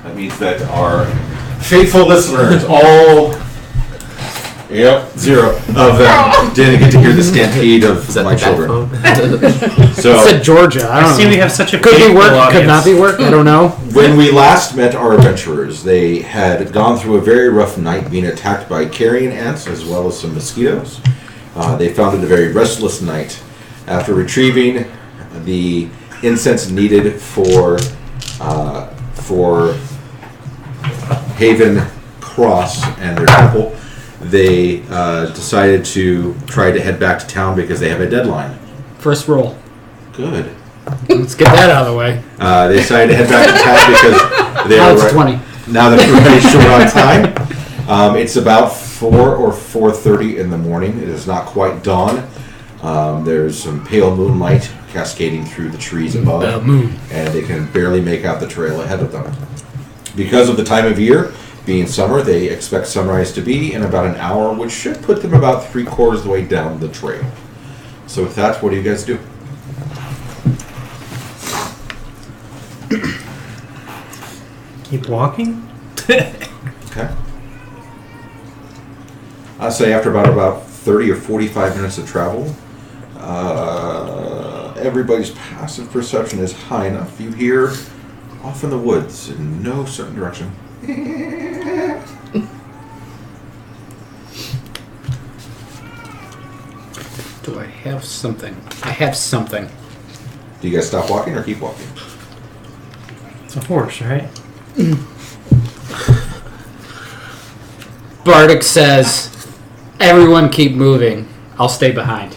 That means that our faithful listeners, all 0 of them, didn't get to hear the stampede of my children. So I said Georgia. I don't see know. we have such a could be work, audience. could not be work. I don't know. when we last met our adventurers, they had gone through a very rough night, being attacked by carrion ants as well as some mosquitoes. They found it a very restless night. After retrieving the incense needed for Haven Cross and their temple, they decided to try to head back to town because they have a deadline. First roll. Good. Let's get that out of the way. They decided to head back to town because they Now are it's 20. Now that everybody's short on time. It's about 4 or 4:30 in the morning. It is not quite dawn. There's some pale moonlight cascading through the trees above, and they can barely make out the trail ahead of them. Because of the time of year, being summer, they expect sunrise to be in about an hour, which should put them about 3/4 of the way down the trail. So with that, what do you guys do? Keep walking? Okay. I'll say after about 30 or 45 minutes of travel, everybody's passive perception is high enough. You hear off in the woods in no certain direction. Do I have something? I have something. Do you guys stop walking or keep walking? It's a horse, right? Bardic says, everyone keep moving. I'll stay behind.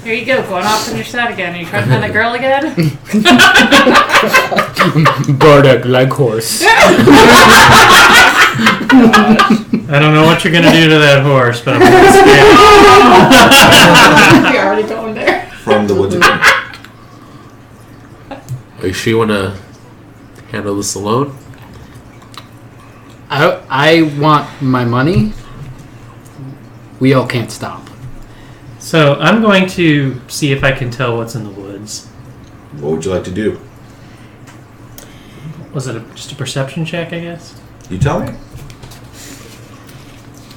Here you go, going off on your side again. Are you trying to find a girl again? Bardic, like horse. I don't know what you're going to do to that horse, but I'm going to You're already going there. From the woods again. Are you sure you want to handle this alone? I want my money. We all can't stop. So I'm going to see if I can tell what's in the woods. What would you like to do? Was it just a perception check, I guess? You tell me.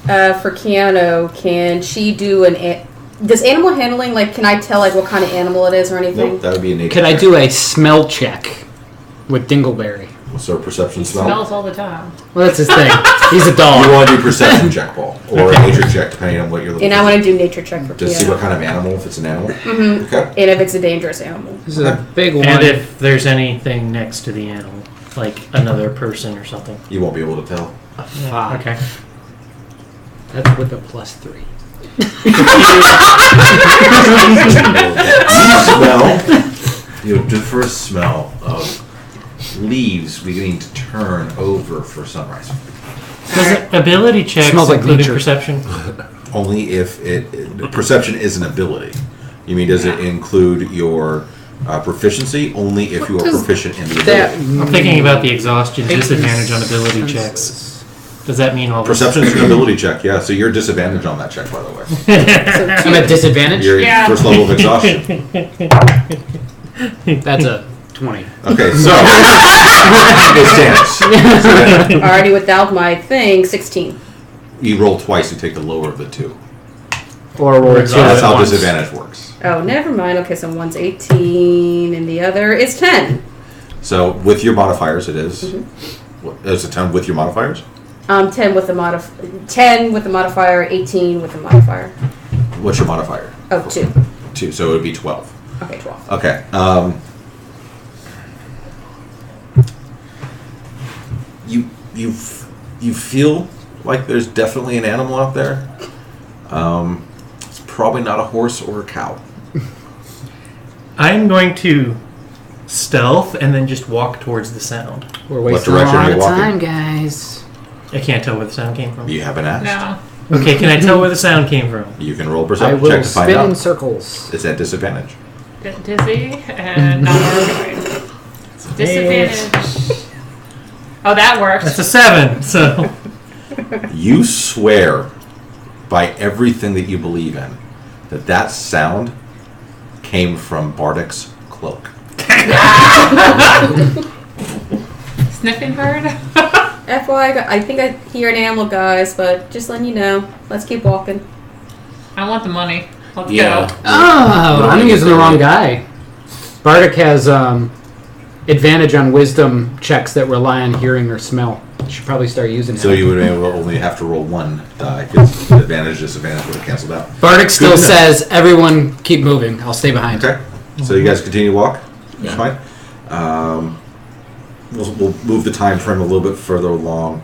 For Keanu, can she do does animal handling, like, can I tell, like, what kind of animal it is or anything? Nope, that would be a nature Could I check. do a smell check with Dingleberry? So perception He smell? smells all the time. Well, that's his thing. He's a dog. You want to do perception check, Paul, or a nature check, depending on what you're looking And for. I want to do nature check for Just see what Keanu. kind of animal, if it's an animal. Mm-hmm. Okay. And if it's a dangerous animal. This is a big one. And if there's anything next to the animal, like another person or something. You won't be able to tell. A 5. Okay. That's with a +3. You smell, the first smell of leaves beginning to turn over for sunrise. Does ability checks Smells like include nature. perception? Only if perception is an ability. You mean, does it include your proficiency? Only if you are proficient in the ability. I'm thinking about the exhaustion disadvantage on ability checks. Does that mean all this? Perception is an ability check, yeah. So you're disadvantaged on that check, by the way. I'm at disadvantage? Your Yeah. first level of exhaustion. That's a 20. Okay, so it stands. Already without my thing, 16. You roll twice. You take the lower of the two. Or roll 2 That's at how once. disadvantage works. Oh, never mind. Okay, so one's 18 and the other is 10. So with your modifiers, it is. Mm-hmm. What, is it 10 with your modifiers? 10 with the 10 with the modifier, 18 with the modifier. What's your modifier? Oh, 2. 2. So it would be 12. Okay, 12. Okay. You feel like there's definitely an animal out there. It's probably not a horse or a cow. I'm going to stealth and then just walk towards the sound. We're What wasting a direction are lot you of walking? time, guys. I can't tell where the sound came from. You haven't asked. No. Okay, can I tell where the sound came from? You can roll a I perception will check to find spin in out. circles. It's at disadvantage. Get dizzy and not working. Disadvantage. Oh, that worked. That's a 7, so... You swear by everything that you believe in that sound came from Bardic's cloak. Sniffing bird? FYI, I think I hear an animal, guys, but just letting you know. Let's keep walking. I want the money. Let's Yeah. go. Oh, I'm using the wrong guy. Bardic has advantage on wisdom checks that rely on hearing or smell. You should probably start using it. So you would only have to roll one die because advantage, disadvantage would have canceled out. Bardic still Good enough. says, everyone keep moving. I'll stay behind. Okay. So you guys continue to walk? Yeah. That's fine. We'll move the time frame a little bit further along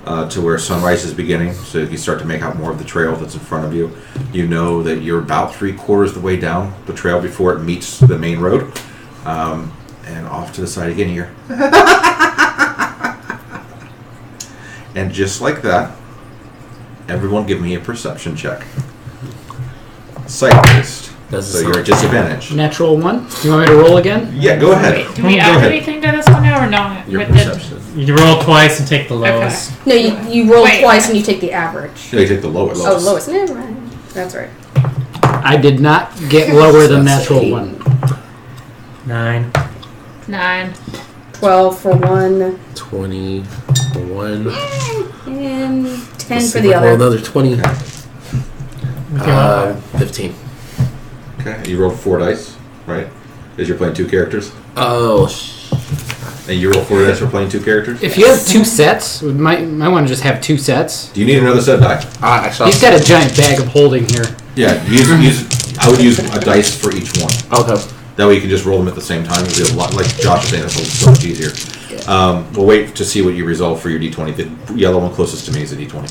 to where sunrise is beginning. So if you start to make out more of the trail that's in front of you, you know that you're about 3/4 of the way down the trail before it meets the main road. And off to the side again here. And just like that, everyone give me a perception check. Sight-based. So you're at disadvantage. Natural 1. You want me to roll again? Yeah, go ahead. Wait, do we Go add ahead. anything to this one now or not? Your With perception. You roll twice and take the lowest. No, you roll Wait. twice and you take the average. Yeah, you take the lowest. Oh, lowest. Never mind. That's right. I did not get lower than natural 1. 9. 9. 12 for one, 20 for one. and 10 Let's for see the if I roll other. another 20. 15. Okay, you rolled 4 dice, right? Because you're playing 2 characters. Oh, And you roll 4 dice for playing 2 characters? If you have 2 sets, we might want to just have 2 sets. Do you need another set of die? actually, He's got a giant bag of holding here. Yeah, I would use a dice for each one. okay. That way you can just roll them at the same time. It'll be a lot, like Josh was saying, it's so much easier. We'll wait to see what you resolve for your d20. The yellow one closest to me is a d20.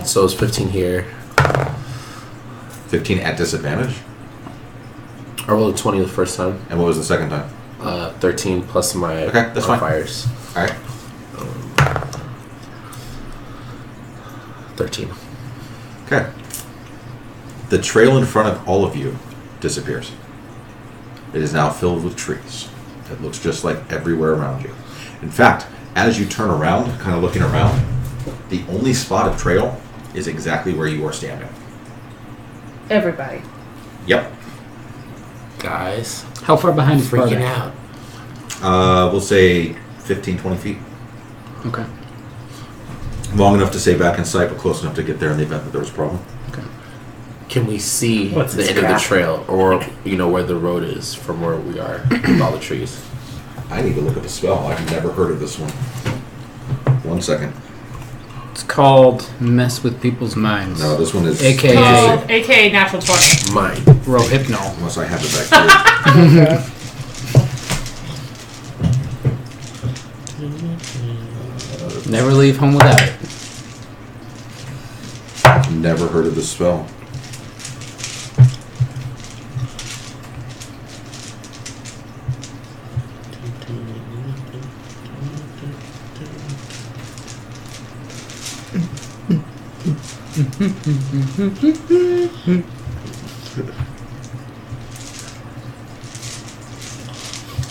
So it's 15 here. 15 at disadvantage. I rolled 20 the first time. And what was the second time? 13 plus my Okay, that's fine. modifiers. Alright. 13. Okay. The trail in front of all of you disappears. It is now filled with trees. It looks just like everywhere around you. In fact, as you turn around, kind of looking around, the only spot of trail is exactly where you are standing. Everybody. Yep. Guys, How far behind is freaking Bardic? out. We'll say 15, 20 feet. Okay. Long enough to stay back in sight, but close enough to get there in the event that there was a problem. Can we see What's the this end of the crap? trail, or where the road is from where we are with all the trees? I need to look up a spell. I've never heard of this one. 1 second. It's called Mess with People's Minds. No, this one is... AKA Called AKA natural 20. Mine. Rohypnol. Unless I have it back here. Never leave home without it. Never heard of this spell.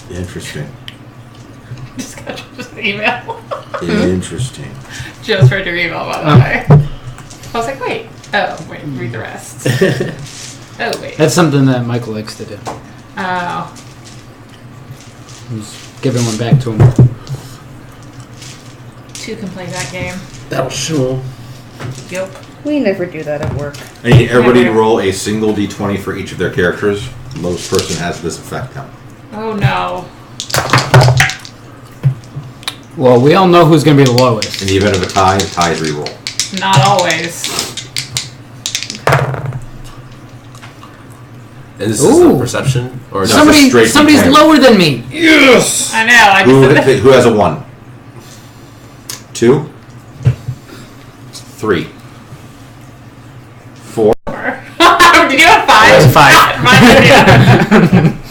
Interesting. Just got an email. Interesting. Just read your email, by the way. I was like, wait. Oh, wait. Read the rest. Oh, wait. That's something that Michael likes to do. Oh. He's giving one back to him. 2 can play that game. That'll show. Yep. We never do that at work. I need everybody to roll a single d20 for each of their characters. The lowest person has this effect now. Oh, no. Well, we all know who's going to be the lowest. In the event of a tie, ties re-roll. Not always. And this is Ooh. the perception, or No. Somebody, straight somebody's D10. lower than me. Yes! I know. I just said that. Who has a 1? 2? 3? 4? Did you have 5? I have 5. Mine, yeah.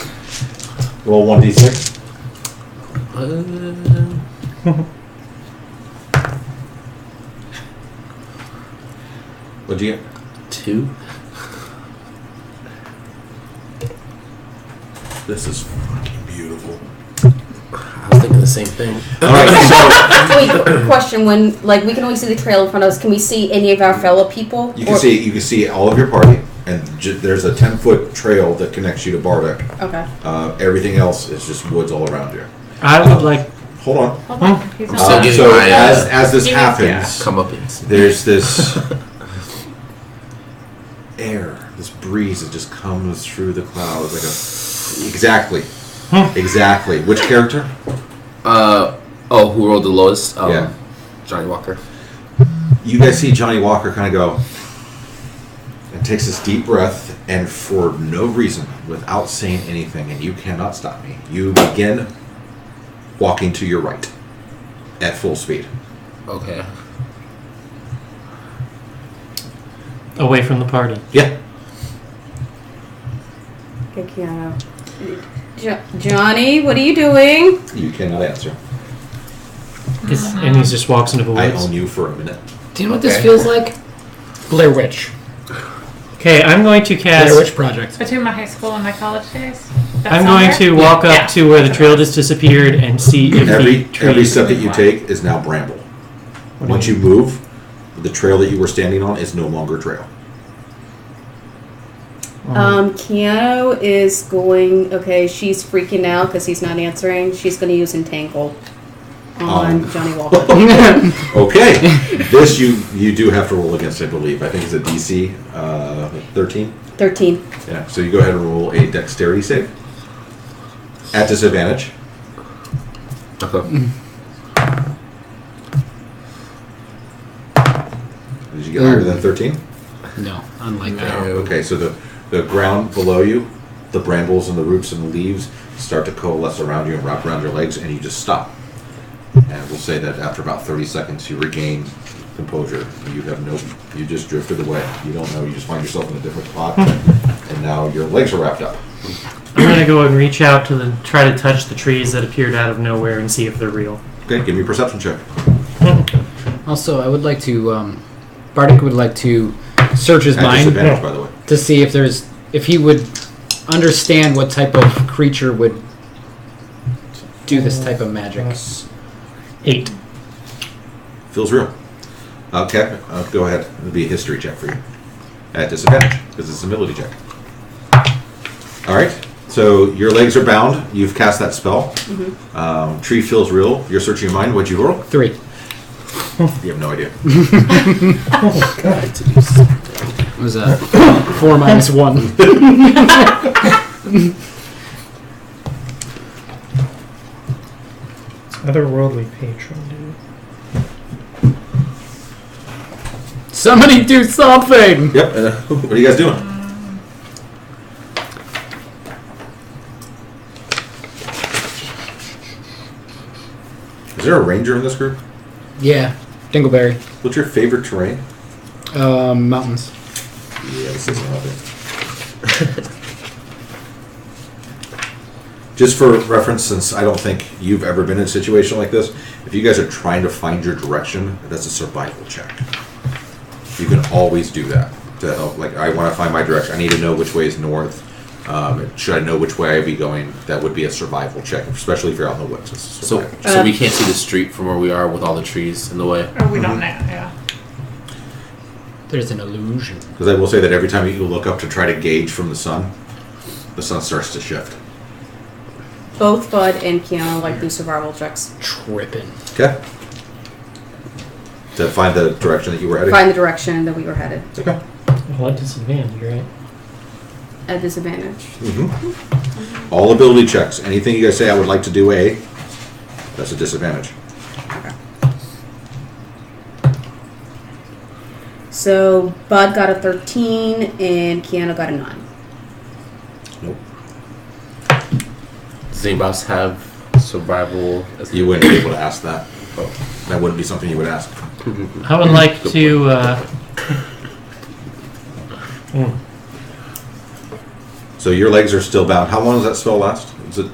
Roll 1d6. What'd you get? 2. This is fucking beautiful. I was thinking the same thing. Alright, so Wait, question. When, we can only see the trail in front of us, can we see any of our fellow people? you can see all of your party, and there's a 10-foot trail that connects you to Bardic. Okay. Everything else is just woods all around you. I would like. Hold on. Hold on. He's I'm not still done. getting So my, as this Yeah. happens, come up in. there's this air, this breeze that just comes through the clouds like a exactly. Which character? Who rolled the lowest? Yeah. Johnny Walker. You guys see Johnny Walker kind of go and takes this deep breath, and for no reason, without saying anything, and you cannot stop me, you begin walking to your right at full speed. Okay. Away from the party. Yeah. Okay, Keanu. Johnny, what are you doing? You cannot answer. And he just walks into the I woods. own you for a minute. Do you know what this feels like? Blair Witch. Okay, I'm going to Blair cast. Witch Project. Between my high school and my college days. That I'm sound going right? to walk up Yeah. to where the trail just disappeared and see if Every the trees. step that you take is now bramble. Once you move, the trail that you were standing on is no longer trail. Keanu is going. Okay, she's freaking out because he's not answering. She's going to use Entangle on Johnny Walker. Okay, this you do have to roll against, I believe. I think it's a DC 13. 13. Yeah, so you go ahead and roll a dexterity save at disadvantage. Okay. Did you get higher than 13? No, unlike that. Okay, so the ground below you, the brambles and the roots and the leaves start to coalesce around you and wrap around your legs, and you just stop. And we'll say that after about 30 seconds, you regain composure. You just drifted away. You don't know. You just find yourself in a different spot, and now your legs are wrapped up. I'm going to go and reach out to try to touch the trees that appeared out of nowhere and see if they're real. Okay, give me a perception check. Also, I would like to. Bardic would like to search his At mind disadvantage, by the way. to see if he would understand what type of creature would do this type of magic. 8. Feels real. Okay, go ahead. It'll be a history check for you. At disadvantage, because it's an ability check. All right, so your legs are bound. You've cast that spell. Tree feels real. You're searching your mind. What'd you roll? 3. You have no idea. It was a 4 minus 1. Otherworldly patron, dude. Somebody do something! Yep. What are you guys doing? Is there a ranger in this group? Yeah, Dingleberry. What's your favorite terrain? Mountains. Yeah, this isn't helping. Just for reference, since I don't think you've ever been in a situation like this, if you guys are trying to find your direction, that's a survival check. You can always do that to help. Like, I want to find my direction. I need to know which way is north. Should I know which way I'd be going? That would be a survival check, especially if you're out in the woods. It's a So, survival check. so we can't see the street from where we are with all the trees in the way. Or we don't know, yeah. There's an illusion. Because I will say that every time you look up to try to gauge from the sun starts to shift. Both Bud and Keanu like do survival checks. Tripping. Okay. To find the direction that you were heading. Find the direction that we were headed. Okay. Well, at disadvantage, right? At disadvantage. All ability checks. Anything you guys say I would like to do A, that's a disadvantage. So Bud got a 13 and Keanu got a 9. Nope. Does anybody else have survival? You wouldn't be able to ask that. That wouldn't be something you would ask. I would like to. So your legs are still bound. How long does that spell last? Is it?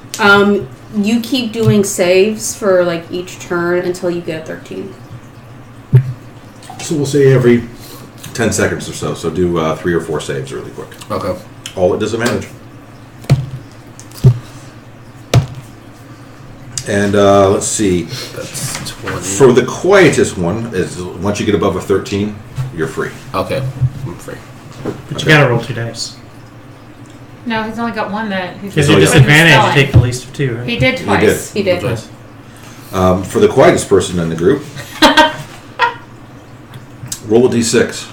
You keep doing saves for like each turn until you get a 13. So we'll say every 10 seconds or so. So do 3 or 4 saves really quick. Okay. All at disadvantage. And let's see. That's 20. For the quietest one, is once you get above a 13, you're free. Okay. I'm free. But you gotta roll 2 dice. No, he's only got one that he's Gives you a only got- disadvantage. You take the least of 2, right? He did twice. He did. For the quietest person in the group, roll a d6.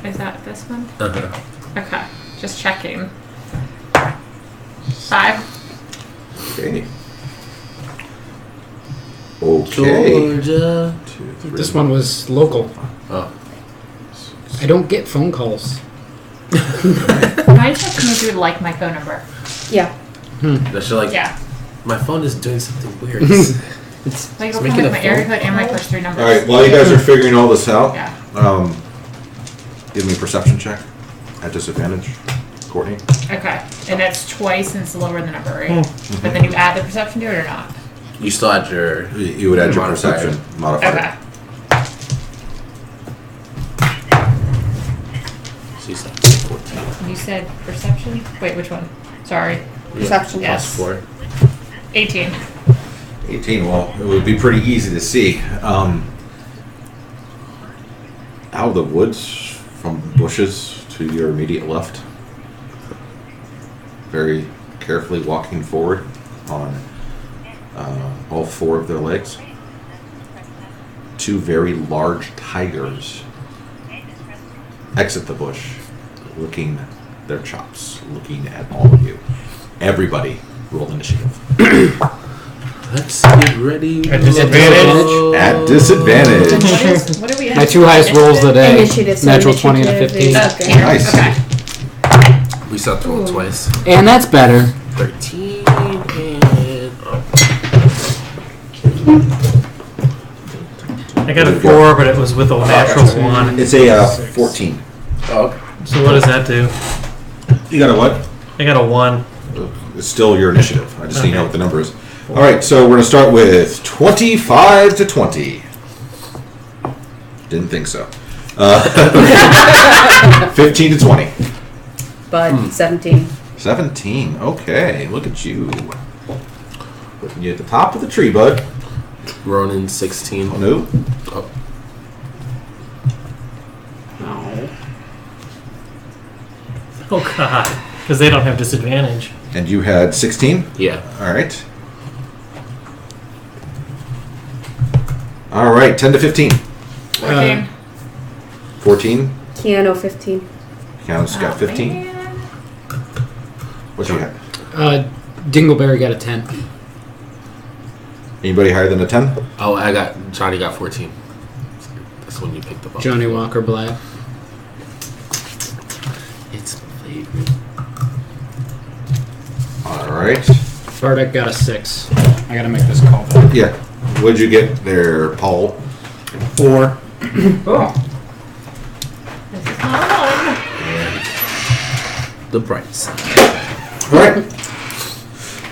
Is that this one? Uh-huh. Okay, just checking. 5. Okay. Okay. Georgia. 2, 3. This one was local. Oh. I don't get phone calls. Mine just coming through like my phone number. Yeah. That's like, Yeah. my phone is doing something weird. Like it'll make come it with a my area phone code and my first 3 numbers. All right. While you guys are figuring all this out, Yeah. give me a perception check at disadvantage, Courtney. Okay. And that's twice and it's lower the number, right? But then you add the perception to it or not? You still had your... You would add your Modifier. perception modifier. Okay. She's like 14. You said perception? Wait, which one? Sorry. Perception. Yes. Plus 4. 18. 18. Well, it would be pretty easy to see. Out of the woods, from bushes to your immediate left, very carefully walking forward on all 4 of their legs, 2 very large tigers exit the bush, licking their chops, looking at all of you. Everybody roll initiative. Let's get ready. At disadvantage? At disadvantage. What are we at? My 2 highest rolls of the day. Initiative, so Natural 20 and a initiative 15. is- Okay. Nice. Okay. We saw through it twice. And that's better. 13 and... I got a 4, but it was with a natural 1. It's a 14. Oh, okay. So what does that do? You got a what? I got a 1. It's still your initiative. I just need to know Okay. what the number is. All right, so we're going to start with 25 to 20. Didn't think so. 15 to 20. But 17. 17. Okay, look at you. Putting you at the top of the tree, bud. Ronin 16. Oh, no. Oh. Oh, God. Because they don't have disadvantage. And you had 16? Yeah. All right. All right, 10 to 15. 14. 14. Keanu 15. Count's got 15. Man. What you got? Dingleberry got a 10. Anybody higher than a 10? Oh, Johnny got 14. That's when you picked up. Johnny Walker Black. It's my favorite. All right. Bartek got a 6. I gotta make this call though. Yeah. What'd you get there, Paul? 4. Oh. This is not one. The bright side. All right.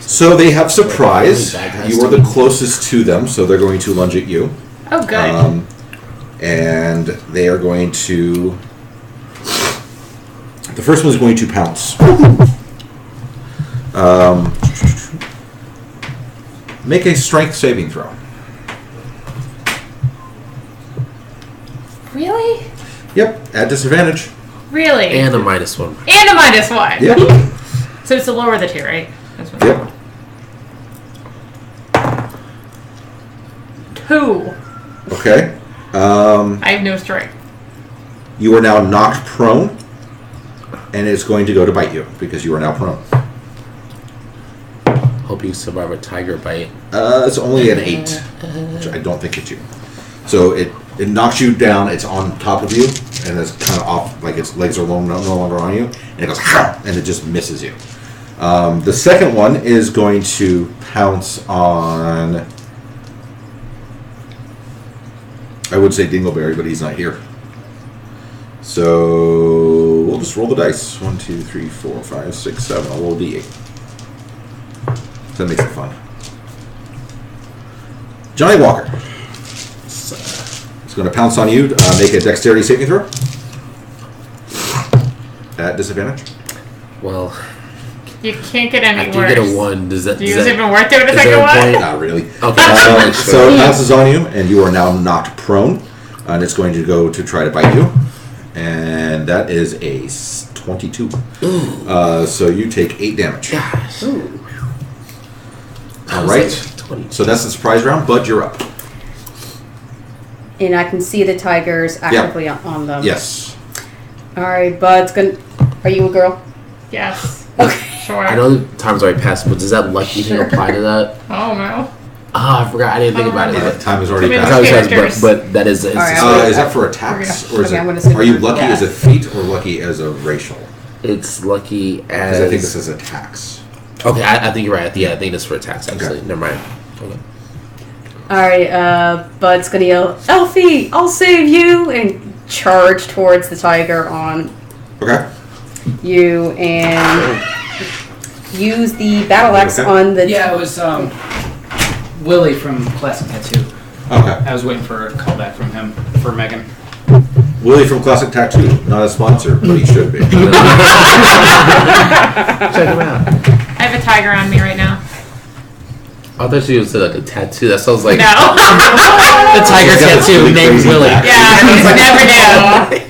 So they have surprise. You are the closest to them, so they're going to lunge at you. Oh, good. And they are going to... The first one is going to pounce. Make a strength saving throw. Really? Yep, at disadvantage. Really? And a -1. And a -1. Yep. So it's the lower of the 2, right? That's what Yep. 2. Okay. I have no strength. You are now knocked prone, and it's going to go to bite you because you are now prone. Hope you survive a tiger bite. It's only an 8, which I don't think hits you. So it knocks you down. It's on top of you, and it's kind of off, like its legs are no longer on you, and it goes, and it just misses you. The second one is going to pounce on, I would say Dingleberry, but he's not here. So we'll just roll the dice. 1, 2, 3, 4, 5, 6, 7. I'll roll D8. That makes it fun. Johnny Walker. It's going to pounce on you. Make a dexterity saving throw. At disadvantage. Well, You can't get any after worse. you get a 1, does that... Do you does use that even worth doing a is there second a one? point? Not really. Okay. So it pounces on you, and you are now knocked prone. And it's going to go to try to bite you. And that is a 22. So you take 8 damage. Gosh. All right. So that's the surprise round. Bud, you're up. And I can see the tigers actively on them. Yes. All right, Bud's gonna. Are you a girl? Yes. Okay. Sure. I know the time's already passed, but does that lucky thing apply to that? Oh no. I forgot. I didn't think about it. Time has already Too many passed. Time has characters. passed, but that is. It's All right, just- Is that for attacks, or is Okay, I'm gonna it? say Are you for- lucky as a feat or lucky as a racial? it's lucky Because as. I think this is attacks. Okay, I think you're right. Yeah, I think it's for attacks. Actually, Okay. never mind. Okay. All right, Bud's gonna yell, "Elfie, I'll save you!" and charge towards the tiger on Okay. you and use the battle axe Okay. on the. Yeah, it was Willie from Classic Tattoo. Okay. I was waiting for a callback from him for Megan. Willie from Classic Tattoo, not a sponsor, but he should be. Check him out. I have a tiger on me right now. I thought she was like a tattoo. That sounds like. No. The tiger She's got this tattoo really named crazy Willie. back. Yeah, you never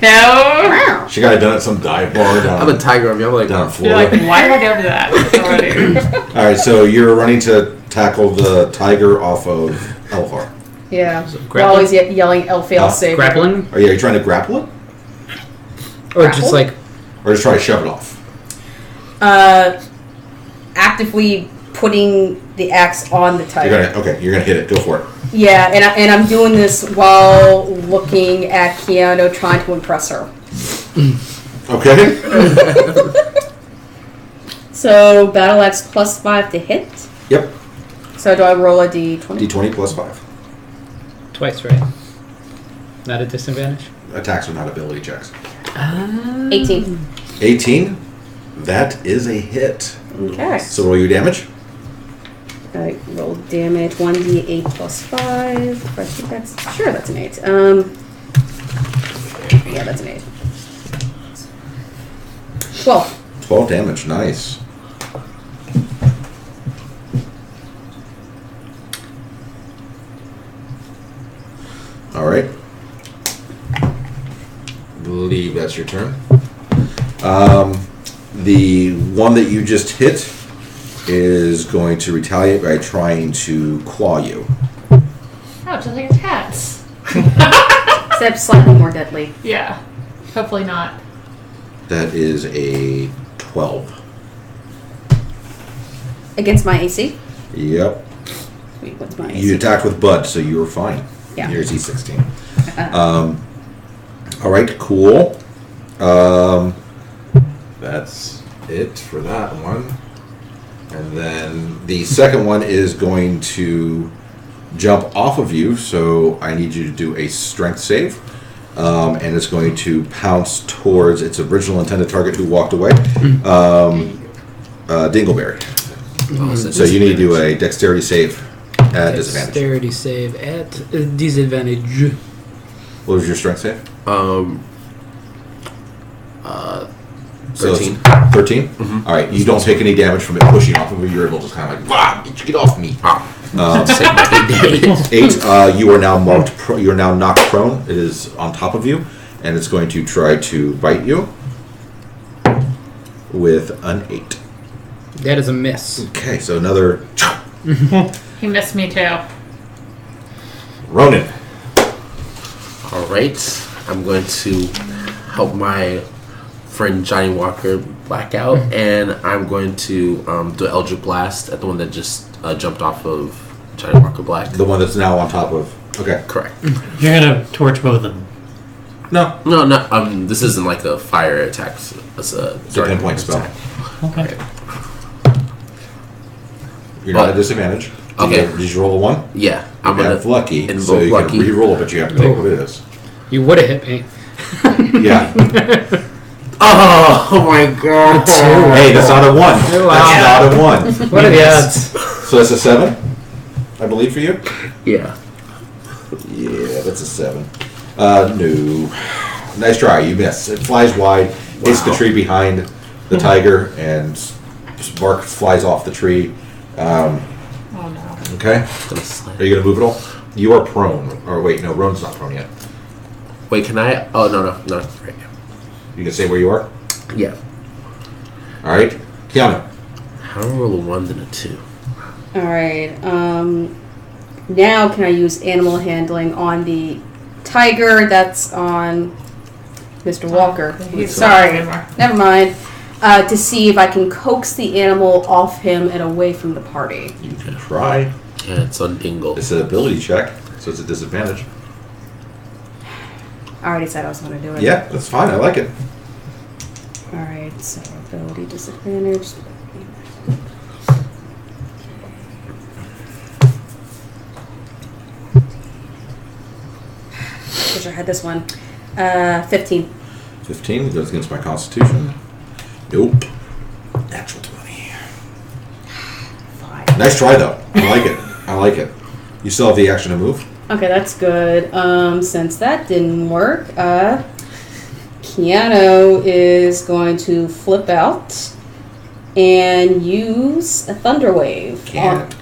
know. No. She got it done at some dive bar I'm a down, tiger. I'm like. down in You're like, Florida. why did I go to that? Already. All right, so you're running to tackle the tiger off of Elvar. Yeah. grappling? Always yelling, "Elfie, I'll save you." Grappling? Are you trying to grapple it, Or Grapple? just like, or just try to shove it off? Actively putting the axe on the tiger. You're gonna hit it. Go for it. Yeah, and I'm doing this while looking at Keanu, trying to impress her. Okay. So battle axe +5 to hit. Yep. So do I roll a d20? D20 plus 5. twice, right? Not a disadvantage? Attacks are not ability checks. 18. 18. That is a hit. Okay. So roll your damage. I roll damage 1d8 plus 5. I think that's an 8. Yeah, that's an 8. 12. 12 damage. Nice. All right. Believe that's your turn. The one that you just hit is going to retaliate by trying to claw you. Oh, just like cats. Except slightly more deadly. Yeah. Hopefully not. That is a 12. Against my AC? Yep. Wait, what's my AC? You attacked with Bud, so you were fine. Yeah. Yours E16. All right, cool. That's it for that one. And then the second one is going to jump off of you, so I need you to do a strength save. And it's going to pounce towards its original intended target who walked away, Dingleberry. So you need to do a dexterity save at disadvantage. Dexterity save at disadvantage. What was your strength save? 13. 13? All right, you don't take any damage from it pushing off of you. You're able to just kind of like, get off me. Take my 8 damage. 8, you are now marked. You are now knocked prone. It is on top of you, and it's going to try to bite you with an 8. That is a miss. Okay, so another He missed me too. Ronan. All right, I'm going to help my friend Johnny Walker black out, and I'm going to do Eldritch Blast at the one that just jumped off of Johnny Walker Black. The one that's now on top of. Okay. Correct. You're gonna torch both of them. No. No, no. This isn't like a fire attack. It's a dark pinpoint spell. attack. Okay. You're not at disadvantage. Okay. Did you roll a 1? Yeah, I'm You gonna have lucky, so invoke you lucky. can re-roll, but you have to take what it is. You would have hit me. Yeah. Oh my god! Hey, that's not a 1. Wow. That's not a 1. What are the odds? So that's a 7, I believe, for you. Yeah. Yeah, that's a 7. No. Nice try. You miss. It flies wide, hits the tree behind the tiger, and bark flies off the tree. Oh no. Okay. Gonna slide. Are you going to move at all? You are prone. Or wait, no, Roan's not prone yet. Wait, can I? Oh no. Right. You can say where you are? Yeah. All right. Kiana. How do I roll a 1 then a 2? All right. Now can I use animal handling on the tiger that's on Mr. Walker? He's Sorry. not anymore. Never mind. To see if I can coax the animal off him and away from the party. You can try. Yeah, it's on Dingle. It's an ability check, so it's a disadvantage. I already said I was going to do it. Yeah, that's fine. I like it. All right. So ability disadvantage. Wish I had this one. 15. 15 goes against my constitution. Nope. Natural 20. 5. Nice try, though. I like it. I like it. You still have the action to move? Okay, that's good. Since that didn't work, Keanu is going to flip out and use a thunder wave. Can't.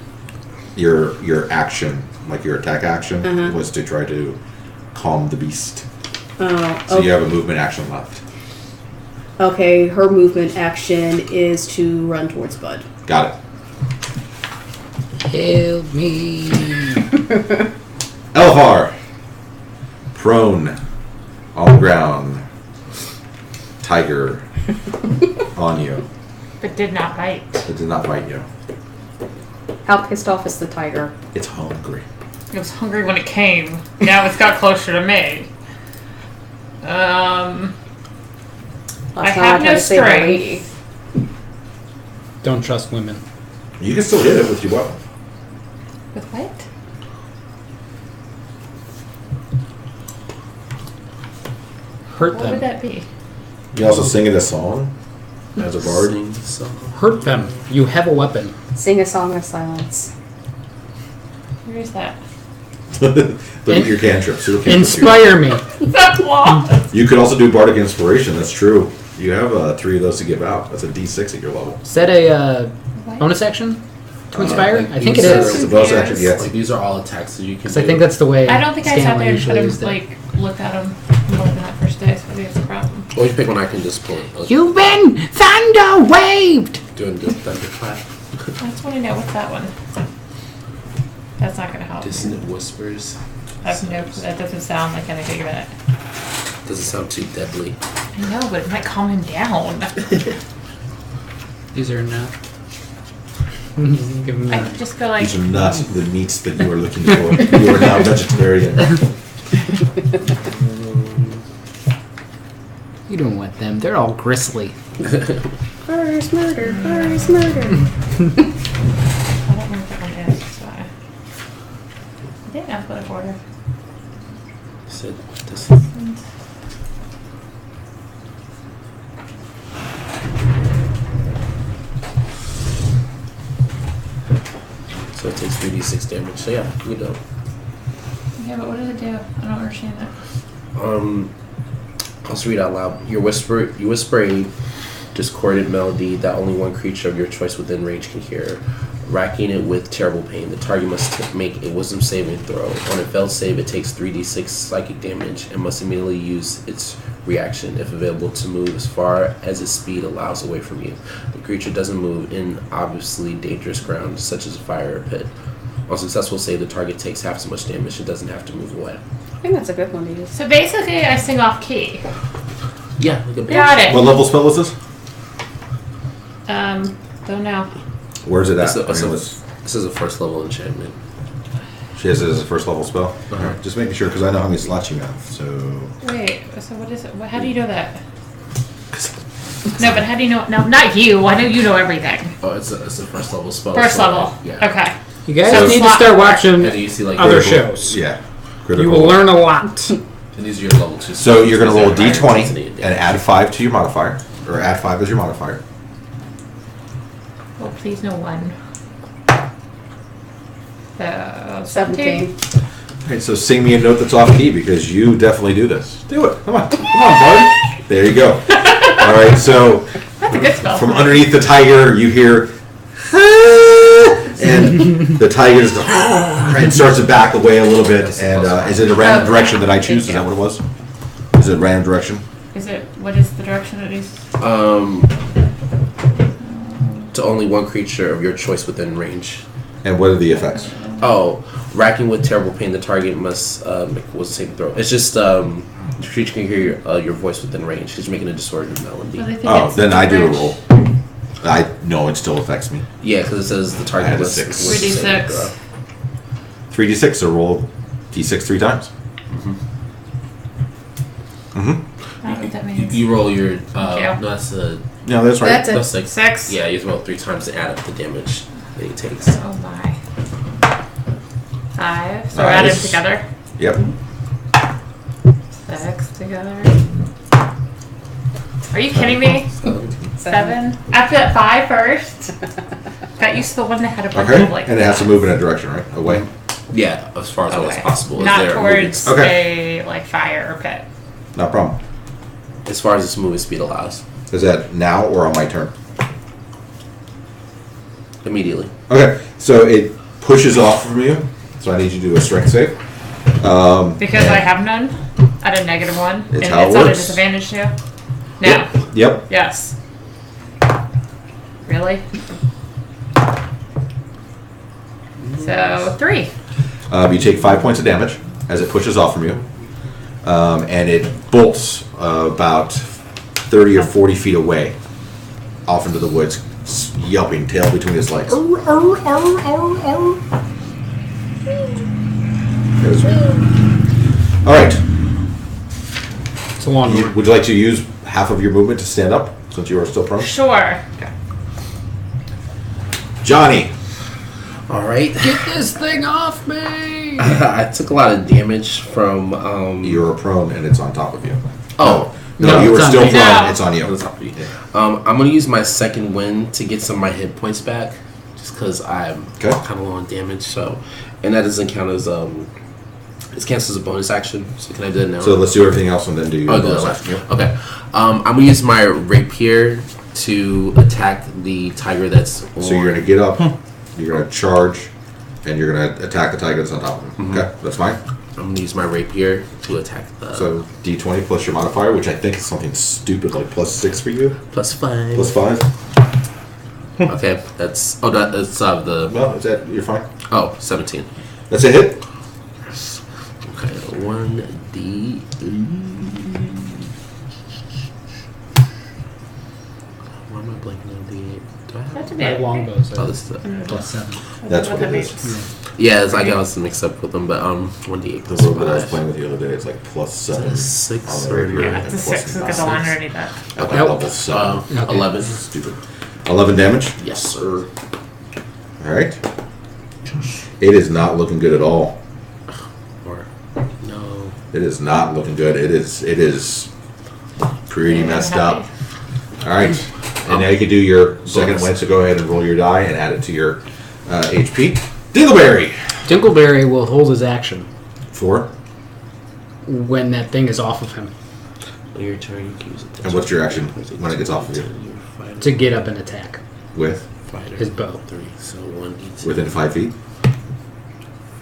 Your action, like your attack action, was to try to calm the beast. So you have a movement action left. Okay, her movement action is to run towards Bud. Got it. Help me. Elvar. Prone. On the ground. Tiger. On you. But did not bite. It did not bite you. How pissed off is the tiger? It's hungry. It was hungry when it came. Now it's got closer to me. I have no strength. Don't trust women. You can still hit it with your weapon. With what? Hurt What would them. that be? You also sing it a song as a bard. Sing the song. Hurt them. You have a weapon. Sing a song of silence. Where is that? Look at your cantrips. It'll cantrip Inspire me. That's lost. You could also do bardic inspiration. That's true. You have 3 of those to give out. That's a D6 at your level. Is that a bonus action to inspire? like I think it these are- is. It's a bonus action. Yes. Like these are all attacks that you can. Because I think that's the way. I don't think I sat Stanley there and usually put him, used it. like, looked at him more than that first day, so I think it's a problem. Or you pick one I can just pull it. You've been thunder waved. Doing the thunderclap. I just want to know what's that one. That's not going to help. Dissonant whispers. I have no clue. That doesn't sound like anything of it. Doesn't sound too deadly. I know, but it might calm him down. These are not. Give him I that. could just go like, These are not the meats that you are looking for. You are now vegetarian. You don't want them. They're all gristly. First murder, first murder. I don't know what that one is, so I didn't alphabetical order. Said this. So it takes 3d6 damage. So yeah, we go. Yeah, but what does it do? I don't understand that. I'll just read out loud. You whisper a discordant melody that only one creature of your choice within range can hear, racking it with terrible pain. The target must make a wisdom saving throw. On a failed save, it takes 3d6 psychic damage and must immediately use its reaction, if available, to move as far as its speed allows away from you. The creature doesn't move in obviously dangerous ground, such as a fire or pit. On successful save, the target takes half as much damage and doesn't have to move away. I think that's a good one to use. So basically, I sing off key. Yeah, like a Got it. What level spell is this? Don't know. Where's it at? This is a first level enchantment. She has it as a first level spell? Alright, just making sure because I know how many slots you have. So. Wait, so what is it? How do you know that? No, but how do you know? No, not you. I know you know everything. Oh, it's a first level spell. First so, level. Yeah. Okay. You guys So need to slot start work. watching And you see like other critical- shows. Yeah. You Critical. will learn a lot. And these are your level 2. So you're going to roll a These are higher intensity d20 and and add 5 to your modifier. Or add 5 as your modifier. Oh, please no one. 17. Alright, so sing me a note that's off key because you definitely do this. Do it. Come on. Come on, bud. There you go. Alright, so That's a good spell. from underneath the tiger, you hear. And the tiger just and starts to back away a little bit. And is it a random direction that I choose? Is that what it was? Is it random direction? Is it? What is the It To only one creature of your choice within range. And what are the effects? Oh, racking with terrible pain, the target must make a saving throw. It's just the creature can hear your voice within range. He's making a distorted melody. Well, they think Oh, it's then I do a rich. roll. No, it still affects me. Yeah, because it says the I target had a must. 6. make a saving 3d6. throw. 3d6, so roll d6 3 times. I don't know what that means. You roll your. you. No, that's a. No, that's right. That's it. That's like 6. Yeah, you roll 3 times to add up the damage that he takes. Oh my. 5. So add them Nice. together. Yep. 6 together. Are you kidding me? 7. After that 5 first. Got used to the one that had a bunch Okay. of like. And it has to move in a direction, right? Away. Yeah, as far as away. what's possible. Not Is there towards Okay. a like fire or pit. No problem. as far as this movement speed allows. Is that now or on my turn? Immediately. Okay, so it pushes off from you, so I need you to do a strength save. Because I have none at a -1, and It's how it it's on a works. disadvantage too. No. Yep. Yes. Really? So 3. You take 5 points of damage as it pushes off from you, and it bolts about 30 or 40 feet away, off into the woods, yelping, tail between his legs. All right. It's a long one. Would you like to use half of your movement to stand up, since you are still prone? Sure. Johnny. All right. Get this thing off me! I took a lot of damage from. You're prone, and it's on top of you. Oh. No, No, you it's were on still me. prone. No. It's on you. On the top of you. I'm gonna use my second win to get some of my hit points back, just because I'm Okay. kind of low on damage. So, and that doesn't count as it counts as a bonus action. So can I do that now? So let's do everything else and then do your Oh, do bonus that action. last. Okay. I'm gonna use my rapier to attack the tiger that's on. So you're going to get up, you're going to charge, and you're going to attack the tiger that's on top of him. Okay, that's fine. I'm gonna use my rapier to attack the. So D20 plus your modifier, which I think is something stupid like +6 for you. +5. +5. Okay, that's that's the. No, is that you're fine? Oh, 17. That's a hit. Okay, 1d. Why am I blanking on the? Do I have? That to My be longbows Oh, are this is the. +7. That's what what it that is. means. Yeah, it's like I was mixed up with them, but 1d8 The plus little bit I was 5. playing with the other day, it's like +7 6 on the rapier. Yeah, and it's a plus 6 because the one underneath that. At Okay. level 7. Okay. 11. Stupid. 11 damage. Yes, sir. All right. It is not looking good at all. Or no. It is not looking good. It is pretty Yeah, messed happy. up. All right. And now you can do your second bonus. win, so go ahead and roll your die and add it to your HP. Dingleberry! Dinkleberry will hold his action 4. when that thing is off of him On your turn, you can use it. And what's your action when it gets off of you? to get up and attack. With? Fighter. His bow. 3. So 1d2. Within 5 feet?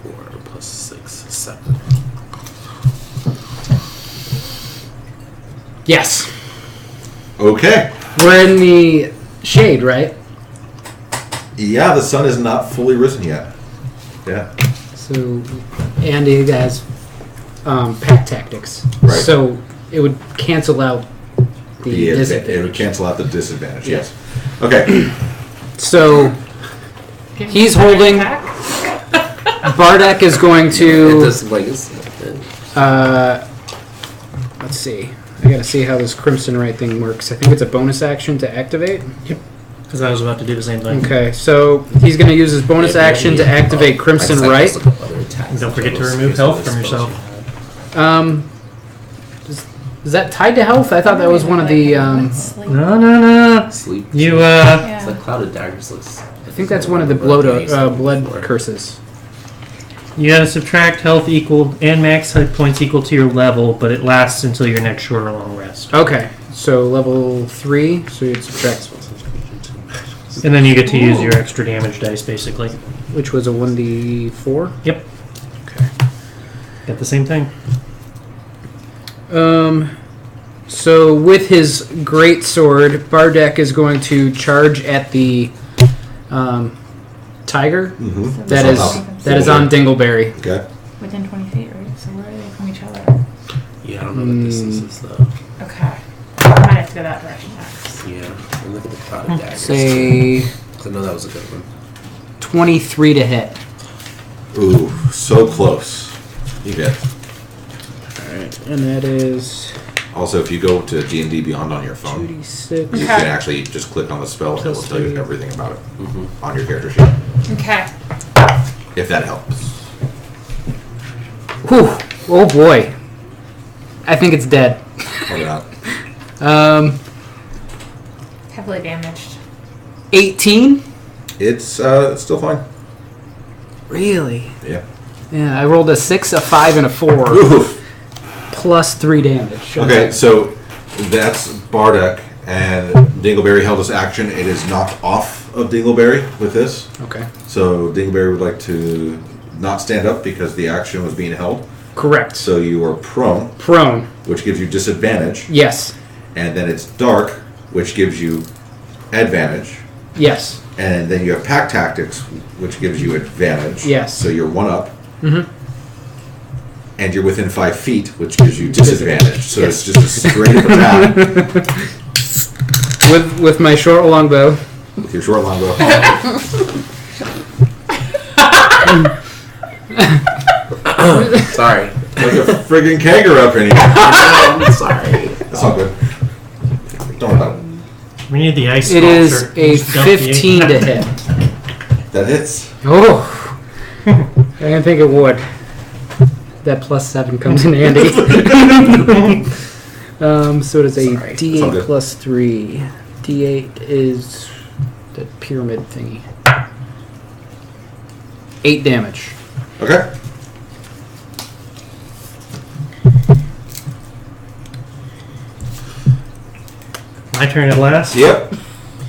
4 plus 6, 7. Yes. Okay. We're in the shade, right? Yeah, the sun is not fully risen yet. Yeah. So Andy has pack tactics. Right. So it would cancel out the It disadvantage. would cancel out the disadvantage, yes. Okay. So Give me He's a holding- attack. Bardak is going It to. does like it's. Let's see. I gotta see how this Crimson Right thing works. I think it's a bonus action to activate. Because I was about to do the same thing. Okay, so he's gonna use his bonus action to activate Crimson Right. And don't forget to remove health from yourself. Is that tied to health? I thought that was one of the. No. Sleep. You, It's like Cloud of Daggers looks. I think that's one of the blood curses. you gotta subtract health equal and max hit points equal to your level, but it lasts until your next short or long rest. Okay, so level 3, so you'd subtract, And then you get to use your extra damage dice, basically. which was a 1d4. Yep. Okay. Got the same thing. So with his great sword, Bardek is going to charge at the tiger Mm-hmm. that is on Dingleberry. Okay. Within 20 feet, right? So where are they from each other? Yeah, I don't know what distance is though. Okay. I might have to go that direction next. Yeah, and look at the cloud of daggers. Say 'Cause I know that was a good one. 23 to hit. Ooh, so close. You get. Alright, and that is Also, if you go to D&D Beyond on your phone, 2d6. you Okay. can actually just click on the spell and it will Plus tell you three. everything about it Mm-hmm. on your character sheet. Okay. If that helps. Whew. Oh boy. I think it's dead. Probably not. Heavily damaged. 18? It's still fine. Really? Yeah. Yeah, I rolled a 6, a 5, and a 4. Oof. Plus 3 damage. Okay, so that's Bardock, and Dingleberry held his action. It is knocked off of Dingleberry with this. Okay. So Dingleberry would like to not stand up because the action was being held. Correct. So you are prone, Prone. which gives you disadvantage, Yes. and then it's dark, which gives you advantage, Yes. and then you have pack tactics, which gives you advantage. Yes. So you're one up, Mm-hmm. and you're within 5 feet, which gives you disadvantage. So Yes. it's just a straight up attack With my short longbow. with your short longbow. Sorry. Like a friggin' kegger up in here. I'm sorry. That's all good. Don't worry about it. We need the ice It is sculpture. a Just dump the 15 to hit. That hits. Oh. I didn't think it would. That plus 7 comes in handy. So it is a Sorry. It's all D8 good. plus 3. D8 is the pyramid thingy. 8 damage. Okay. My turn at last. Yep.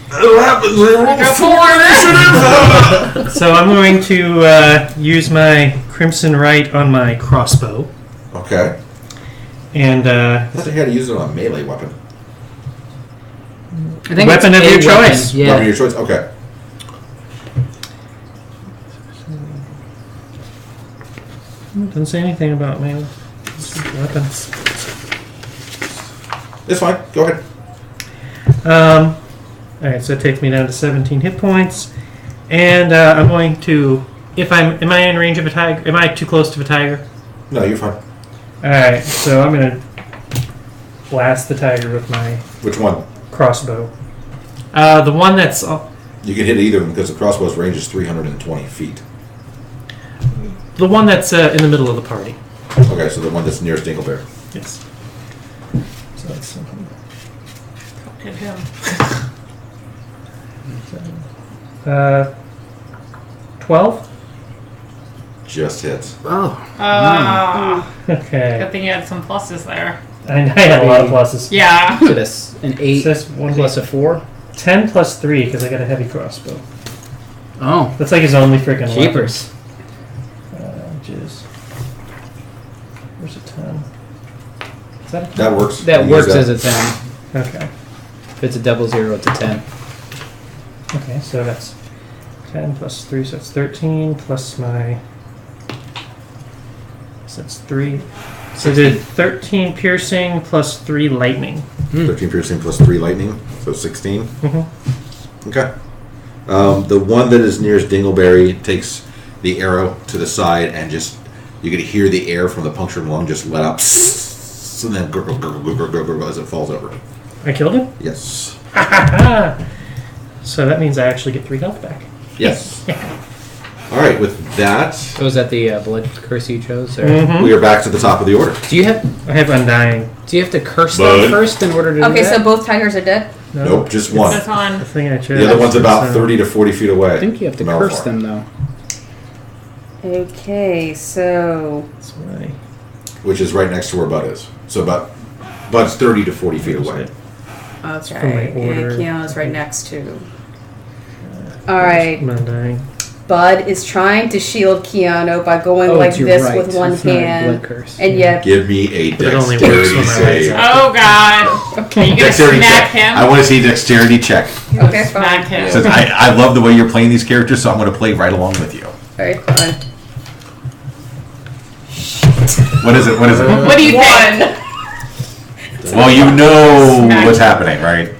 What happens when you roll Go four initiative? So I'm going to use my Crimson Right on my crossbow. Okay. And I thought you had to use it on a melee weapon. I think Weapon it's of a your weapon, choice. Yeah. Weapon of your choice? Okay. doesn't say anything about my weapons. It's fine. Go ahead. Alright, so it takes me down to 17 hit points. And I'm going to... Am I in range of a tiger? Am I too close to a tiger? No, you're fine. Alright, so I'm going to blast the tiger with my Which one? crossbow. The one that's... You can hit either of them because the crossbow's range is 320 feet. The one that's in the middle of the party. Okay, so the one that's nearest Dingleberry. Yes. So that's... Hit him. 12? Just hits. Oh. Okay. Good thing you had some pluses there. I had a lot of pluses. Yeah. Look at this. An 8 Says one plus a 4. 10 plus 3 because I got a heavy crossbow. Oh. That's like his only freaking weapon. Jeepers. Which is... Where's a 10? Is that a 10? That works. That You works use as a 10. Okay. If it's a double 0, it's a 10. Okay, so that's 10 plus 3, so that's 13 plus my... So that's 3. So did 13 piercing plus 3 lightning. 13 piercing plus 3 lightning, so 16. Mm-hmm. Okay. The one that is nearest Dingleberry takes the arrow to the side and just... You can hear the air from the punctured lung just let out. And then gurgle, gurgle, gurgle, gurgle, gurgle as it falls over. I killed him? Yes. So that means I actually get 3 health back. Yes. All right, with that, So is that the blood curse you chose? Or Mm-hmm. we are back to the top of the order. do you have I have Undying. to curse Bud. them first in order to do Okay, so that? both tigers are dead? No, Nope, just one. That's on. The thing I chose. The other one's about So- 30 to 40 feet away. I think you have to Malphar. curse them though. Okay, so That's why. Which is right next to where Bud is. So Bud's 30 to 40 feet away. okay, my order. and Keanu's right next to. All right, I'm Undying. Bud is trying to shield Keanu by going like you're this right. with one It's not a hand, blood curse. and yet Give me a It only works dexterity when my save. eyes Oh God! Are you gonna Dexterity smack check. him? I want to see dexterity check. okay, Smack fine. him. Since I love the way you're playing these characters, so I'm going to play right along with you. Alright, fine. What is it? What is it? What do you think? Well, you know Smack. what's happening, right?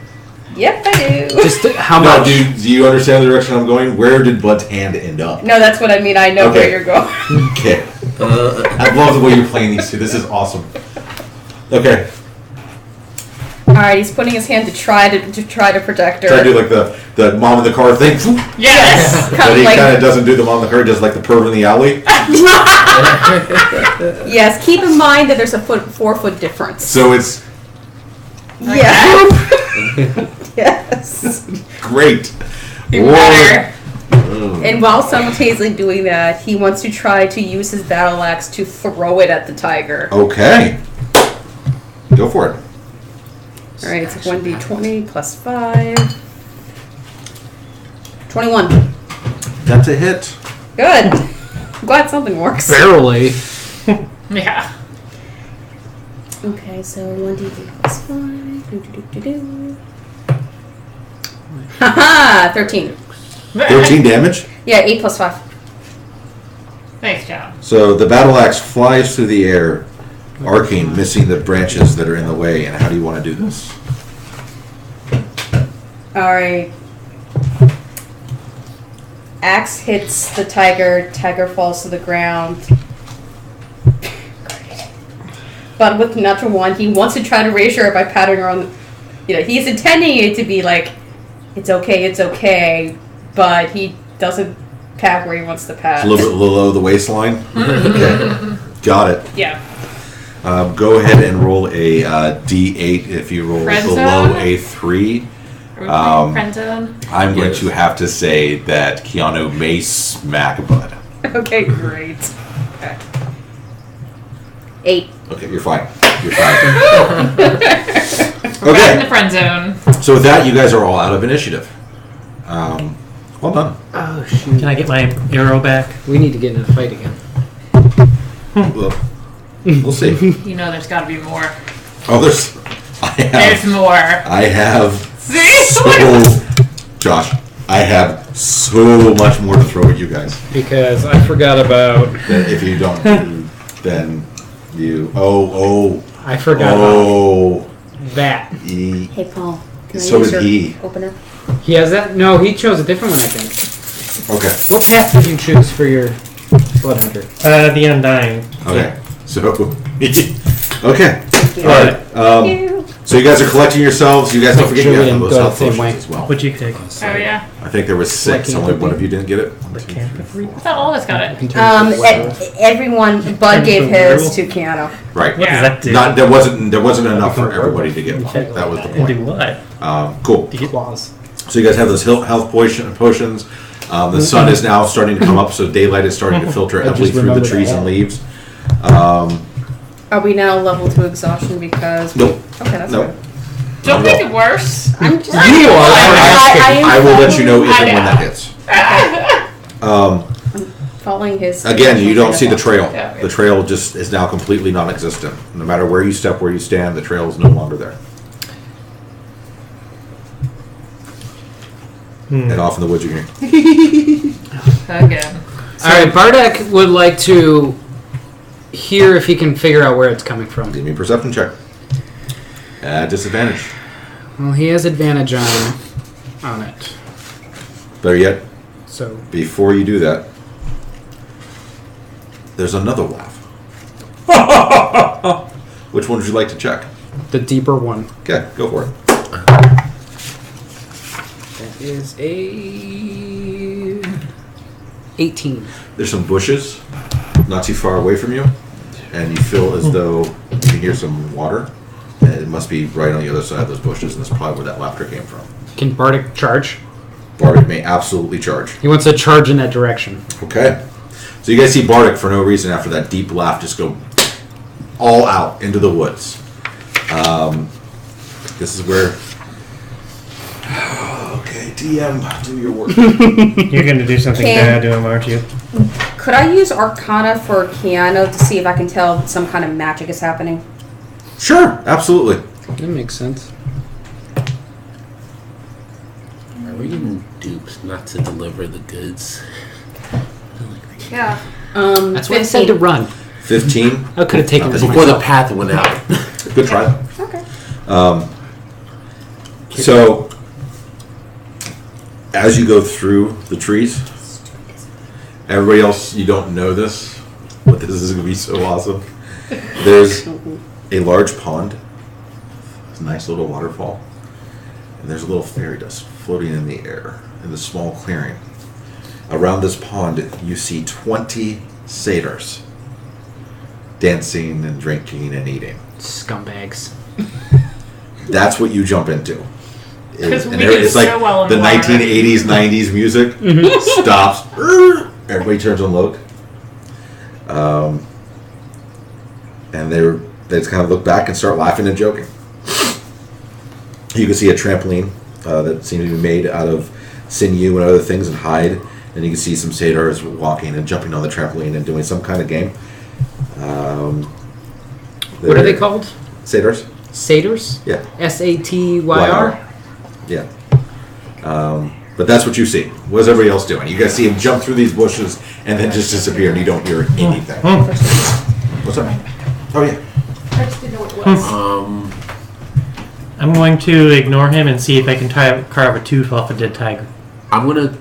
Yep, I do. Just how No, much? do you understand the direction I'm going? Where did Bud's hand end up? No, that's what I mean. I know Okay. where you're going. Okay. I love the way you're playing these two. This is awesome. Okay. Alright, he's putting his hand to try to protect her. Try to do like the mom in the car thing. Yes. But Kind he of like, kind of doesn't do the mom in the car. He does like the perv in the alley. yes, keep in mind that there's a 4-foot difference. So it's Yeah. Yes. great. Even better. And while simultaneously doing that, he wants to try to use his battle axe to throw it at the tiger. Okay. Go for it. Alright, it's 1d20 plus 5. 21. That's a hit. Good. I'm glad something works. Barely. Yeah. Okay, so 1d8 plus 5. Do. Haha! 13. 13 damage. Yeah, 8 plus 5. Thanks, John. So the battle axe flies through the air, arcing, missing the branches that are in the way. And how do you want to do this? Alright. Axe hits the tiger. Tiger falls to the ground. Great. But with natural 1, he wants to try to raise her by patting her on. He's intending it to be like, it's okay, but he doesn't pat where he wants to pat. A little bit below the waistline. Okay. Got it. Yeah. Go ahead and roll a D8 if you roll Friend below zone? a 3. Are we playing friend zone? I'm going to have to say that Keanu may smack Bud. Okay, great. Okay. 8. Okay, you're fine. You're fine. Back in Okay, the friend zone. so with that, you guys are all out of initiative. Well done. Oh shoot. Can I get my arrow back? We need to get in a fight again. We'll see. You know there's got to be more. Oh, There's I more. have See? Josh, I have so much more to throw at you guys. Because I forgot about. That if you don't do, then you. I forgot about that. E. Hey, Paul. Can So I use did your he. opener? He has that? No, he chose a different one, I think. Okay. What path did you choose for your Blood Hunter? The Undying. Okay. So. Okay. Thank you. All right. Thank you. So you guys are collecting yourselves. You guys don't forget Sure you we have didn't those go the health same potions way. as well. What'd you take? Oh, yeah. I think there was 6. Only one of you didn't get it. The Canterbury? I thought all of us got it. Everyone, Bud gave his to Keanu. Right. What does that do? Not there wasn't enough for everybody to get one. That was the And do point. what? Cool. Do you get Claws. So you guys have those health potions. The sun is now starting to come up, so daylight is starting to filter I heavily just through the remembered trees that. and leaves. Are we now level to exhaustion because? Nope. Okay, that's Nope. good. Don't make it worse. I'm just. You are. I will let you know if I and when know. that hits. Following his. Again, you don't see the trail. Yeah. The trail just is now completely non-existent. No matter where you step, where you stand, the trail is no longer there. And off in the woods you can hear. Again. Alright, Bardak would like to hear if he can figure out where it's coming from. Give me a perception check. At disadvantage. Well, he has advantage on it. Better yet, So, before you do that, there's another laugh. Which one would you like to check? the deeper one. Okay, go for it. That is a 18. There's some bushes not too far away from you, and you feel as though you can hear some water. And it must be right on the other side of those bushes, and that's probably where that laughter came from. Can Bardak charge? Bardic may absolutely charge. He wants to charge in that direction. Okay. So you guys see Bardic for no reason after that deep laugh just go all out into the woods. This is where... Okay, DM, do your work. You're going to do something bad to him, aren't you? Could I use Arcana for Keanu to see if I can tell if some kind of magic is happening? Sure, absolutely. That makes sense. Are we getting duped not to deliver the goods? Yeah. That's why I said to run. 15. I could have taken this Before the myself. path went out. Good try. Okay. So, as you go through the trees, everybody else, you don't know this, but this is going to be so awesome. There's a large pond, a nice little waterfall, and there's a little fairy dust floating in the air in the small clearing. Around this pond, you see 20 satyrs dancing and drinking and eating. Scumbags. That's what you jump into. Because we And do it's like so well in the water. 1980s, 90s music stops. Everybody turns on Loke. And they just kind of look back and start laughing and joking. You can see a trampoline that seems to be made out of sinew and other things and hide. And you can see some satyrs walking and jumping on the trampoline and doing some kind of game. What are they called? Satyrs? Satyrs? Yeah. Satyr? Yeah. But that's what you see. What is everybody else doing? You guys see him jump through these bushes and then just disappear and you don't hear anything. What's up? Oh, yeah. I just didn't know what it was. I'm going to ignore him and see if I can carve a tooth off a dead tiger. I'm gonna.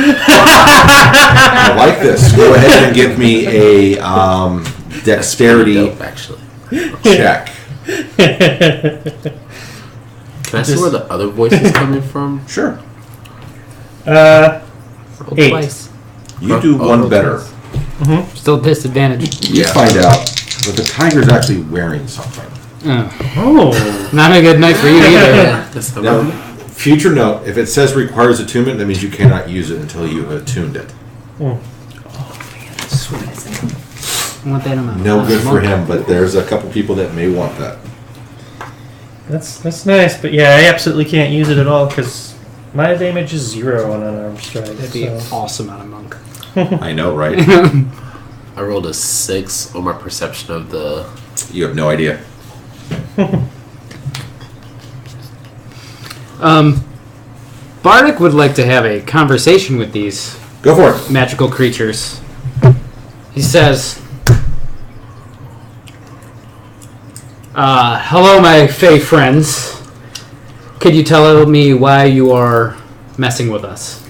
I like this. Go ahead and give me a dexterity Dope, actually. check. Can I see where the other voice is coming from? Sure. Roll 8. twice. You do one better. Still disadvantage. You find out that the tiger's actually wearing something. Oh. Not a good night for you either. That's not Now, future note, if it says requires attunement, that means you cannot use it until you have attuned it. Sweet. I want that in my No good for him, but there's a couple people that may want that. That's nice, but yeah, I absolutely can't use it at all because my damage is 0 on unarmed strike. That'd be So. awesome on a monk. I know, right? I rolled a 6 on my perception of the. You have no idea. Bardic would like to have a conversation with these Go for it. magical creatures. He says, hello, my fey friends. Could you tell me why you are messing with us?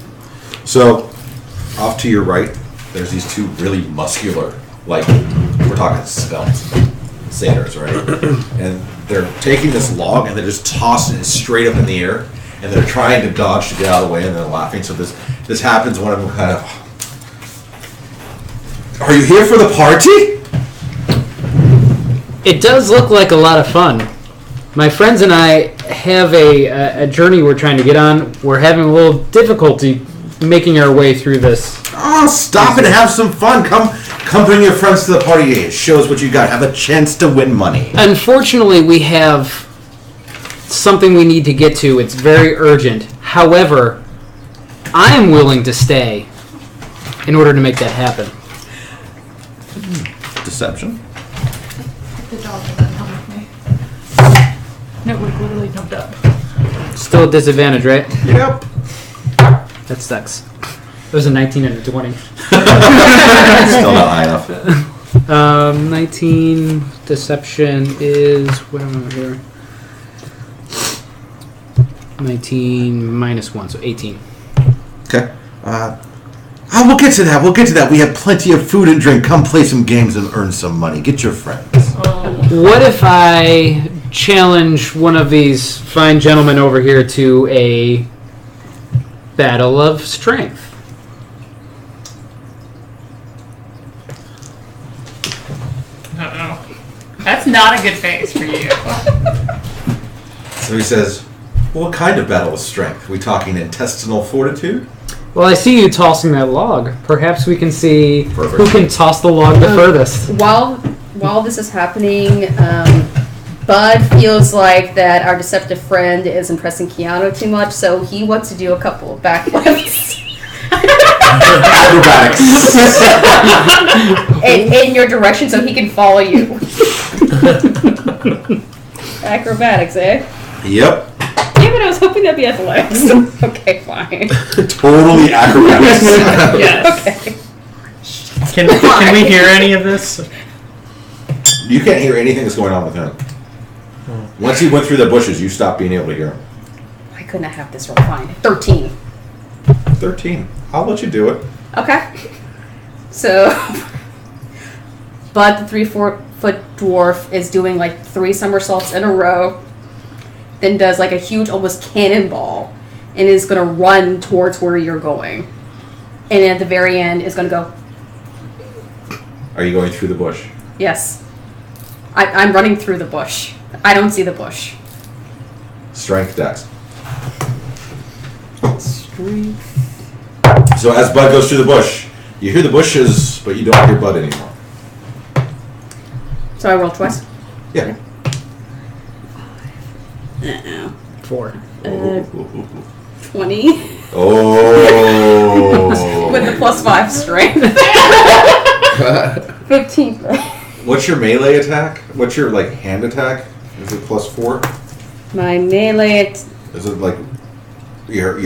So, off to your right, there's these two really muscular, like, we're talking svelte satyrs, right? And they're taking this log and they're just tossing it straight up in the air, and they're trying to dodge to get out of the way, and they're laughing. So this happens. One of them kind of, are you here for the party? It does look like a lot of fun. My friends and I have a journey we're trying to get on. We're having a little difficulty making our way through this. Oh, stop and have some fun. Come bring your friends to the party. It shows what you got. Have a chance to win money. Unfortunately, we have something we need to get to. It's very urgent. However, I am willing to stay in order to make that happen. Deception. The dog doesn't come with me. No, we literally jumped up. Still a disadvantage, right? Yep. That sucks. It was a 19 and a 20. Still not high enough. 19 deception is what am I here? 19 minus 1, so 18. Okay. We'll get to that. We'll get to that. We have plenty of food and drink. Come play some games and earn some money. Get your friends. What if I challenge one of these fine gentlemen over here to a battle of strength? That's not a good face for you. So he says, what kind of battle of strength? Are we talking intestinal fortitude? Well, I see you tossing that log. Perhaps we can see Perfect. who can toss the log the furthest. While this is happening, Bud feels like that our deceptive friend is impressing Keanu too much, so he wants to do a couple of backflips. Acrobatics. in your direction so he can follow you. Acrobatics, eh? Yep. Damn it, I was hoping that'd be athletics. Okay, fine. Totally acrobatics. Yes. Okay. Can we hear any of this? You can't hear anything that's going on with him. Once he went through the bushes, you stopped being able to hear him. Why couldn't I have this roll? Fine. 13. 13. I'll let you do it. Okay. So, but the 3-4-foot dwarf is doing like 3 somersaults in a row, then does like a huge, almost cannonball, and is going to run towards where you're going. And at the very end is going to go, Are you going through the bush? yes. I'm running through the bush. I don't see the bush. Strength dex. Strength. So as Bud goes through the bush, you hear the bushes, but you don't hear Bud anymore. So I roll twice. Yeah. 4. 20 Oh. with the +5 strength. 15. What's your melee attack? What's your like hand attack? Is it +4? My melee. Is it like your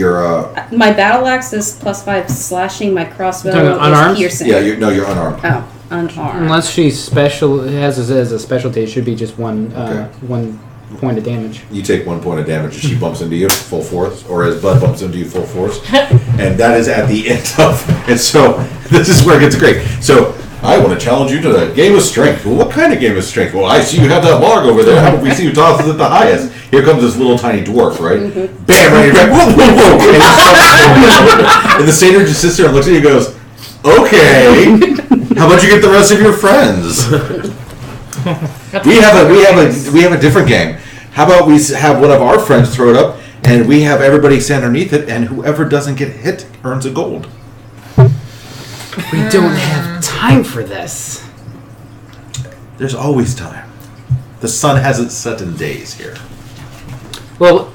My battle axe is +5 slashing. My crossbow Talking about unarmed? is piercing. yeah, you're unarmed. Oh, unarmed. Unless she's special, has as a specialty, it should be just one Okay. 1 point of damage. You take 1 point of damage as she bumps into you full force, or as Bud bumps into you full force, and that is at the end of. And so this is where it gets great. So I want to challenge you to the game of strength. Well, what kind of game of strength? Well, I see you have that log over there. How about we see who tosses it the highest? Here comes this little tiny dwarf, right? Mm-hmm. Bam! Right, right. Whoa, whoa, whoa! And the satyr just sits there and looks at you and goes, "Okay, how about you get the rest of your friends?" We have a different game. How about we have one of our friends throw it up, and we have everybody stand underneath it, and whoever doesn't get hit earns a gold. We don't have time for this. There's always time. The sun hasn't set in days here. Well,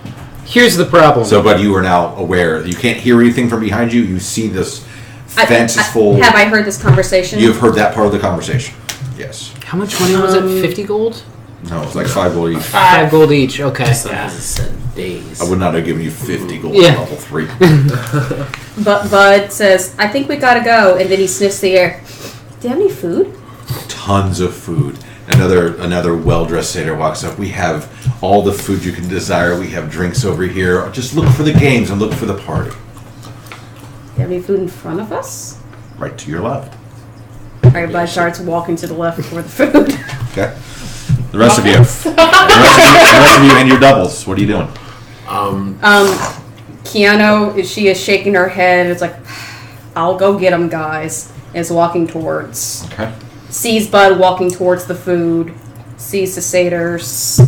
here's the problem. So, but you are now aware. You can't hear anything from behind you. You see this fanciful. Have I heard this conversation? You've heard that part of the conversation. Yes. How much money was it? 50 gold? No, it's like 5 gold each. 5 gold each. Okay. The sun hasn't set in days. I would not have given you 50 gold Yeah. at level 3. But Bud says, "I think we gotta go," and then he sniffs the air. Do you have any food? Tons of food. Another well-dressed satyr walks up. We have all the food you can desire. We have drinks over here. Just look for the games and look for the party. Do you have any food in front of us? Right to your left. Alright, Bud starts walking to the left for the food. Okay. The rest of you. The rest of you and your doubles. What are you doing? Keanu, she is shaking her head. It's like, "I'll go get them, guys." Is walking towards. Okay. Sees Bud walking towards the food. Sees the satyrs.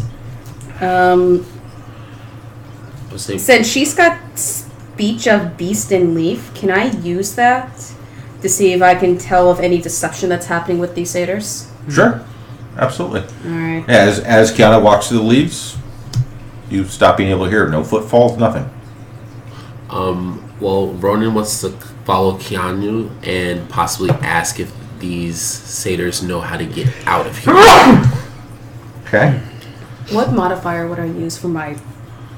Since she's got speech of beast and leaf, can I use that to see if I can tell of any deception that's happening with these satyrs? Sure. Absolutely. Alright. As Kiana walks through the leaves, you stop being able to hear. No footfalls, nothing. Well, Ronan wants to follow Keanu and possibly ask if these satyrs know how to get out of here. Okay. What modifier would I use for my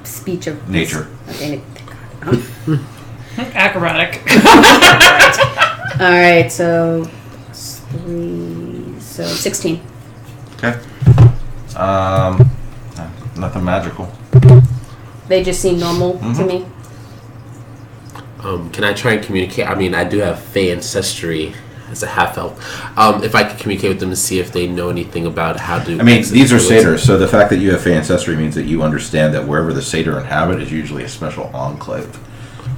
speech of Nature. Okay, thank God. Acrobatic. Alright, so 3, so 16. Okay. Nothing magical. They just seem normal to me. Can I try and communicate? I mean, I do have Fey ancestry as a half elf. If I could communicate with them and see if they know anything about how to. I mean, these are satyrs, so the fact that you have Fey ancestry means that you understand that wherever the satyr inhabit is usually a special enclave.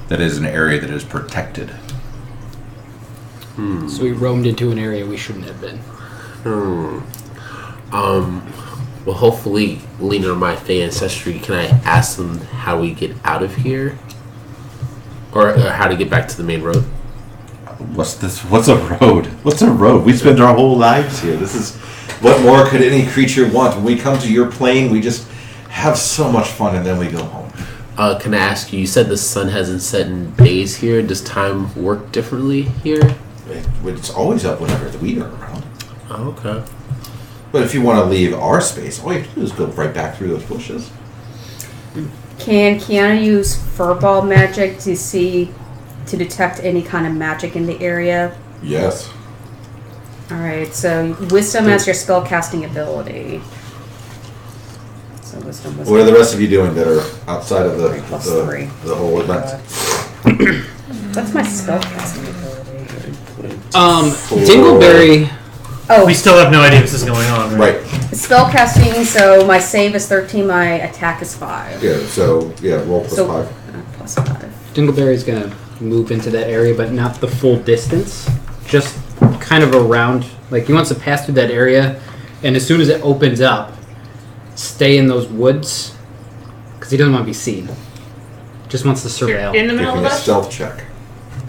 That is an area that is protected. So we roamed into an area we shouldn't have been. Well, hopefully, leaning on my Fey ancestry, can I ask them how we get out of here? Or how to get back to the main road? What's this? What's a road? What's a road? We spend our whole lives here. This What more could any creature want? When we come to your plane, we just have so much fun, and then we go home. Can I ask you? You said the sun hasn't set in days here. Does time work differently here? It's always up whenever we are around. Oh, okay. But if you want to leave our space, all you have to do is go right back through those bushes. Can Kiana use furball magic to detect any kind of magic in the area? Yes. Alright, so wisdom as your spell casting ability. So wisdom. What are the rest of you doing that are outside of the whole event? What's my spell casting ability? Dingleberry. Oh, We still have no idea this is going on, right? Right. spell casting, so my save is 13, my attack is 5. Yeah, so, roll plus So, 5. plus 5. Dingleberry's gonna move into that area, but not the full distance. Just kind of around. Like, he wants to pass through that area, and as soon as it opens up, stay in those woods, because he doesn't want to be seen. Just wants to surveil. In the middle Give of me a us. stealth check.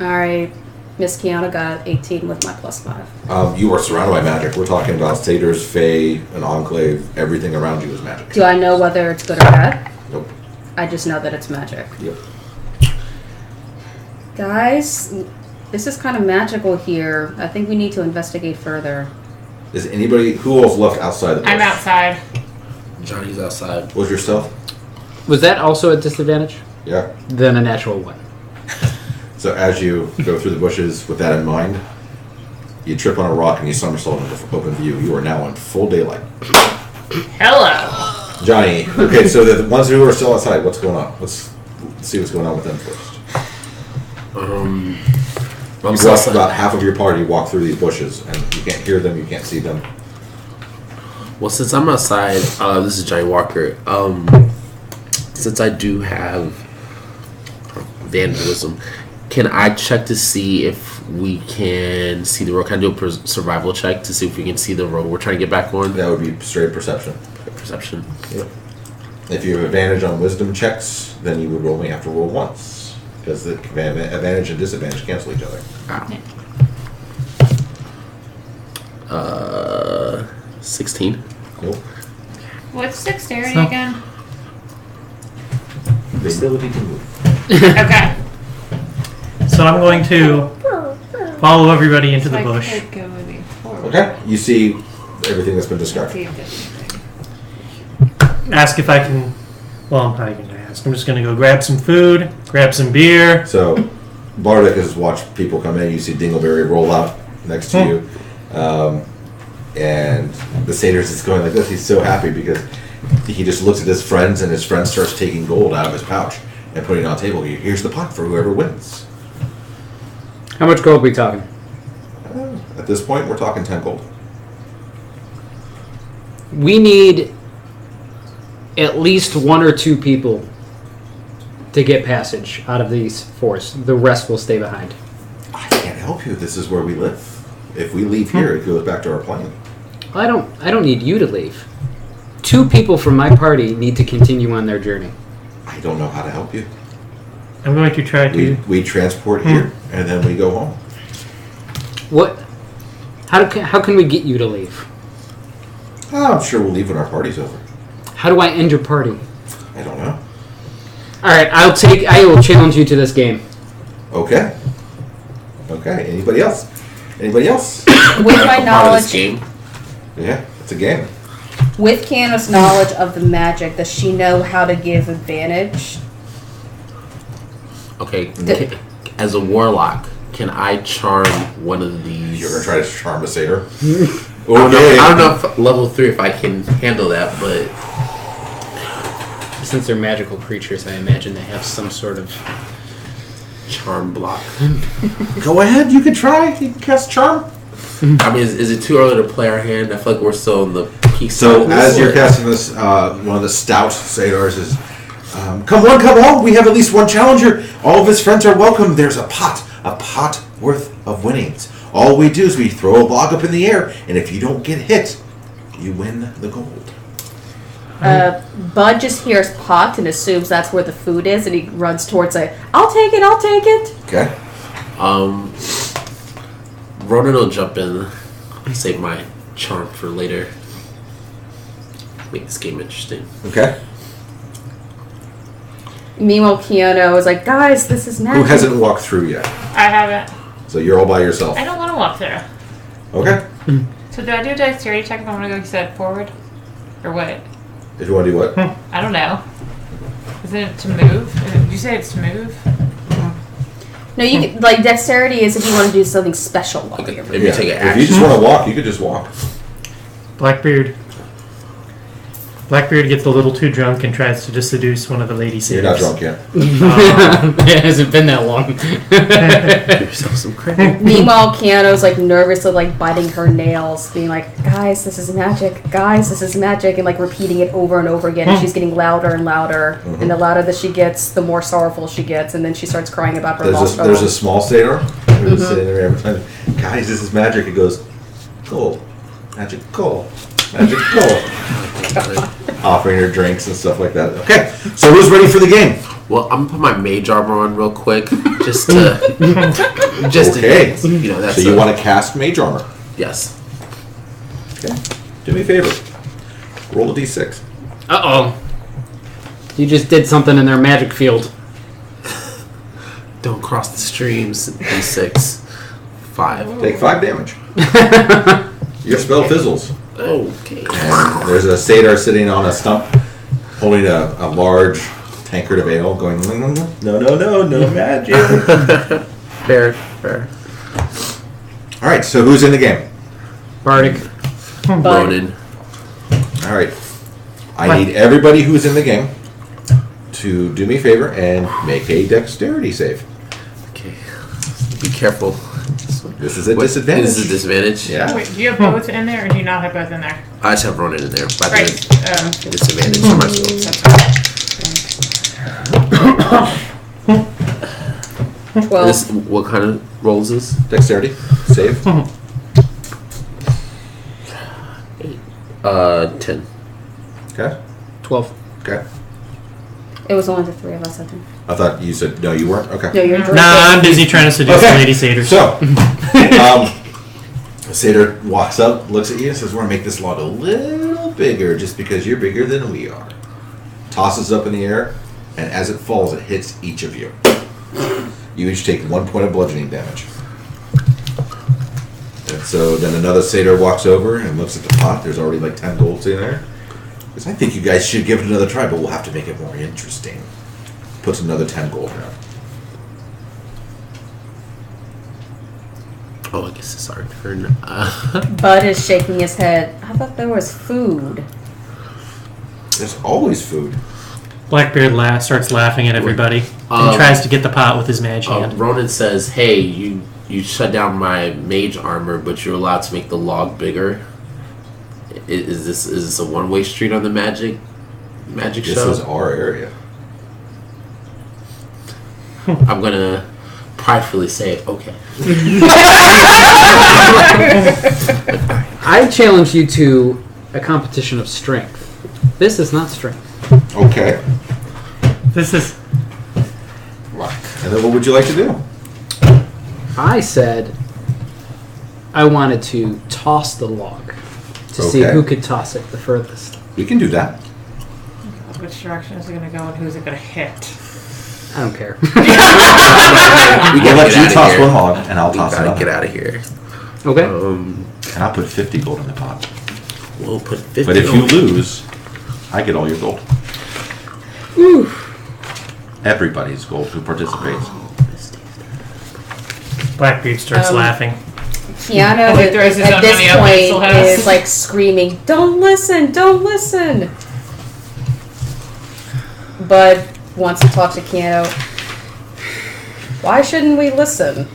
Alright, Miss Kiana got 18 with my plus 5. You are surrounded by magic. We're talking about satyrs, fae, an enclave. Everything around you is magic. Do I know whether it's good or bad? Nope. I just know that it's magic. Yep. Guys, this is kind of magical here. I think we need to investigate further. Is anybody... Who else left outside the bush? I'm outside. Johnny's outside. What was your stealth? Was that also a disadvantage? Yeah. Then a natural one. So as you go through the bushes with that in mind, you trip on a rock and you somersault into open view. You are now in full daylight. Hello. Johnny, okay, so the ones who are still outside, what's going on? Let's see what's going on with them first. I'm You still walk outside. about half of your party walk through these bushes, and you can't hear them, you can't see them. Well, since I'm outside, this is Johnny Walker. Since I do have vandalism, can I check to see if we can see the road? Can I do a survival check to see if we can see the road we're trying to get back on? That would be straight perception. Perception. Yep. If you have advantage on wisdom checks, then you would only have to roll once. Because the advantage and disadvantage cancel each other. 16. Nope. What's dexterity So- again? The ability to move. Okay. So I'm going to follow everybody into So the I bush. could go moving forward. Okay. You see everything that's been described. See if there's anything. Ask if I can. Well, I'm not even going to ask. I'm just going to go grab some food, grab some beer. So, Bardic has watched people come in. You see Dingleberry roll out next to you. And the satyrs is going like this. He's so happy because he just looks at his friends, and his friend starts taking gold out of his pouch and putting it on the table. Here's the pot for whoever wins. How much gold are we talking? At this point, we're talking 10 gold. We need at least 1 or 2 people to get passage out of these forests. The rest will stay behind. I can't help you. This is where we live. If we leave here, it goes back to our plane. I don't need you to leave. 2 people from my party need to continue on their journey. I don't know how to help you. I'm going to try to. We transport here, and then we go home. What? How can we get you to leave? Oh, I'm sure we'll leave when our party's over. How do I end your party? I don't know. All right, I will challenge you to this game. Okay. Okay. Anybody else? Anybody else? With my Part of knowledge, this game. Yeah, it's a game. with Kiana's knowledge of the magic, does she know how to give advantage? Okay. The- As a warlock, can I charm one of these? You're gonna try to charm a satyr. I don't know if level 3 if I can handle that, but Since they're magical creatures, I imagine they have some sort of... charm block. Go ahead. You can try. You can cast charm. I mean, is it too early to play our hand? I feel like we're still in the peak. So side. as you're casting this, one of the stout satyrs is, come on, we have at least one challenger. All of his friends are welcome. There's a pot worth of winnings. All we do is we throw a log up in the air, and if you don't get hit, you win the gold. Bud just hears pot and assumes that's where the food is, and he runs towards it. I'll take it. Okay. Ronan will jump in, save my charm for later. make this game interesting. Okay. Meanwhile, Keanu is like, guys, this is magic. Who hasn't walked through yet? I haven't. So you're all by yourself. I don't want to walk through. Okay. So do I do a dexterity check if I want to go, you said, forward? Or what? If you want to do what? I don't know. Is it to move? Did you say it's to move? No, you can, like dexterity is if you want to do something special while Okay, you're maybe Yeah. take an If action. you just want to walk, you could just walk. Blackbeard gets a little too drunk and tries to just seduce one of the lady You're not satyrs. drunk yet. It hasn't been that long. Give yourself some credit. Meanwhile, Keanu's like nervously like biting her nails, being like, "Guys, this is magic. Guys, this is magic," and like repeating it over and over again. And she's getting louder and louder, and the louder that she gets, the more sorrowful she gets, and then she starts crying about her lost There's a home. small satyr who's sitting there every time. Guys, this is magic. It goes, gold, magic gold, magic gold. Offering her drinks and stuff like that. Okay, so who's ready for the game? Well, I'm gonna put my mage armor on real quick, just to, Okay. you know, that's. So you want to cast mage armor? Yes. Okay. Do me a favor. Roll a d6. Uh-oh. You just did something in their magic field. Don't cross the streams. D6. 5. Take 5 damage. Your spell fizzles. Okay. And there's a satyr sitting on a stump, holding a large tankard of ale, going, no magic. Fair. All right, so who's in the game? Bardic. Ronan. All right. I need everybody who's in the game to do me a favor and make a dexterity save. Okay. Be careful. This is a What- disadvantage. This is a disadvantage. Yeah. Wait, do you have both in there or do you not have both in there? I just have Ronan in there. But Right. disadvantage for myself. 12. This, what kind of roll is this? Dexterity save. 10. Okay. 12. Okay. It was only the 3 of us, I think. I thought you said no. You weren't. Okay. No, you're drinking. Nah, I'm busy trying to seduce the lady satyrs. So, the satyr walks up, looks at you, and says, "We're gonna make this log a little bigger, just because you're bigger than we are." Tosses up in the air, and as it falls, it hits each of you. You each take 1 point of bludgeoning damage. And so then another satyr walks over and looks at the pot. There's already like 10 golds in there. Because I think you guys should give it another try, but we'll have to make it more interesting. Puts another 10 gold in. Oh, I guess it's our turn. Bud is shaking his head. I thought there was food. There's always food. Blackbeard starts laughing at everybody and Um, tries to get the pot with his mage hand. Ronan says, "Hey, you shut down my mage armor, but you're allowed to make the log bigger. Is this a one-way street on the magic This show?" is our area. I'm gonna pridefully say, "Okay." I challenge you to a competition of strength. This is not strength. Okay. This is And then what would you like to do? I said I wanted to toss the log to see Okay. who could toss it the furthest. We can do that. Which direction is it going to go and who's it going to hit? I don't care. We We'll gotta let get you outta toss here. one log, and I'll We toss gotta get another. out of here. Okay. And I'll put 50 gold in the pot. We'll put 50. But if you on. lose, I get all your gold. Everybody's gold who participates. Blackbeard starts laughing. Keanu He throws his at own this money up Hazel point has. is like screaming, "Don't listen! Don't listen!" Bud wants to talk to Keanu. Why shouldn't we listen?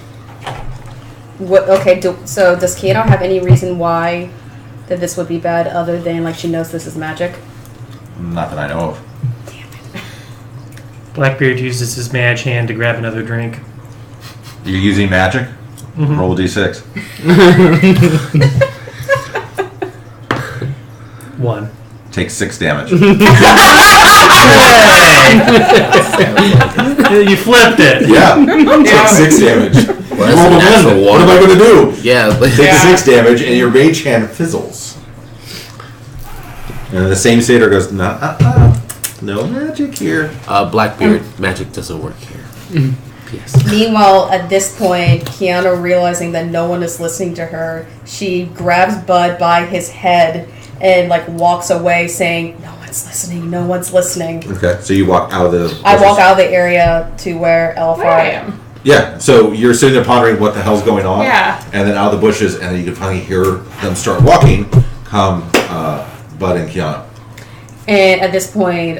What? Okay. So does Keanu have any reason why that this would be bad, other than like she knows this is magic? Not that I know of. Blackbeard uses his mage hand to grab another drink. You're using magic? Roll a d6. 1. Take 6 damage. You flipped it. Yeah. Take 6 damage. Well, that's a natural What am I going to do? Yeah. Take 6 damage, and your mage hand fizzles. And the same satyr goes, nah, no magic here. Blackbeard, magic doesn't work here. Yes. Meanwhile, at this point, Kiana, realizing that no one is listening to her, she grabs Bud by his head and like walks away, saying, "No one's listening. No one's listening." Okay, so you walk out of the... I walk out of the area to where Where I Elfar. am. Yeah, so you're sitting there pondering what the hell's going on. Yeah. And then out of the bushes, and then you can finally hear them start walking, come Bud and Kiana. And at this point,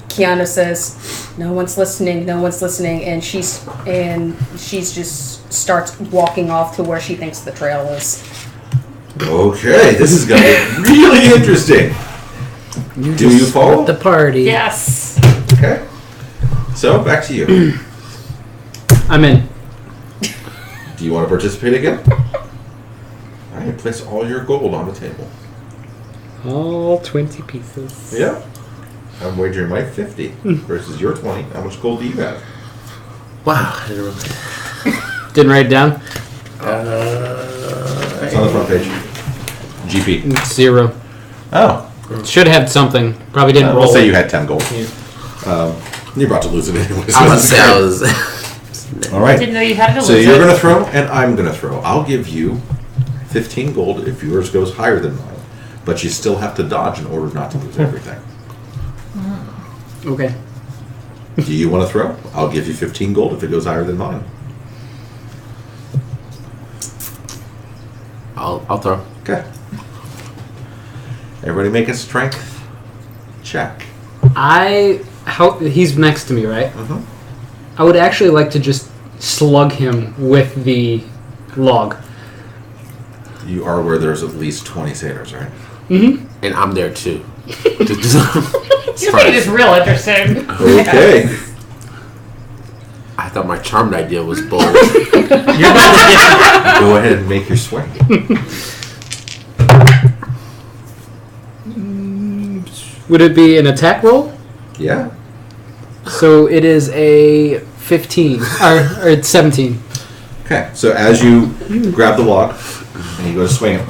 Kiana says, "No one's listening. No one's listening," and she's just starts walking off to where she thinks the trail is. Okay, this is going to be really interesting. Do you follow? The party. Yes. Okay. So, back to you. I'm in. Do you want to participate again? All right, place all your gold on the table. All 20 pieces. Yeah. I'm wagering my 50 versus your 20. How much gold do you have? Wow. I didn't really... Didn't write it down. It's on the front page. GP. It's 0. Oh. Should have something. Probably didn't roll. We'll say it. you had 10 gold. Yeah. You're about to lose it anyway. I was about to say I was... All right. Didn't know you had to lose So you're it. going to throw, and I'm going to throw. I'll give you 15 gold if yours goes higher than mine. But you still have to dodge in order not to lose everything. Okay. Do you want to throw? I'll give you 15 gold if it goes higher than mine. I'll throw. Okay. Everybody make a strength check. He's next to me, right? Uh-huh. I would actually like to just slug him with the log. You are where there's at least 20 satyrs, right? Mm-hmm. And I'm there too. You made this real interesting. Okay. I thought my charmed idea was bold. Go ahead and make your swing. Would it be an attack roll? Yeah. So it is a 15. or it's 17. Okay, so as you grab the log and you go to swing it,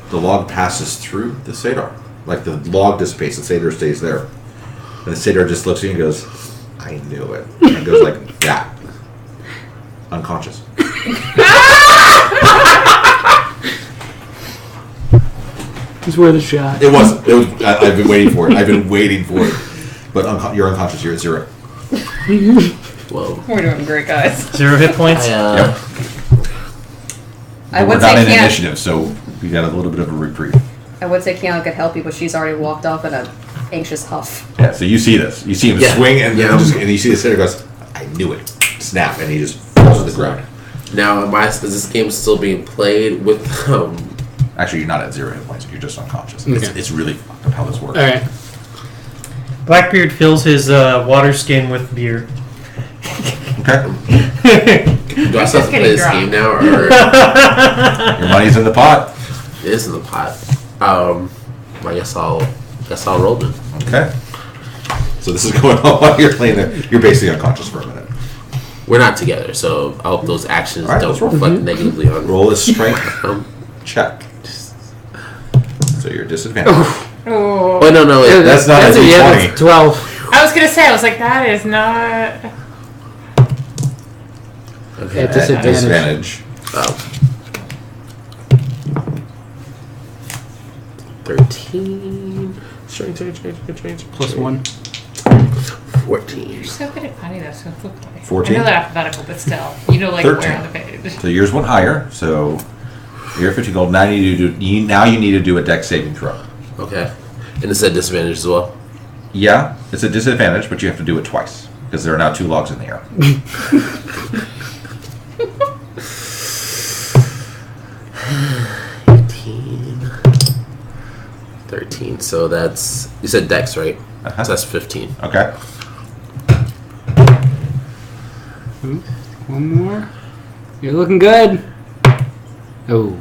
the log passes through the satyr. Like the log dissipates, the satyr stays there. And the satyr just looks at you and goes, "I knew it." And goes like that. Unconscious. It's worth a shot. It wasn't. It was, I've been waiting for it. I've been waiting for it. But you're unconscious. You're at 0. Whoa. We're doing great, guys. 0 hit points. Yep. I We're would not say in Kiana. initiative, so we got a little bit of a reprieve. I would say Kiana could help you, but she's already walked off in an anxious huff. Yeah, so you see this. You see him Yeah. swing, and, Yeah. and you see the satyr goes, "I knew it." Snap, and he just falls to the ground. Now, is this game still being played with... Actually, you're not at 0 hit points. You're just unconscious. Okay. It's really fucked up how this works. All right. Blackbeard fills his water skin with beer. Okay. Do I still have to play getting this drunk. game now, or Your money's in the pot. it is in the pot? I guess I'll roll then. Okay. So this is going on while you're playing there. You're basically unconscious for a minute. We're not together, so I hope those actions All right, don't let's roll. reflect negatively on Roll a strength check. So you're disadvantaged. Oh. Oh no! That's not a D20. That's 12. I was gonna say, I was like, that is not. Okay. At disadvantage. Oh. 13. Strength. Plus 1. 14. You're so good at finding that so quickly. 14? I know that alphabetical, but still, you know, like 13. where on the page. So yours went higher. So you're at 50 gold. Now you need to do a dex saving throw. Okay. And it said disadvantage as well. Yeah, it's a disadvantage, but you have to do it twice because there are now 2 logs in the air. 13. So that's, you said dex, right? Uh-huh. So that's 15. Okay. One more. You're looking good. Oh.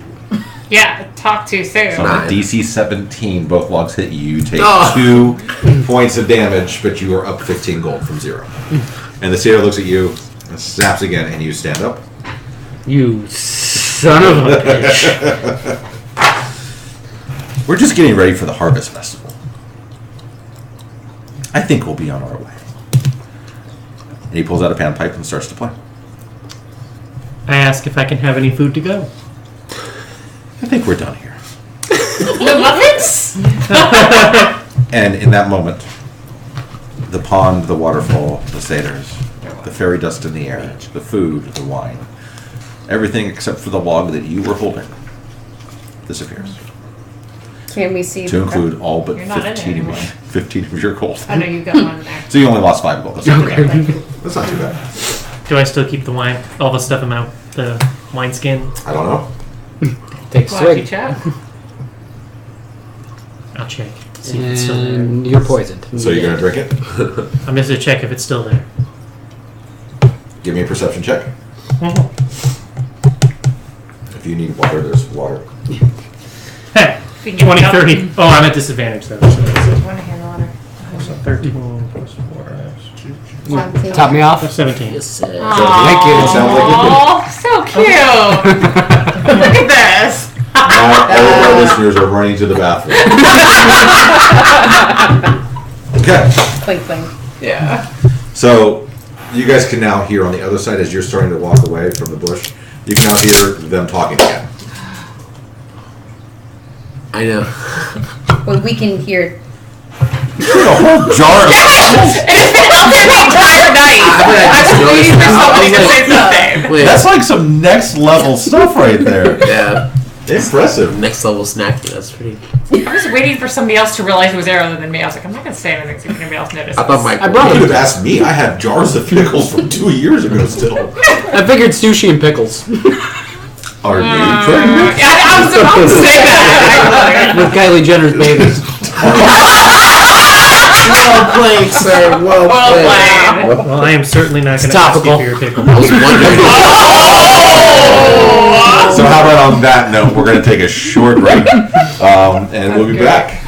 Yeah, talk too soon. So on Nine. a DC 17, both logs hit you. You take Oh. 2 points of damage, but you are up 15 gold from 0. And the satyr looks at you and snaps again, and you stand up. You son of a bitch. We're just getting ready for the Harvest Festival. I think we'll be on our way. And he pulls out a panpipe and starts to play. I ask if I can have any food to go. I think we're done here. The muffins? And in that moment, the pond, the waterfall, the satyrs, the fairy dust in the air, the food, the wine, everything except for the log that you were holding disappears. Can we see? To include all but You're not in there 15 anymore. 15 of your gold. I know you've got one there. So you only lost 5 gold. That's not too bad. Okay. That's not too bad. Do I still keep the wine? All the stuff I'm out. The wine skin? I don't know. Take a Why don't you swig. check? I'll check. See if it's still there. And you're poisoned. So you're going to drink it? I'm just gonna check if it's still there. Give me a perception check. If you need water, there's water. Hey, If you can 20, get 30. Oh, I'm at disadvantage though. So that's Want to hand the water? so 13 plus 4. That's Top me off. 17. Yes, sir. Thank you. It sounds like it. Oh, so cute. Look at this. Now all of our listeners are running to the bathroom. Okay. Clink, clink. Yeah. So you guys can now hear on the other side as you're starting to walk away from the bush, you can now hear them talking again. I know. But we can hear. A whole jar of And it's been out there the entire night. I just I'm waiting for noticed somebody to that. say something. Wait. That's like some next level stuff right there. Yeah. Impressive. Next level snacking. That's pretty. I was waiting for somebody else to realize it was there other than me. I was like, I'm not going to say anything so if anybody else notices. I thought Mike. I brought You him. could have asked me. I have jars of pickles from 2 years ago still. I figured sushi and pickles Are you pregnant? Yeah, I was about to say that. with Kylie Jenner's babies. Well played, sir. Well played. Well Well, I am certainly not going to ask you topical. for your pickle. I was wondering. So how about on that note, we're going to take a short break, and we'll be back.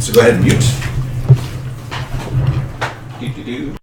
So go ahead and mute. Do-do-do.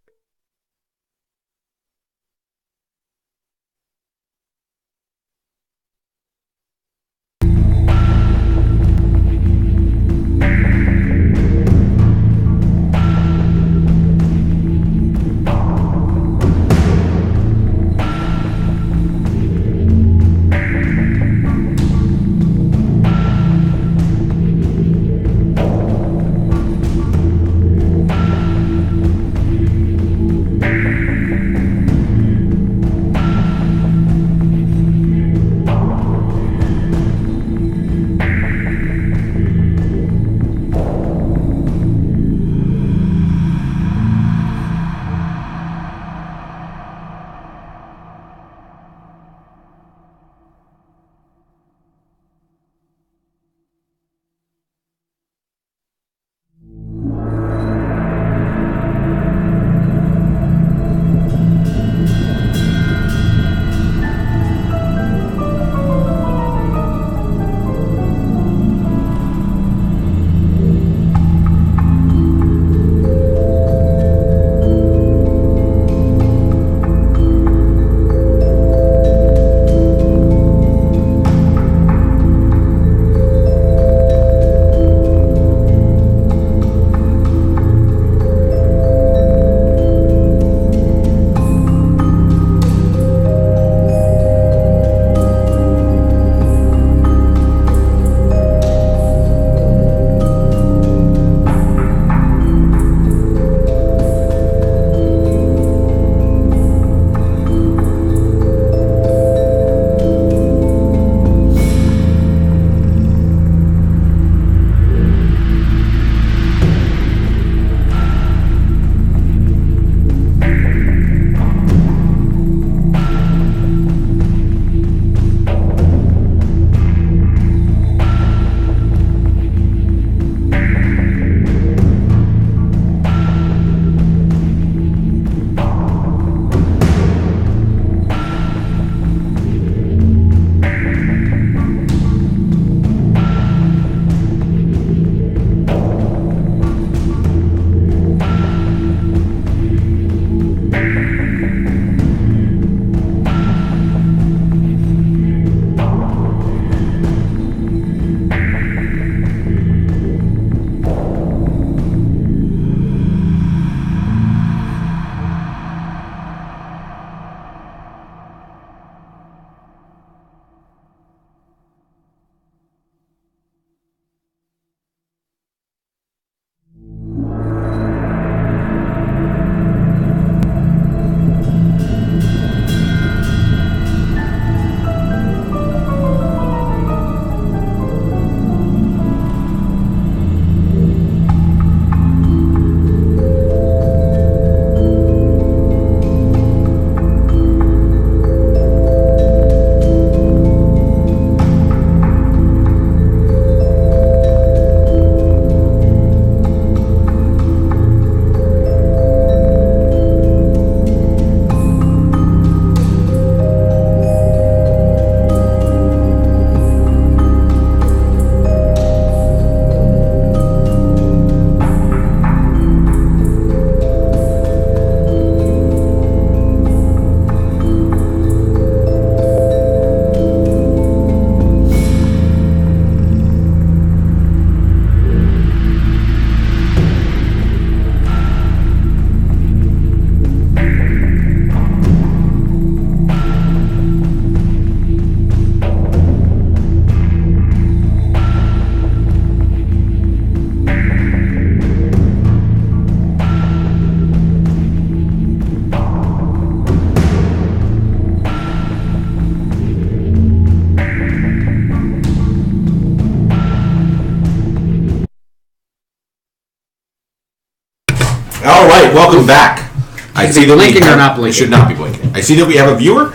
All right, welcome back. I see that blinking we or have, not blinking? It should not be blinking. I see that we have a viewer.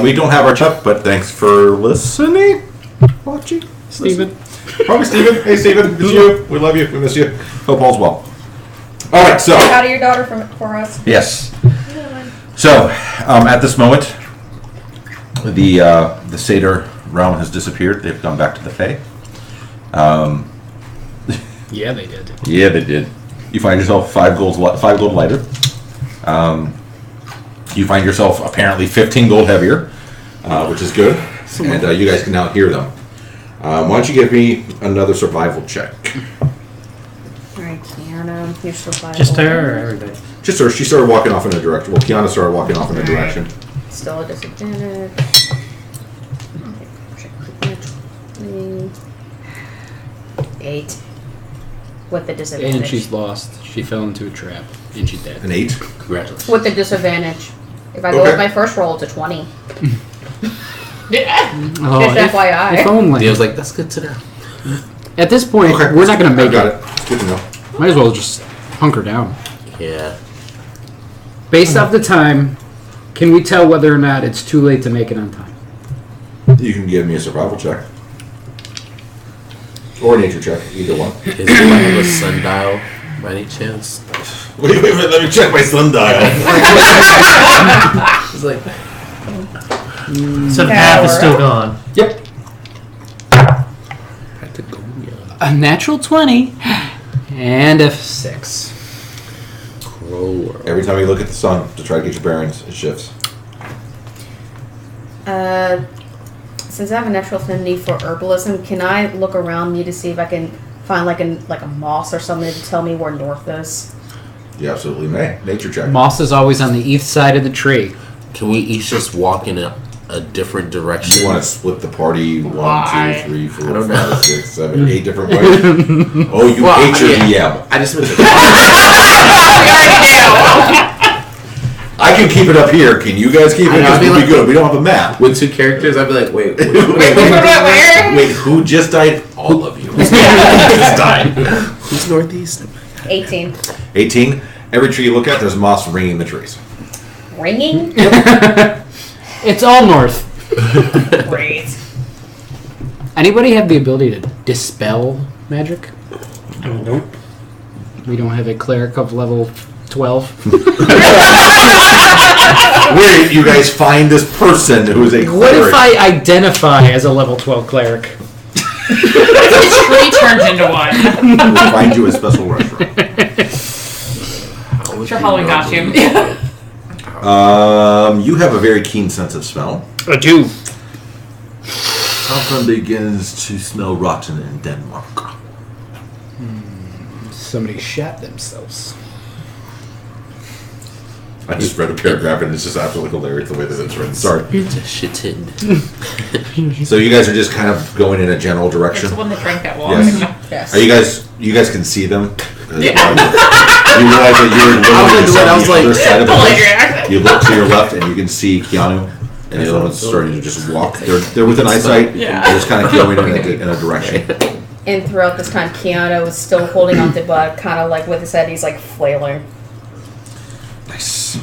We don't have our chat, but thanks for listening, watching, Steven. Probably Steven. Hey, Steven, it's you. We love you. We miss you. Hope all's well. All right, so. Say hi to your daughter for us. Yes. So, at this moment, the Satyr realm has disappeared. They've gone back to the Fae. Yeah, they did. Yeah, they did. You find yourself 5 gold lighter. You find yourself apparently 15 gold heavier, which is good. And you guys can now hear them. Why don't you give me another survival check? Alright, Kiana, your survival. Just her or everybody? Just her. She started walking off in a direction. Well, Kiana started walking off in a direction. Still a disadvantage. 8. With the disadvantage. And she's lost. She fell into a trap. And she's dead. An 8. Congratulations. With the disadvantage. If I go Okay. with my first roll, it's a 20. Yeah. Oh, Just FYI. If only. Dio's like, that's good to know. At this point, Okay. we're not going to make Got it. it. It's good to know. Might as well just hunker down. Yeah. Based off the time, can we tell whether or not it's too late to make it on time? You can give me a survival check. Or a nature check. Either one. Is do I have a sundial by any chance? Wait, let me check my sundial. It's like, So the path is still gone. Yep. had to go, yeah. A natural 20 and a 6. Crow world. Every time you look at the sun to try to get your bearings, it shifts. Since I have a natural affinity for herbalism, can I look around me to see if I can find like a moss or something to tell me where north is? You absolutely may. Nature check. Moss is always on the east side of the tree. Can we each just walk in a different direction? You want to split the party 1, Why? 2, 3, 4, I don't 5, know. 6, 7, 8 different ways? Oh, you Well, hate your yeah. DM. I just meant to. I can keep it up here. Can you guys keep it? I know, Because I'd be we'll be like- good. We don't have a map. With 2 characters, I'd be like, wait. Where? Wait, who just died? All of you. just died. Who's northeast? 18. 18. Every tree you look at, there's moss ringing the trees. Ringing? It's all north. Great. Anybody have the ability to dispel magic? Nope. We don't have a cleric of level 12. Where did you guys find this person who is a cleric? What if I identify as a level 12 cleric? The tree turns into one. We'll find you a special restaurant. It's your Halloween costume. You have a very keen sense of smell. I do. Something begins to smell rotten in Denmark. Somebody shot themselves. I just read a paragraph and it's just absolutely hilarious the way that it's written. Sorry. It's a shithead. So you guys are just kind of going in a general It's direction. the one that drank that water. Yes. Yes. Are you guys can see them? Yeah. You realize that you're literally just I on was the like- other side of the Totally place. reacted. You look to your left and you can see Keanu and the other one's starting to just walk. They're within eyesight. Yeah. They're just kind of going in a direction. And throughout this time, Keanu is still holding on to Bud, kind of like with his head, he's like flailing. Nice.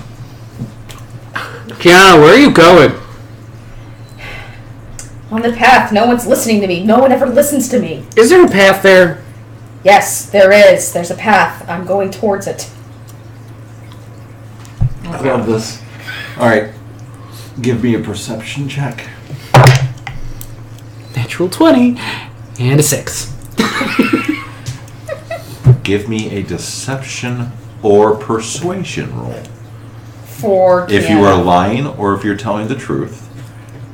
Kiana, where are you going? On the path, no one's listening to me. No one ever listens to me. Is there a path there? Yes, there is. There's a path. I'm going towards it. I love this. All right. Give me a perception check. Natural 20 and a 6. Give me a deception or persuasion roll. For If you Keanu. are lying or if you're telling the truth,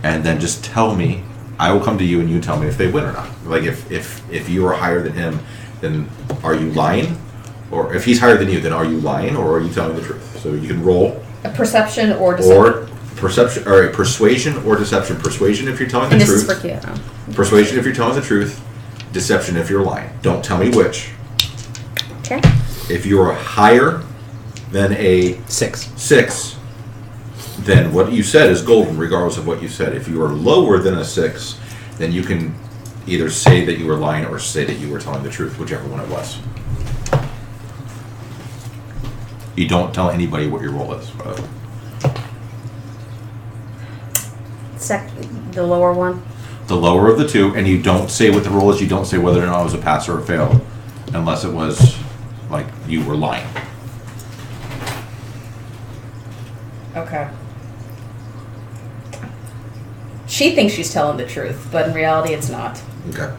and then just tell me. I will come to you and you tell me if they win or not. Like if you are higher than him, then are you lying? Or if he's higher than you, then are you lying or are you telling the truth? So you can roll A perception or deception. or perception or a persuasion or deception. Persuasion if you're telling the And this is truth. for Keanu. Persuasion if you're telling the truth. Deception if you're lying. Don't tell me which. Okay. If you are higher than a 6. 6, then what you said is golden, regardless of what you said. If you are lower than a 6, then you can either say that you were lying or say that you were telling the truth, whichever one it was. You don't tell anybody what your roll is. By the way. The lower one. The lower of the two, and you don't say what the roll is. You don't say whether or not it was a pass or a fail, unless it was like you were lying. Okay. She thinks she's telling the truth, but in reality, it's not. Okay.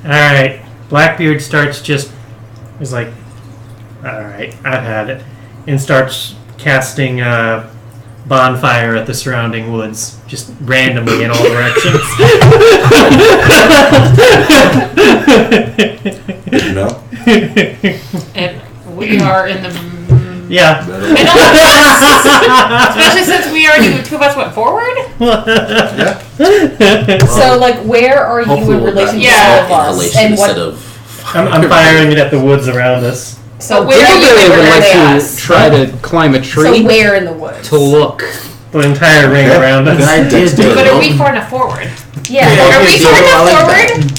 Alright. Blackbeard is like, alright, I've had it. And starts casting bonfire at the surrounding woods, just randomly in all directions. Did you know? And we are in the Yeah. middle. Especially since we already, two of us went forward? Yeah. So, like, where are you Hopefully in we'll relation to Yeah. all of us? inhalation And instead what? of I'm firing it at the woods around us. So Where are you Dingleberry in would like relation to to us? try to climb a So tree where in the woods? to look. The entire ring Okay. around us. But are we far enough forward? Yeah. Are we far enough forward?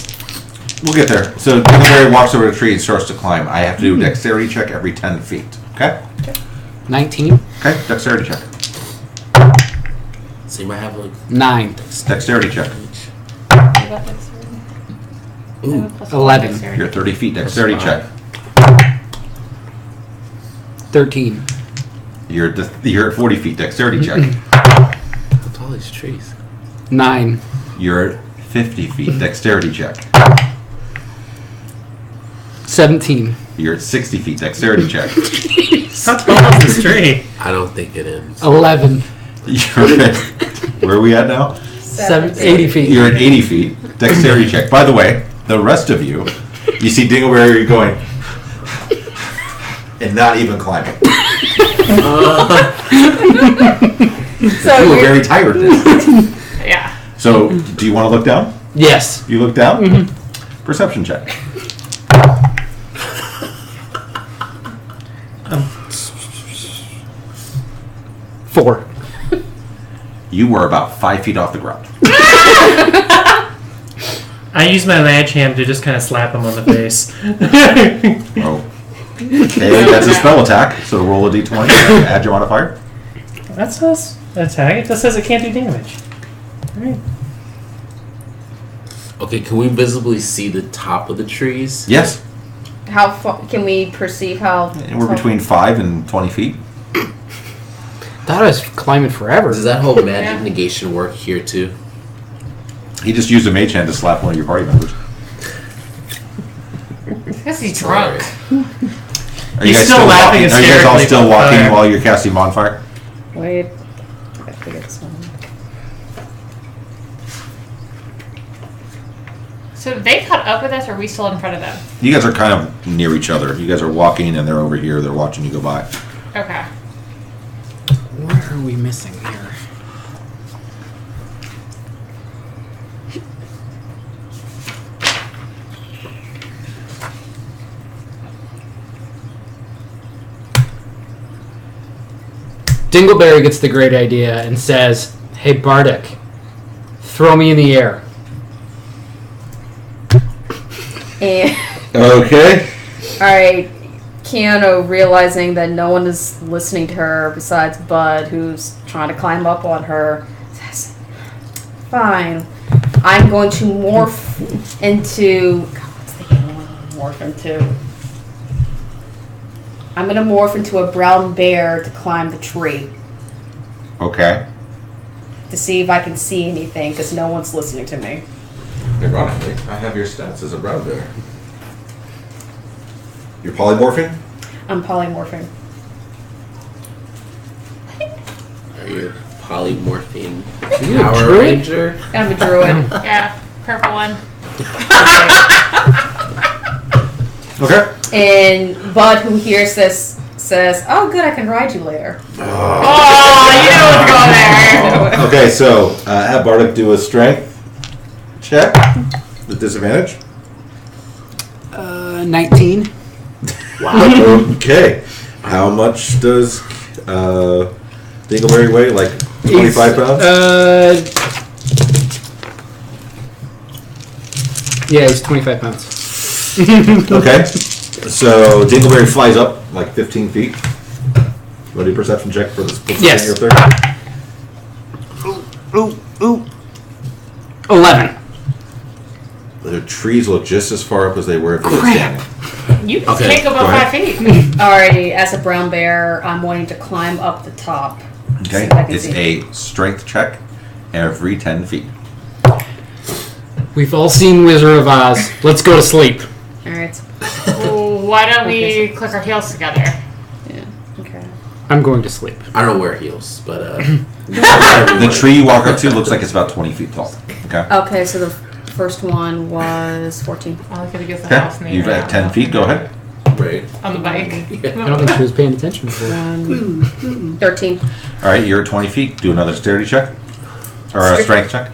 We'll get there. So Dingleberry walks over to the tree and starts to climb. I have to do a dexterity check every 10 feet. Okay? 19, Okay, dexterity check. So you might have like 9, Dexterity check. Ooh. 11. You're at 30 feet. Dexterity check. 13. You're at 40 feet. Dexterity check. What's all these trees? 9. You're at 50 feet. Dexterity check. 17. You're at 60 feet. Dexterity check. How tall is this tree? I don't think it ends. 11. You're at, where are we at now? 80 feet. You're at 80 feet. Dexterity check. By the way, the rest of you see Dingleberry going and not even climbing. So You were you're, very tired then. Yeah. So, do you want to look down? Yes. You look down? Perception check. Four. You were about 5 feet off the ground. I use my ledge hand to just kind of slap him on the face. Oh. Okay, that's a spell attack, so roll a d20. Add your modifier. That says attack. It just says it can't do damage. Alright. Okay, can we visibly see the top of the trees? Yes. how far can we perceive how? And we're between 5 and 20 feet. Thought I was climbing forever. Does that whole magic Yeah. negation work here too? He just used a mage hand to slap one of your party members. Because he's drunk. Are He's still laughing walking? Are you guys all hysterically still about walking fire. while you're casting bonfire? Wait, I figured this one. So they caught up with us, or are we still in front of them? You guys are kind of near each other. You guys are walking and they're over here. They're watching you go by. Okay. What are we missing here? Dingleberry gets the great idea and says, "Hey Bardic, throw me in the air." And Okay. all right, Keanu, realizing that no one is listening to her besides Bud, who's trying to climb up on her, says, "Fine, I'm going to morph into." God, what's the game I want to morph into? I'm going to morph into a brown bear to climb the tree Okay. to see if I can see anything, because no one's listening to me. Ironically, I have your stats as a brown bear. You're polymorphing? I'm polymorphing. Are you polymorphine you a Power druid? Ranger? I'm a druid. Yeah, purple one. Okay. And Bud, who hears this, says, "Oh, good, I can ride you later." Oh, you know what's going there. Okay, so have Bardic do a strength check with disadvantage. 19. Okay. How much does Dingleberry weigh? Like 25 pounds? Yeah, he's 25 pounds. Okay. So Dingleberry flies up like 15 feet. Want to do a perception check for the split Yes. second you're up there? Ooh. 11. The trees look just as far up as they were if you were standing. You Okay, can't go go above ahead. 5 feet. Alrighty, as a brown bear, I'm wanting to climb up the top. Okay, See if I can it's see. a strength check every 10 feet. We've all seen Wizard of Oz. Let's go to sleep. Alright. Well, why don't we Okay, click our heels together? Yeah. Okay. I'm going to sleep. I don't wear heels, but The tree you walk up to looks like it's about 20 feet tall. Okay. Okay, so the first one was 14. I'll look at against the house. Okay. You've at 10 feet. Go ahead. right. On the bike. I don't think she was paying attention before. 13. All right, you're at 20 feet. Do another dexterity check or a strength check.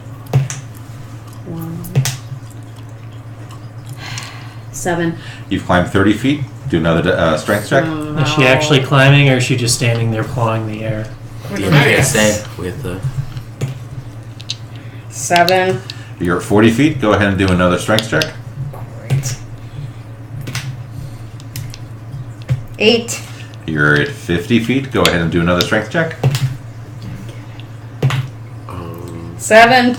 7. You've climbed 30 feet. Do another strength check. Is she actually climbing, or is she just standing there clawing the air? You can't say with the. 7. You're at 40 feet. Go ahead and do another strength check. Great. 8. You're at 50 feet. Go ahead and do another strength check. 7.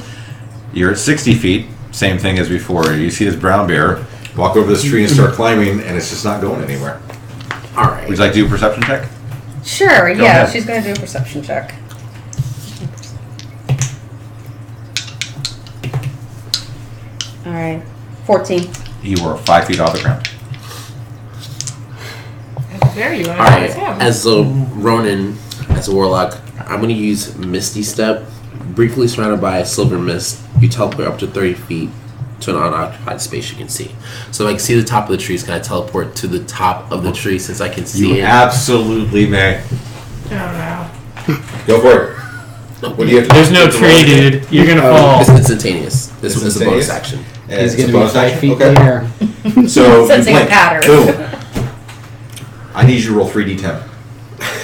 You're at 60 feet. Same thing as before. You see this brown bear walk over this tree and start climbing, and it's just not going anywhere. All right. Would you like to do a perception check? Sure, Go yeah, ahead. she's going to do a perception check. Alright. 14. You are 5 feet off the ground. There you are. All right. It's him. As a Ronin, as a warlock, I'm going to use Misty Step. Briefly surrounded by a silver mist, you teleport up to 30 feet to an unoccupied space you can see. So if I can see the top of the trees, can I teleport to the top of the tree since I can see You it? absolutely may. Oh, no. Go for it. What do you have to There's no do? tree, dude. You're gonna fall. It's instantaneous. This was a bonus Instantaneous? action. And He's it's a going to be bonus 5 action? feet Okay. in the air. So you Sensing a blink. pattern. Boom. I need you to roll 3d10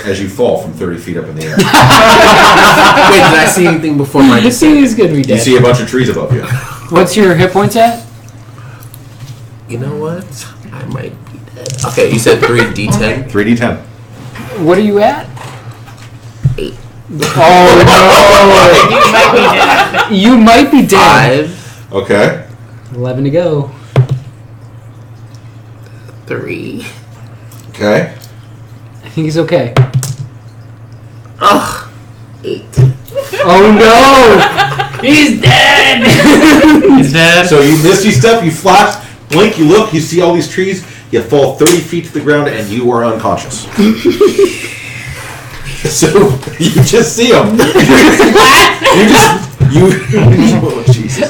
as you fall from 30 feet up in the air. Wait, did I see anything before my You see, descent? he's going to be You dead. see a bunch of trees above you. What's your hit points at? You know what? I might be dead. Okay, you said 3d10? 3d10. What are you at? 8. Oh, You might be dead. no. You might be dead. 5. Okay. 11 to go. 3. Okay. I think he's okay. Ugh. 8. Oh, no. He's dead. He's dead. So you misty step, you flash, blink, you look, you see all these trees, you fall 30 feet to the ground, and you are unconscious. So you just see them. Oh, Jesus.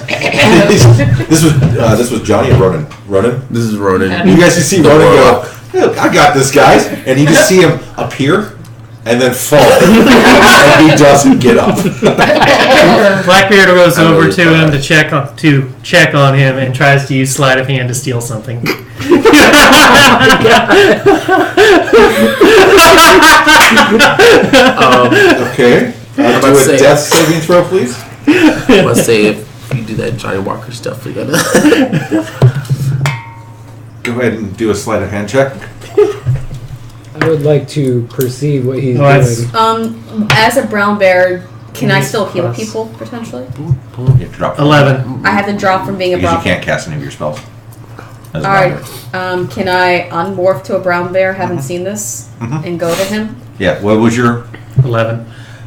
This was Johnny and Ronan. Ronan. This is Ronin. You guys just see Ronan go, "Look, I got this, guys," and you just see him appear and then fall, and he doesn't get up. Blackbeard goes I'm over really to him sorry. to check on him and tries to use sleight of hand to steal something. Okay. Do about to a say- death saving throw, please. I must say, if you do that Johnny Walker stuff, we gotta. Go ahead and do a sleight of hand check. I would like to perceive what he's Oh, that's- doing. As a brown bear, can I still heal people, potentially? You have to drop 11. I have to drop from being a because brown you can't cast any of your spells. As a Alright, member. can I unmorph to a brown bear, haven't seen this, Mhm. and go to him? Yeah. What was your 11.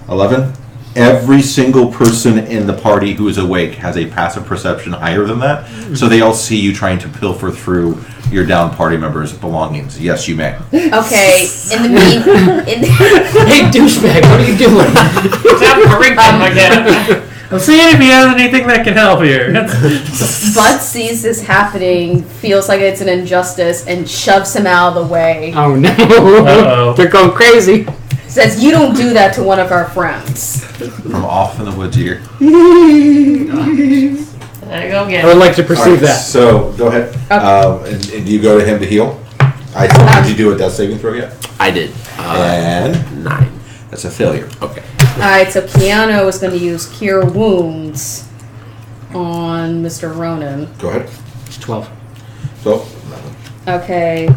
11? Every single person in the party who is awake has a passive perception higher than that, so they all see you trying to pilfer through your down party members' belongings. Yes, you may. Okay, in the mean... Hey, douchebag, what are you doing? Stop curriculum again. I'm seeing if he has anything that can help here. Bud sees this happening, feels like it's an injustice, and shoves him out of the way. Oh, no. Uh-oh. They're going crazy. Says, "You don't do that to one of our friends." From off in the woods here. There you go I again. would like to perceive Alright, that. So go ahead. Okay. And do you go to him to heal? Did you do a death saving throw yet? I did. And 9. that's a failure. Okay. Alright, so Keanu is going to use Cure Wounds on Mr. Ronan. Go ahead. 12. So Okay,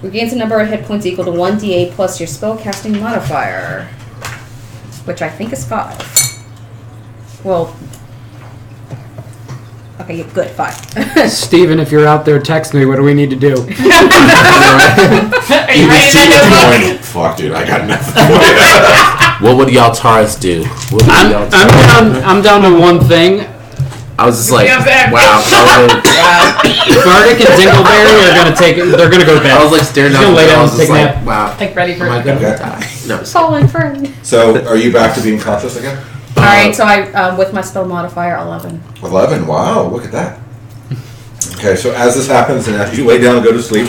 Regains a number of hit points equal to 1d8 plus your spellcasting modifier, which I think is 5. Well, okay, good, 5. Steven, if you're out there, text me. What do we need to do? Are you ready to notebook? Fuck, dude, I got nothing. What would y'all Taurus do? What would y'all Taurus- I'm down to one thing. I was just like, Yeah, Zach. wow. Bardic and Dingleberry are gonna take it. They're gonna go to bed. I was like staring She's down gonna the lay wall. I down was and just take a like, nap. wow. Like ready for Am I gonna Okay. die? No. Fallen friend. So, are you back to being conscious again? Alright, so I, with my spell modifier, 11. 11. Wow, look at that. Okay, so as this happens and as you lay down and go to sleep,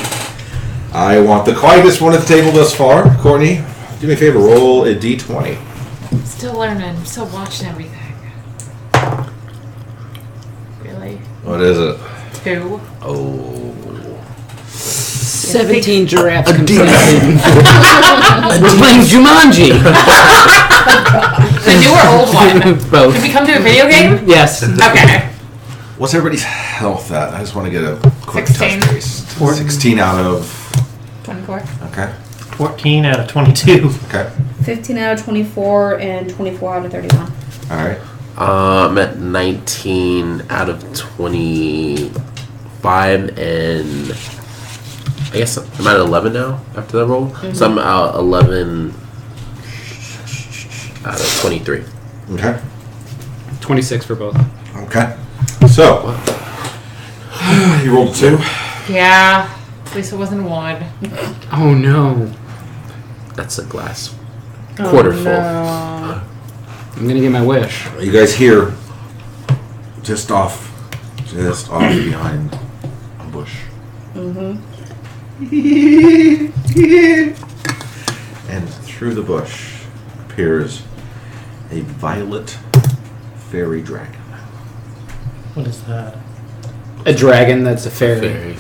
I want the quietest one at the table thus far. Courtney, do me a favor, roll a d20. Still learning. Still watching everything. Really? What is it? 2. Oh. 17 giraffes consenting. We're playing Jumanji. The new or old one? Both. Did we come to a video game? Yes. Okay. What's everybody's health at? I just want to get a quick 16. touch base. 16 out of... 24. Okay. 14 out of 22. Okay. 15 out of 24 and 24 out of 31. All right. I'm at 19 out of 25, and I guess I'm at 11 now after that roll. So I'm at 11 out of 23. Okay. 26 for both. Okay. So, you rolled a 2. Yeah. At least it wasn't 1. Oh no. That's a glass quarter full. No. I'm gonna get my wish. You guys hear just off behind a bush. And through the bush appears a violet fairy dragon. What is that? A dragon that's a fairy. Fairy.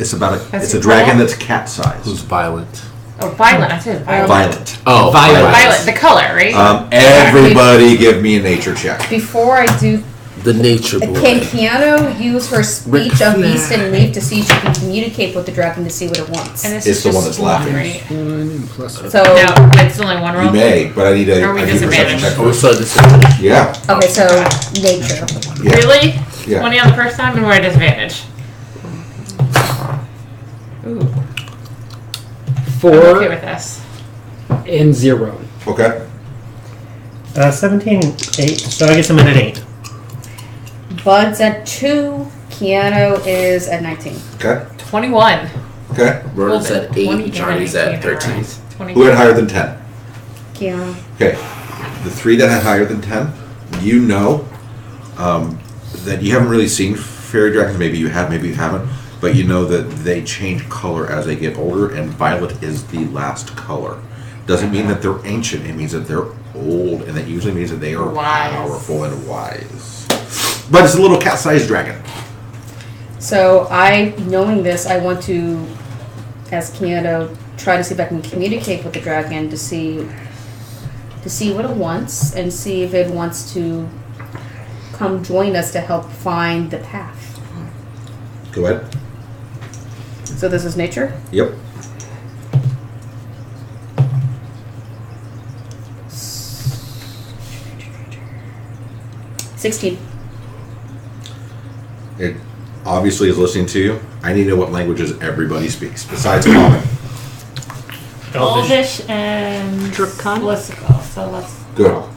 It's about Has it's a it dragon called? that's cat-sized. Who's violent? Oh, violet. I said violet. Violet. Oh, Violet. Violet. The color, right? Everybody give me a nature check. Before I do, The nature boy. can Keanu use her speech of beast and leaf to see if she can communicate with the dragon to see what it wants? And this It's is the just one that's laughing. Right? Plus So, No, it's only one roll. You may, but I need a Are we I need a perception disadvantaged? check Oh, first. so this is Yeah. okay, so nature. Yeah. Really? Yeah. 20 on the first time, and we're at disadvantage. Ooh. I'm 4 okay with this. and 0. Okay. 17, 8. So I guess I'm at 8. Bud's at 2. Keanu is at 19. Okay. 21. Okay. Vernon's Well, at 20 8, Johnny's at and 13. 19, 20. Who had higher than 10? Keanu. Okay. The 3 that had higher than 10, you know that you haven't really seen fairy dragons. Maybe you have, maybe you haven't. But you know that they change color as they get older, and violet is the last color. Doesn't mean that they're ancient. It means that they're old, and that usually means that they are Wise. powerful and wise. But it's a little cat-sized dragon. So knowing this, I want to, as Keanu, try to see if I can communicate with the dragon to see what it wants and see if it wants to come join us to help find the path. Go ahead. So this is nature? Yep. $16. It obviously is listening to you. I need to know what languages everybody speaks besides common. Elvish. Elvish and Draconic? Celestial. So let's. Good.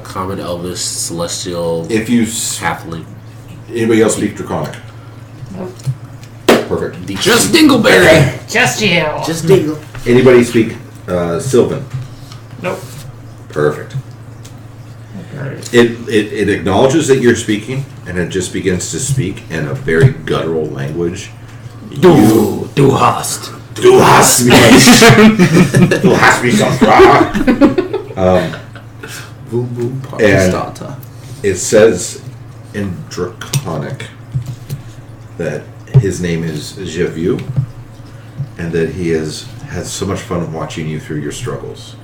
Common, Elvish, Celestial, If you Halfling. anybody else speak Draconic? Nope. Perfect. Just Dingleberry. Just you. Just Dingle. Anybody speak Sylvan? Nope. Perfect. It acknowledges that you're speaking, and it just begins to speak in a very guttural language. Du hast. Du hast mich. Du hast mich gefragt. Boom boom. And- Starter. It says in Draconic that his name is Javu, and that he has so much fun watching you through your struggles.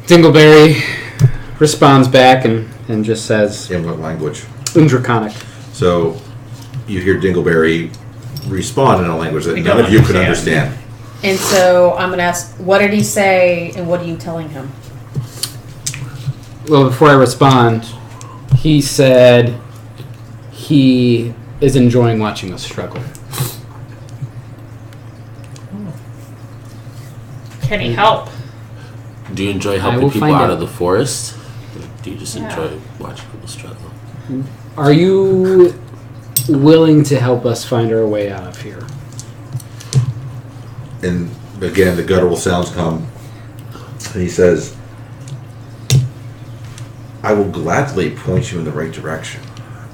Dingleberry responds back and just says, In what language? in Draconic. So you hear Dingleberry respond in a language that We none don't of you can understand. understand. And so I'm gonna ask, what did he say, and what are you telling him? Well, before I respond, he said he is enjoying watching us struggle. Can he help? Do you enjoy I helping will people find out out. of the forest? Or do you just Yeah. enjoy watching people struggle? Are you willing to help us find our way out of here? And again, the guttural sounds come. And he says, I will gladly point you in the right direction,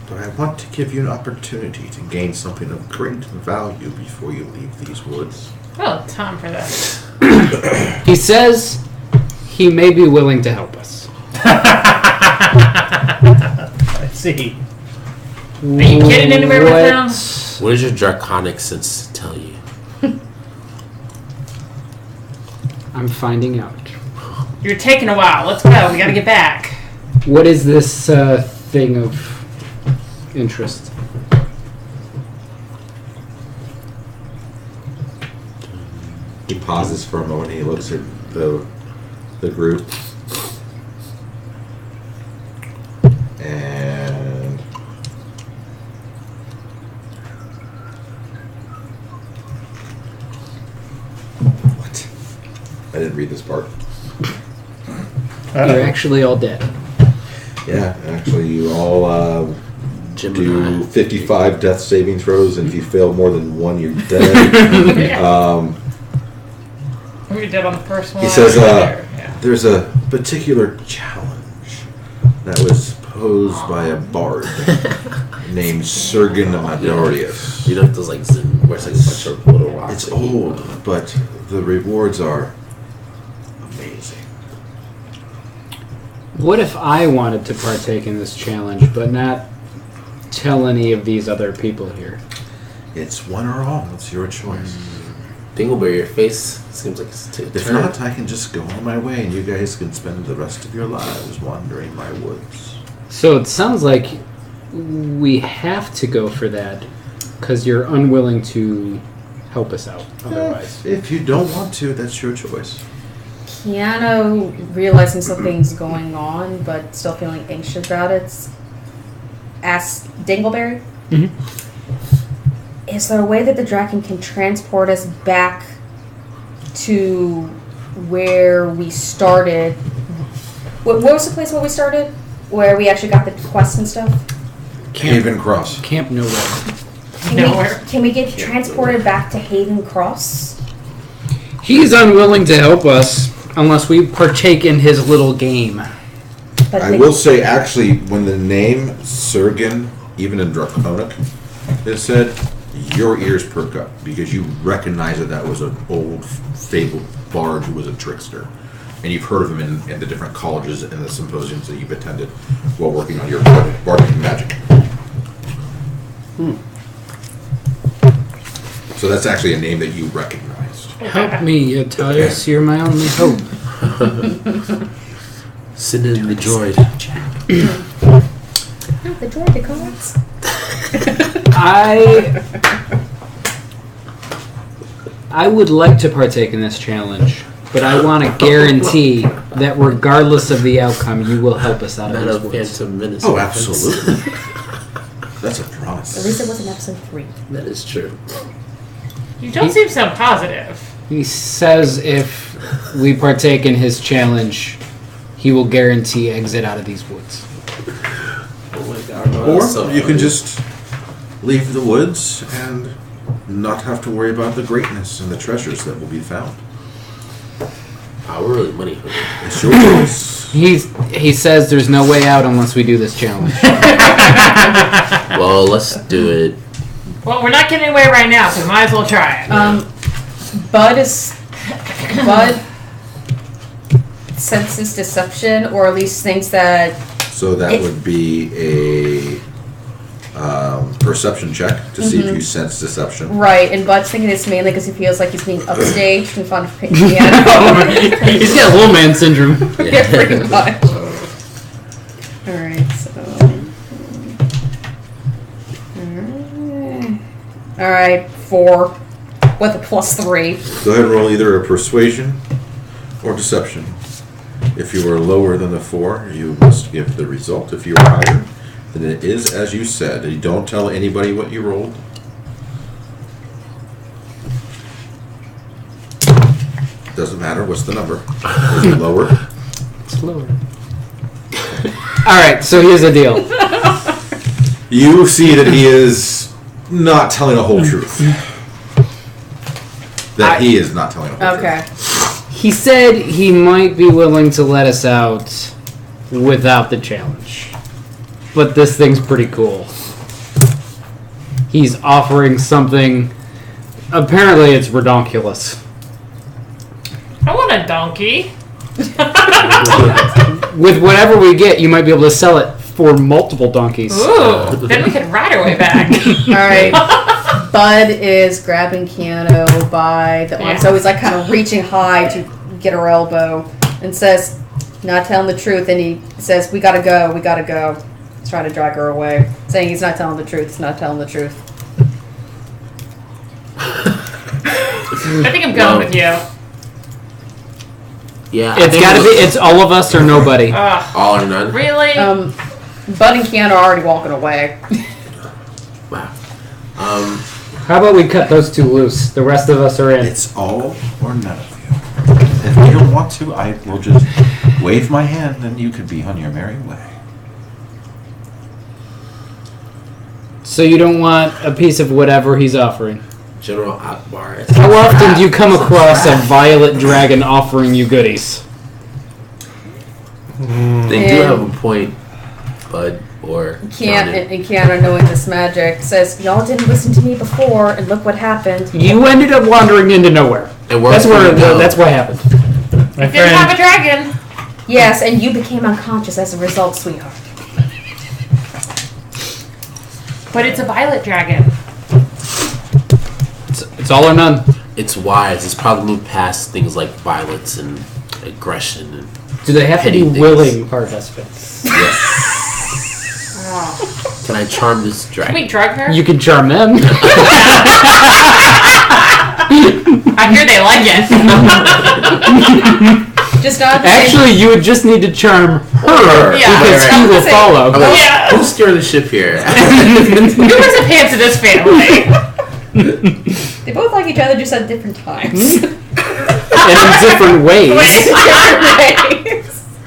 but I want to give you an opportunity to gain something of great value before you leave these woods. Well, time for that. He says he may be willing to help us. I see. Are you getting anywhere with him? What does your draconic sense tell you? I'm finding out. You're taking a while. Let's go. We gotta get back. What is this thing of interest? He pauses for a moment. He looks at the group, and what? I didn't read this part. You're actually all dead. Yeah, actually, you all Gemini. do 55 death saving throws, and if you fail more than one, you're dead. We did on the first one. He says, Yeah. there's a particular challenge that was posed by a bard named Sergen Madorius. You know those like Zen, where it's like a bunch of little rocks. It's that you- old, but the rewards are amazing. What if I wanted to partake in this challenge, but not tell any of these other people here? It's one or all. It's your choice. Dingleberry, your face seems like it's taking a If turn. not, I can just go on my way, and you guys can spend the rest of your lives wandering my woods. So it sounds like we have to go for that because you're unwilling to help us out otherwise. If you don't want to, that's your choice. Keanu, realizing something's going on, but still feeling anxious about it, asks Dingleberry, is there a way that the Draken can transport us back to where we started? What was the place where we started? Where we actually got the quests and stuff? Haven Cross. Camp Nowhere. Nowhere. Can we get transported back to Haven Cross? He's unwilling to help us unless we partake in his little game. But I will say, actually, when the name Sergen, even in Draconic, is said, your ears perk up because you recognize that was an old fabled bard who was a trickster. And you've heard of him in the different colleges and the symposiums that you've attended while working on your bardic magic. So that's actually a name that you recognized. Help me, Attias. You're my only hope. Send in the droid. The droid cards. I would like to partake in this challenge, but I want to guarantee that regardless of the outcome, you will help us out of Not these a woods. Phantom Menace. Oh, reference. absolutely. That's a At promise. least it was in episode 3. That is true. You don't seem so positive. He says if we partake in his challenge, he will guarantee exit out of these woods. Oh my god. Or So you can funny. just leave the woods and not have to worry about the greatness and the treasures that will be found. Power or money. It's your choice. He says there's no way out unless we do this challenge. Well, let's do it. Well, we're not getting anywhere right now, so we might as well try it. Bud senses deception, or at least thinks that So that would be a perception check to see if you sense deception. right, and Bud's thinking it's mainly because he feels like he's being upstaged in front of piano. He's got little man syndrome. Yeah, pretty much. Alright, so. Alright. All right, 4 with a +3. Go ahead and roll either a persuasion or deception. If you are lower than the 4, you must give the result. If you are higher, then it is as you said. You don't tell anybody what you rolled. Doesn't matter. What's the number? Is it lower? It's lower. All right, so here's the deal. You see that he is not telling the whole truth. That he is not telling the whole Okay. truth. He said he might be willing to let us out without the challenge. But this thing's pretty cool. He's offering something. Apparently, it's redonkulous. I want a donkey. With whatever we get, you might be able to sell it for multiple donkeys. Ooh, then we could ride our way back. All right. Bud is grabbing Keanu by the arm, so he's like kind of reaching high to get her elbow, and says, "Not telling the truth." And he says, "We gotta go. We gotta go." He's trying to drag her away, saying he's not telling the truth. He's not telling the truth. I think I'm going with you. Yeah, It's gotta be. It's all of us or nobody. Ugh, all or none. really? Bud and Keanu are already walking away. Wow. How about we cut those two loose? The rest of us are in. It's all or none of you. If you don't want to, I will just wave my hand and you can be on your merry way. So you don't want a piece of whatever he's offering. General Akbar. How often do you come across a violet dragon offering you goodies? They do have a point, Bud or Johnny. And Keanu, knowing this magic, says, "Y'all didn't listen to me before, and look what happened." You ended up wandering into nowhere. And where That's where. That's what happened. My Didn't have a friend, dragon. Yes, and you became unconscious as a result, sweetheart. But it's a violet dragon. It's all or none. It's wise. It's probably moved past things like violence and aggression. And Do they have to be Petty things. willing participants? yes. Oh. Can I charm this Can dragon? we drug her? You can charm them. I hear they like it. Just not Actually, you would just need to charm her Yeah. because Right, he right. will follow. I'm like, Yeah. who's steering the ship here? Who wears a pants in this family? They both like each other, just at different times. And in different ways.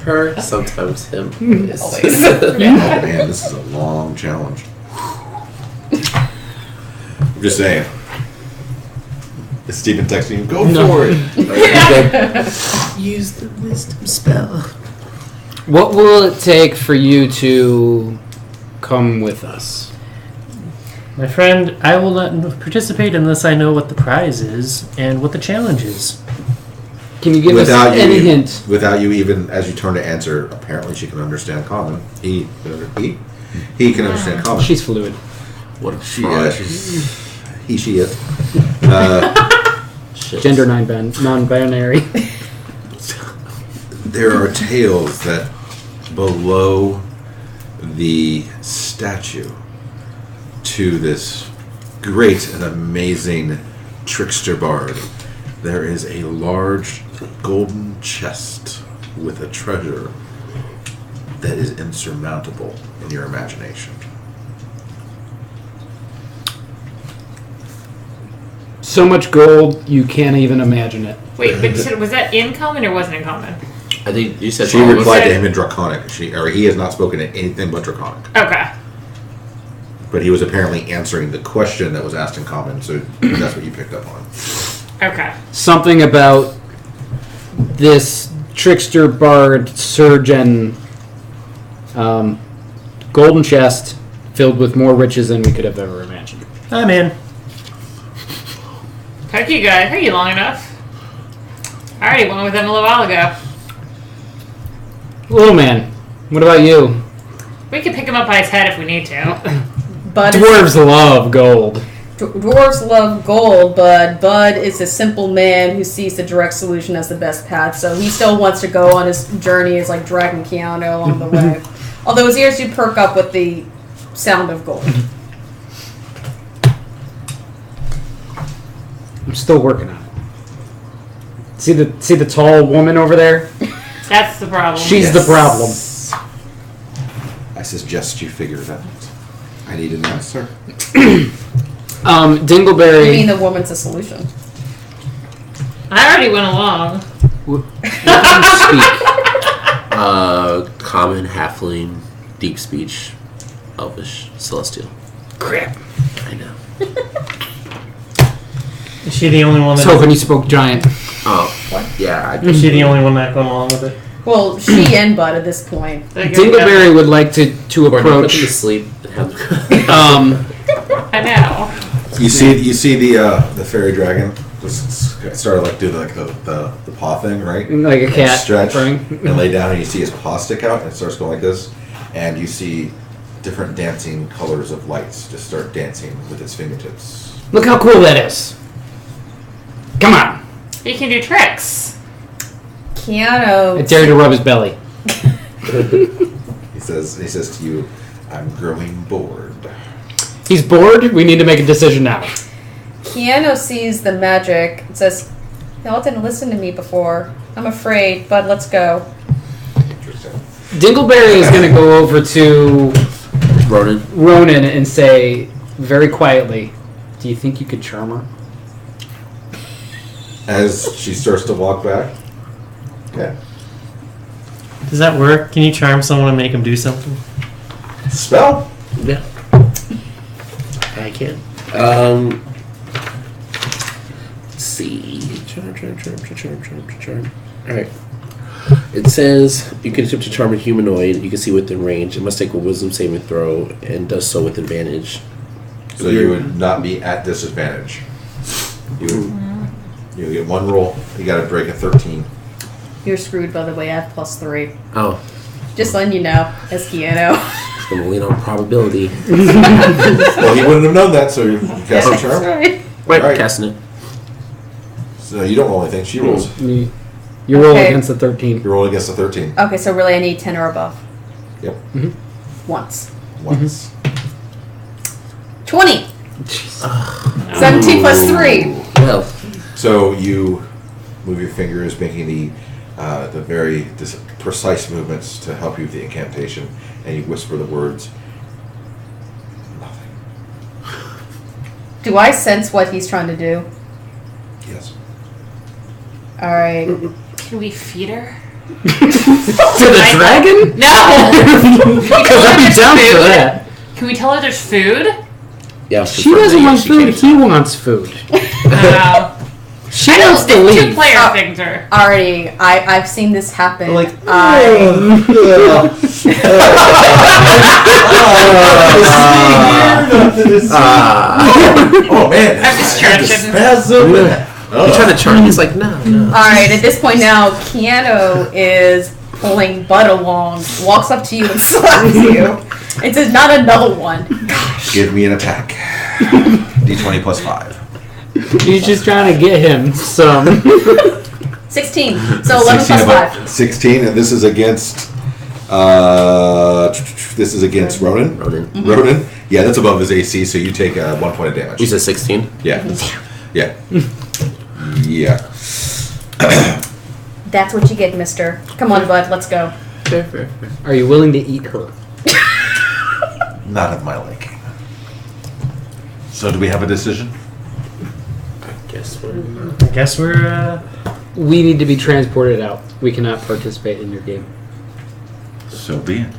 Her, sometimes him. Yes. Always. Oh man, this is a long challenge. I'm just saying. Is Steven texting you? Go for it. Use the wisdom spell. What will it take for you to come with us? my friend, I will not participate unless I know what the prize is and what the challenge is. Can you give us any hint? Without you even, as you turn to answer, apparently she can understand common. He can understand common. She's fluid. What a She, fraud. she is. Shit. Gender non-binary. There are tales that below the statue to this great and amazing trickster bard, there is a large golden chest with a treasure that is insurmountable in your imagination. So much gold, you can't even imagine it. Wait, but was that in common or wasn't in common? I think you said She all of replied us. to him in Draconic. He has not spoken in anything but Draconic. Okay. But he was apparently answering the question that was asked in common, so that's what you picked up on. Okay. Something about this trickster bard surgeon golden chest filled with more riches than we could have ever imagined. I'm in. Heck, you guys. Are you long enough? I already went with them a little while ago. Little man, what about you? We could pick him up by his head if we need to. Bud Dwarves love gold. Dwarves love gold, but Bud is a simple man who sees the direct solution as the best path, so he still wants to go on his journey as like dragging Keanu along the way. Although his ears do perk up with the sound of gold. I'm still working on it. See the tall woman over there? That's the problem. She's the problem. I suggest you figure it out. I need an answer. Dingleberry. I mean, the woman's a solution. I already went along. What do you speak? Common, halfling, deep speech, elvish, celestial. Crap. I know. Is she the only one So that? when you spoke giant. Oh, yeah. Is she the only one that going along with it? Well, she and Bud at this point. Dingleberry would like to Or put them to approach. sleep. And have I know. You see the fairy dragon just started like do the paw thing, right? Like a And cat. stretch purring. and lay down, and you see his paw stick out, and it starts going like this, and you see different dancing colors of lights just start dancing with its fingertips. Look how cool that is. Come on. You can do tricks. Keanu. I dare you to rub his belly. He says to you, "I'm growing bored." He's bored. We need to make a decision now. Keanu sees the magic. It says, "Y'all didn't listen to me before. I'm afraid, but let's go." Interesting. Dingleberry is going to go over to Ronan. and say very quietly, "Do you think you could charm her?" As she starts to walk back. Okay. Does that work? Can you charm someone and make them do something? Spell. Yeah. I can. Let's see. Charm. Alright. It says you can attempt to charm a humanoid you can see within range. It must take a wisdom saving throw and does so with advantage. So you would not be at disadvantage. You get one roll. You got to break a 13. You're screwed, by the way. I have +3. Oh, Just letting you know, as Keanu. it's going to lean on probability. Well, he wouldn't have known that, so you cast a That's charm. right. Right, Right. casting it. So you don't roll anything. She rolls. You roll Okay. against the 13. You roll against a 13. Okay, so really I need 10 or above. Yep. Once. Once. 20! 17 plus 3. Well, So you move your fingers, making the very precise movements to help you with the incantation, and you whisper the words. Nothing. Do I sense what he's trying to do? Yes. Alright. Can we feed her? To the dragon? No! Because I'd be down for that. Can we tell her there's food? yeah. I was She confirmed doesn't that, want yes, she food. can. He wants food. No. She I wants don't to think leave. two-player Oh. things are. Already, I've seen this happen. Like, Oh man! I'm just trying to. You're trying to charm. He's like, no. Alright, at this point now, Keanu is pulling Bud along, walks up to you and slaps you. It says, not another one. Give me an attack. D20 plus 5. He's just trying to get him some. 16. So 11 plus 5. 16, and this is against. This is against Ronan. Ronan. Yeah, that's above his AC, so you take 1 point of damage. You said 16. Yeah. Yeah. Yeah. That's what you get, mister. Come on, Bud, let's go. Are you willing to eat her? Not of my liking. So do we have a decision? I guess we're. I guess we're. We need to be transported out. We cannot participate in your game. So be it.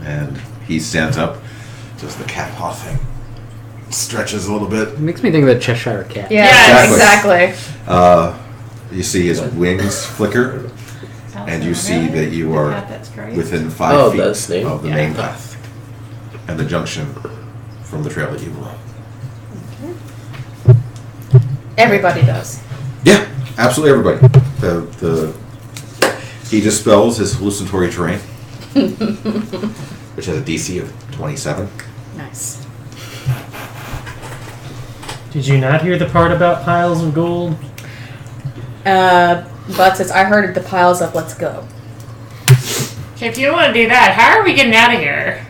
And he stands up, does the cat paw thing, stretches a little bit. It makes me think of the Cheshire Cat. Yeah, Exactly. exactly. You see his wings flicker, and you see that you are That's great. within 5 Oh, feet the snake? of the Yeah. main path and the junction from the trail that you were on. Everybody does. Yeah, absolutely everybody. He dispels his hallucinatory terrain, which has a DC of 27. Nice. Did you not hear the part about piles of gold? Bud says, I heard the piles up, let's go. Okay, if you don't want to do that, how are we getting out of here?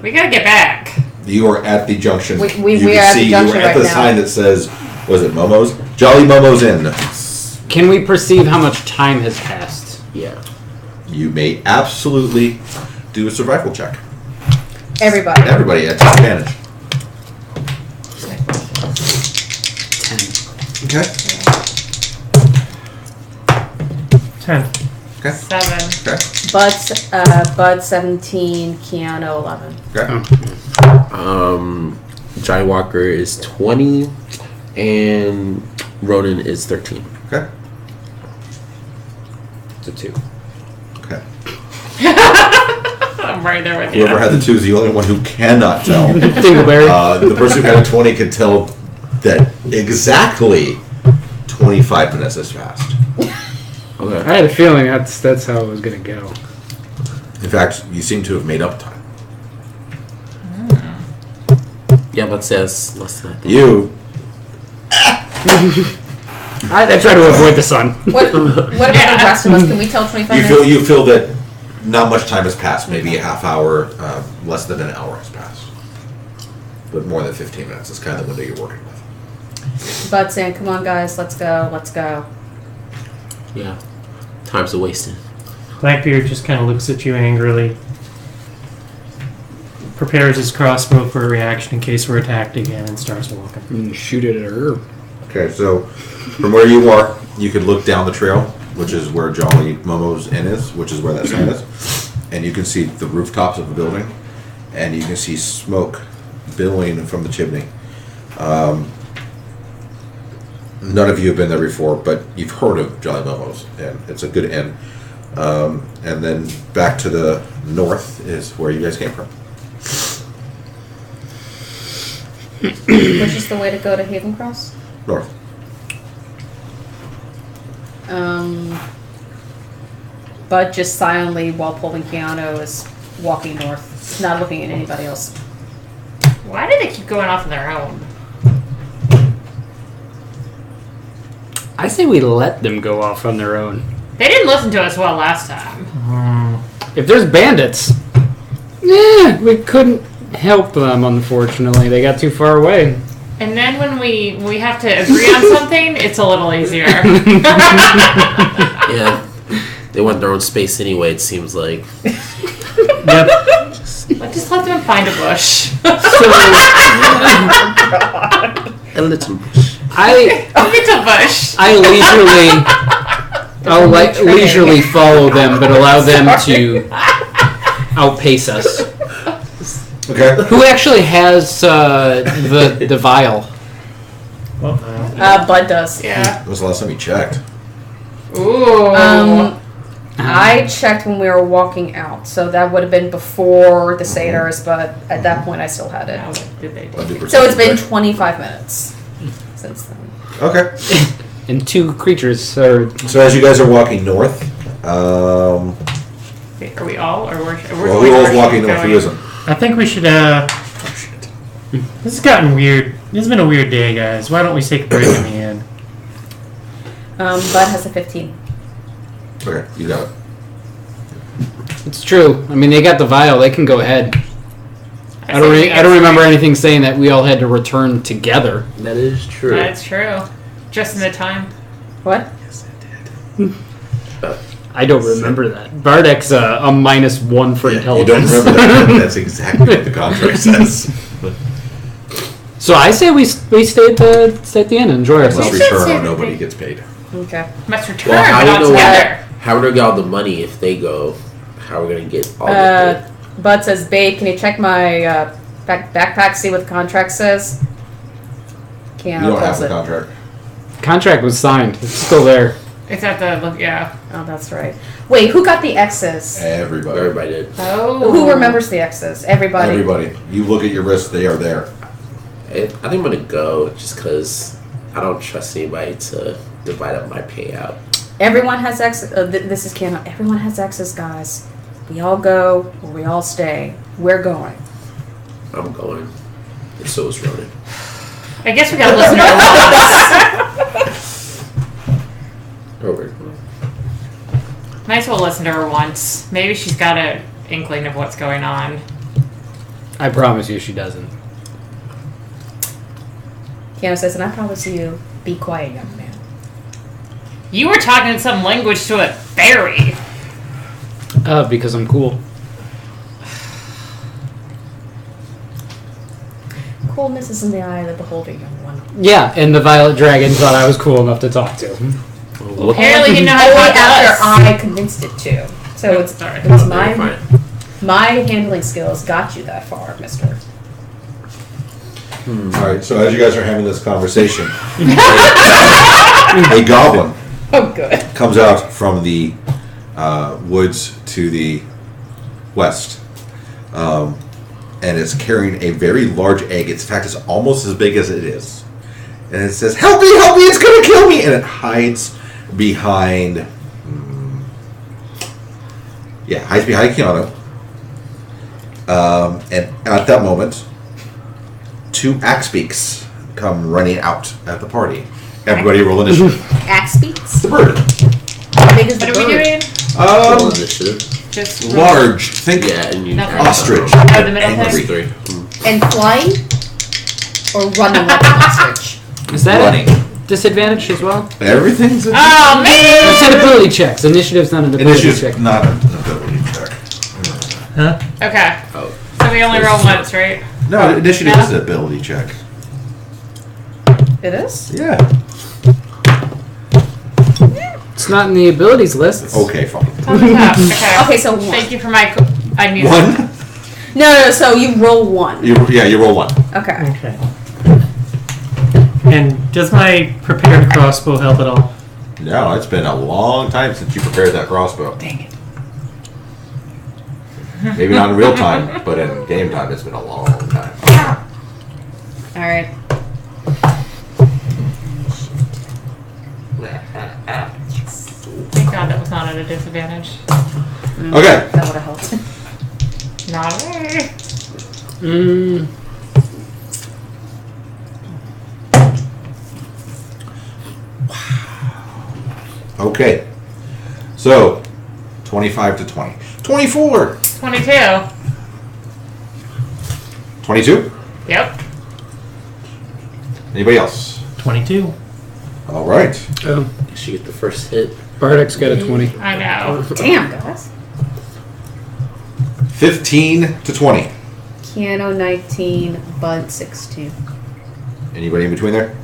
We gotta get back. You are at the junction. We You are can at the see junction you are at right the now. sign that says Was it Momo's? Jolly Momo's Inn. Can we perceive how much time has passed? Yeah. You may absolutely do a survival check. Everybody. Everybody at disadvantage. 10. Okay. 10. Okay. 7. Okay. Bud 17, Keanu 11. Okay. Johnny Walker is 20, and Ronan is 13. Okay. It's a 2. Okay. I'm right there with you. Whoever had the 2 is the only one who cannot tell. Dingleberry. The person who had a 20 can tell that exactly 25 minutes has passed. Okay. I had a feeling that's how it was going to go. In fact, you seem to have made up time. Yeah, but says less than I think. You. I try to avoid the sun. What about the rest of us? Can we tell 25 minutes? You feel that not much time has passed. Maybe a half hour, less than an hour has passed. But more than 15 minutes is kind of the window you're working with. Bud saying, come on guys, let's go, let's go. Yeah. Time's a wasting. Blackbeard just kind of looks at you angrily. Prepares his crossbow for a reaction in case we're attacked again, and starts walking. And shoot it at her. Okay, so from where you are, you could look down the trail, which is where Jolly Momo's Inn is, which is where that sign is. And you can see the rooftops of the building, and you can see smoke billowing from the chimney. None of you have been there before, but you've heard of Jolly Momo's Inn. It's a good inn. And then back to the north is where you guys came from. Which is the way to go to Haven Cross? North. Bud just silently, while pulling Keanu, is walking north, not looking at anybody else. Why do they keep going off on their own? I say we let them go off on their own. They didn't listen to us well last time. If there's bandits, we couldn't help them, unfortunately. They got too far away. And then when we have to agree on something, it's a little easier. Yeah. They want their own space anyway, it seems like. Yep. Just let them find a bush. A little bush. It's a bush. I'll leisurely follow them, but allow them to outpace us. Okay. Who actually has the vial? Well, Bud does. Yeah. When was the last time you checked? Ooh. I checked when we were walking out, so that would have been before the satyrs, but at that point I still had it. How did they do? I'll do So it's been perception 25 minutes since then. check. Okay. And 2 creatures are... So as you guys are walking north, Wait, are we all? Or we're well, who all's walking north? Who isn't? I think we should, This has gotten weird. This has been a weird day, guys. Why don't we take a break in the end? Bud has a 15. Okay, you got it. It's true. I mean, they got the vial. They can go ahead. I don't remember anything saying that we all had to return together. That is true. That's true. Just in the time. What? I don't remember that. Bardek's a -1 for You don't intelligence. remember that? That's exactly what the contract says. So I say we stay at the inn and enjoy Let's ourselves. return or nobody gets paid. Okay. Must return, Well, how but do not you know together. how we're gonna get all the money if they go? How are we gonna get all the Bud says, babe, can you check my backpack, see what the contract says? Keanu You don't have pulls the it. contract. Contract was signed. It's still there. It's at the yeah. Oh, that's right. Wait, who got the X's? Everybody. Everybody did. Oh. Who remembers the X's? Everybody. Everybody. You look at your wrists, they are there. I think I'm gonna go just because I don't trust anybody to divide up my payout. Everyone has X's. This is Keanu. Everyone has X's, guys. We all go or we all stay. We're going. I'm going. And so is Ronan. I guess we gotta listen to her once. Over. Might as well listen to her once. Maybe she's got an inkling of what's going on. I promise you she doesn't. Keanu says, and I promise you, be quiet, young man. You were talking in some language to a fairy. Because I'm cool. Coolness is in the eye of the beholder, young one. Yeah, and the Violet Dragon thought I was cool enough to talk to. Apparently, you know how to Only talk to after us. I convinced it to. So it's Sorry. my handling skills got you that far, mister. All right. So as you guys are having this conversation, a goblin Oh, good. comes out from the woods to the west, and is carrying a very large egg. In fact, it's almost as big as it is, and it says, "Help me! Help me! It's going to kill me!" And it hides behind. Hides behind Keanu. And at that moment, 2 axe beaks come running out at the party. Everybody roll initiative. Axe beats? The bird. How big is the What are we bird? doing? Roll initiative. Just Large. Think Yeah, and you Nothing. ostrich. Oh, the middle Angry. thing? 3. And flying? Or running like an ostrich? Is that Running. a disadvantage as well? Everything's Oh I man! said ability checks. Initiative's not an ability check. Initiative, not an ability check. Huh? Okay. Oh. So we only roll once, right? No, initiative No? is an ability check. It is? Yeah. It's not in the abilities list. Okay, fine. It's on the top. Okay. Okay, so 1. Thank you for my. I knew. One. No, so you roll 1. You roll 1. Okay. Okay. And does my prepared crossbow help at all? No, it's been a long time since you prepared that crossbow. Dang it. Maybe not in real time, but in game time, it's been a long time. Alright. Thank God that was not at a disadvantage. Okay. That would have helped. Not me. Okay. So, 25 to 20. 24! 22. 22? Yep. Anybody else? 22. All right. Oh, She get the first hit. Bardak's got a 20. I know. Damn, guys. 15 to 20. Keanu 19, Bud 16. Anybody in between there?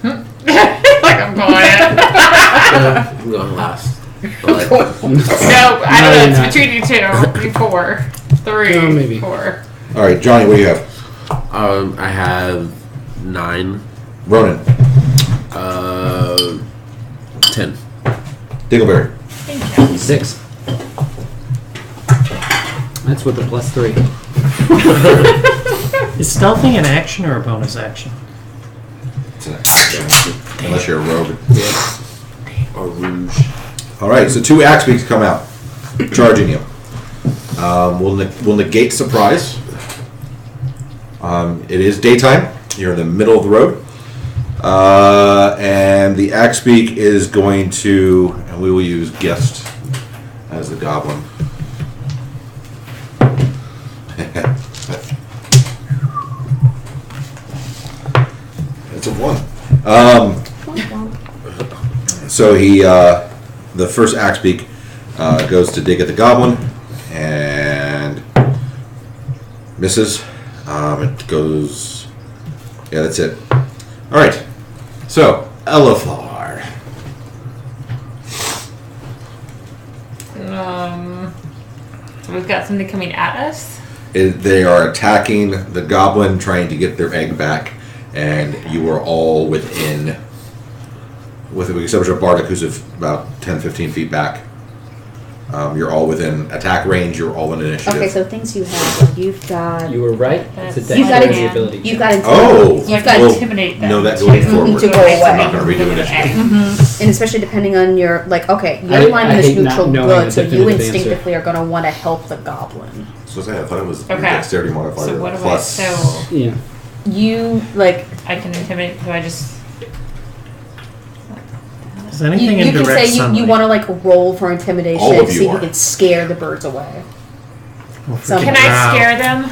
Like I'm going in. I'm going last. But No, I No, don't know. you're It's not. between you two. You 4. 3. Oh, maybe. 4. All right, Johnny, what do you have? I have 9. Ronan. 10. Dingleberry. 6. That's with the +3. Is stealthing an action or a bonus action? It's an action. Unless you're a rogue. Or rouge. All right, so 2 axe beaks come out, charging you. We'll negate surprise. It is daytime. You're in the middle of the road. And the axe beak is going to, and we will use guest as the goblin. It's a 1. So he, the first axe beak goes to dig at the goblin and misses. It goes, yeah, that's it. All right. So Elifar. So we've got something coming at us. They are attacking the goblin, trying to get their egg back, and you are all within, with the exception of Bardic, who's about 10, 15 feet back. You're all within attack range. You're all in initiative. Okay, so things you have. You've got. You were right. It's a You've got dexterity it. ability. You've got it. Oh, You've got well, intimidate them. No, that going to- forward. to go I'm away. not going to redo initiative. And especially depending on your okay, your I alignment is hate not neutral knowing good, the so you definitive answer. instinctively are going to want to help the goblin. So I thought it was your Okay. dexterity modifier So what do I? plus. So Yeah. You like I can intimidate. Do I just? Is anything you in can direct say sunlight? you want to like roll for intimidation All of to you see if are. you can scare the birds away. Well, So- freaking Can I growl. scare them?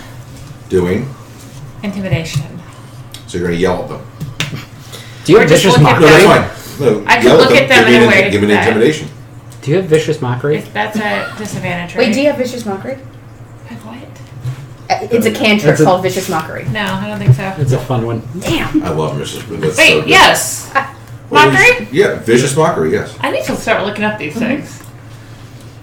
Doing. Intimidation. So you're going to yell at them. Do you Or have just vicious look at No, mockery? that's fine. No, I could yell look at them give me in a an- way Give me an that- intimidation. Do you have vicious mockery? That's a disadvantage, right? Wait, do you have vicious mockery? What? It's a cantrip It's a- called vicious mockery. No, I don't think so. It's a fun one. Damn. I love vicious. That's Wait, so good. yes. Well, Mockery? Yeah, vicious mockery. Yes. I need to start looking up these Mm-hmm. things.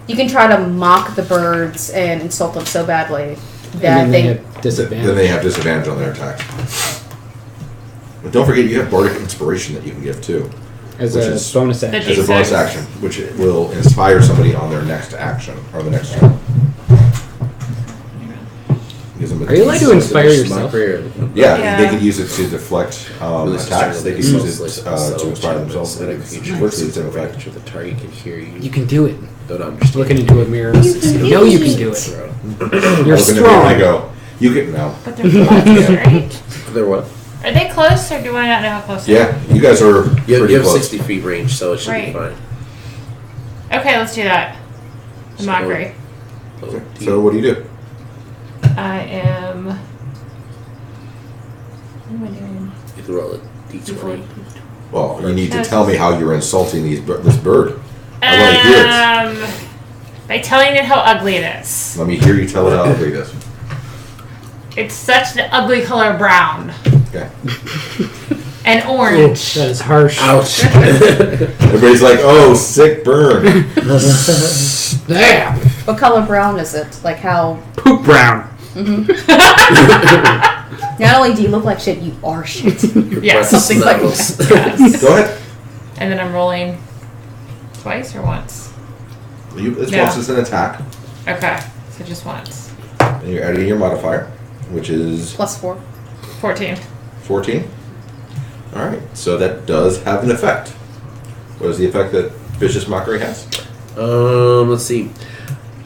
You can try to mock the birds and insult them so badly And that then they they. have disadvantage. Then they have disadvantage on their attacks. But don't forget, you have bardic inspiration that you can give too, as which a is- bonus action. as a bonus D6. action, which will inspire somebody on their next action or the next turn. Gives them a Are you allowed to D6. inspire yourself? Yeah, Yeah. they could use it to deflect attacks. They could use it to inspire themselves. And a It's creature virtually the within same range effect. of the target can hear you. You can do it. Don't understand. Looking into a mirror. You know you can do it. You're Look in the mirror and I strong. go, you can no. But they're close, right? They're what? Are they close, or do I not know how close they are? Yeah, you guys are You pretty have close. 60 feet range, so it should Right. be fine. Okay, let's do that. The So- mockery. Oh, So what do you do? I am. What am I doing? you have to roll a d20. Well, you need to Yes. tell me how you're insulting this bird. I want to hear it. By telling it how ugly it is. Let me hear you tell it how ugly it is. It's such an ugly color brown Okay. and Oh, orange. that is harsh. Ouch. Everybody's like, oh, sick burn. Damn. What color brown is it? Like how? Poop brown. Not only do you look like shit, you are shit. Yeah, something like Snuggles. that. Yes. Go ahead. And then I'm rolling twice or once? It's Yeah. once it's an attack, Okay, so just once. and you're adding your modifier, which is +4. 14. 14. All right, so that does have an effect. What is the effect that vicious mockery has? Let's see.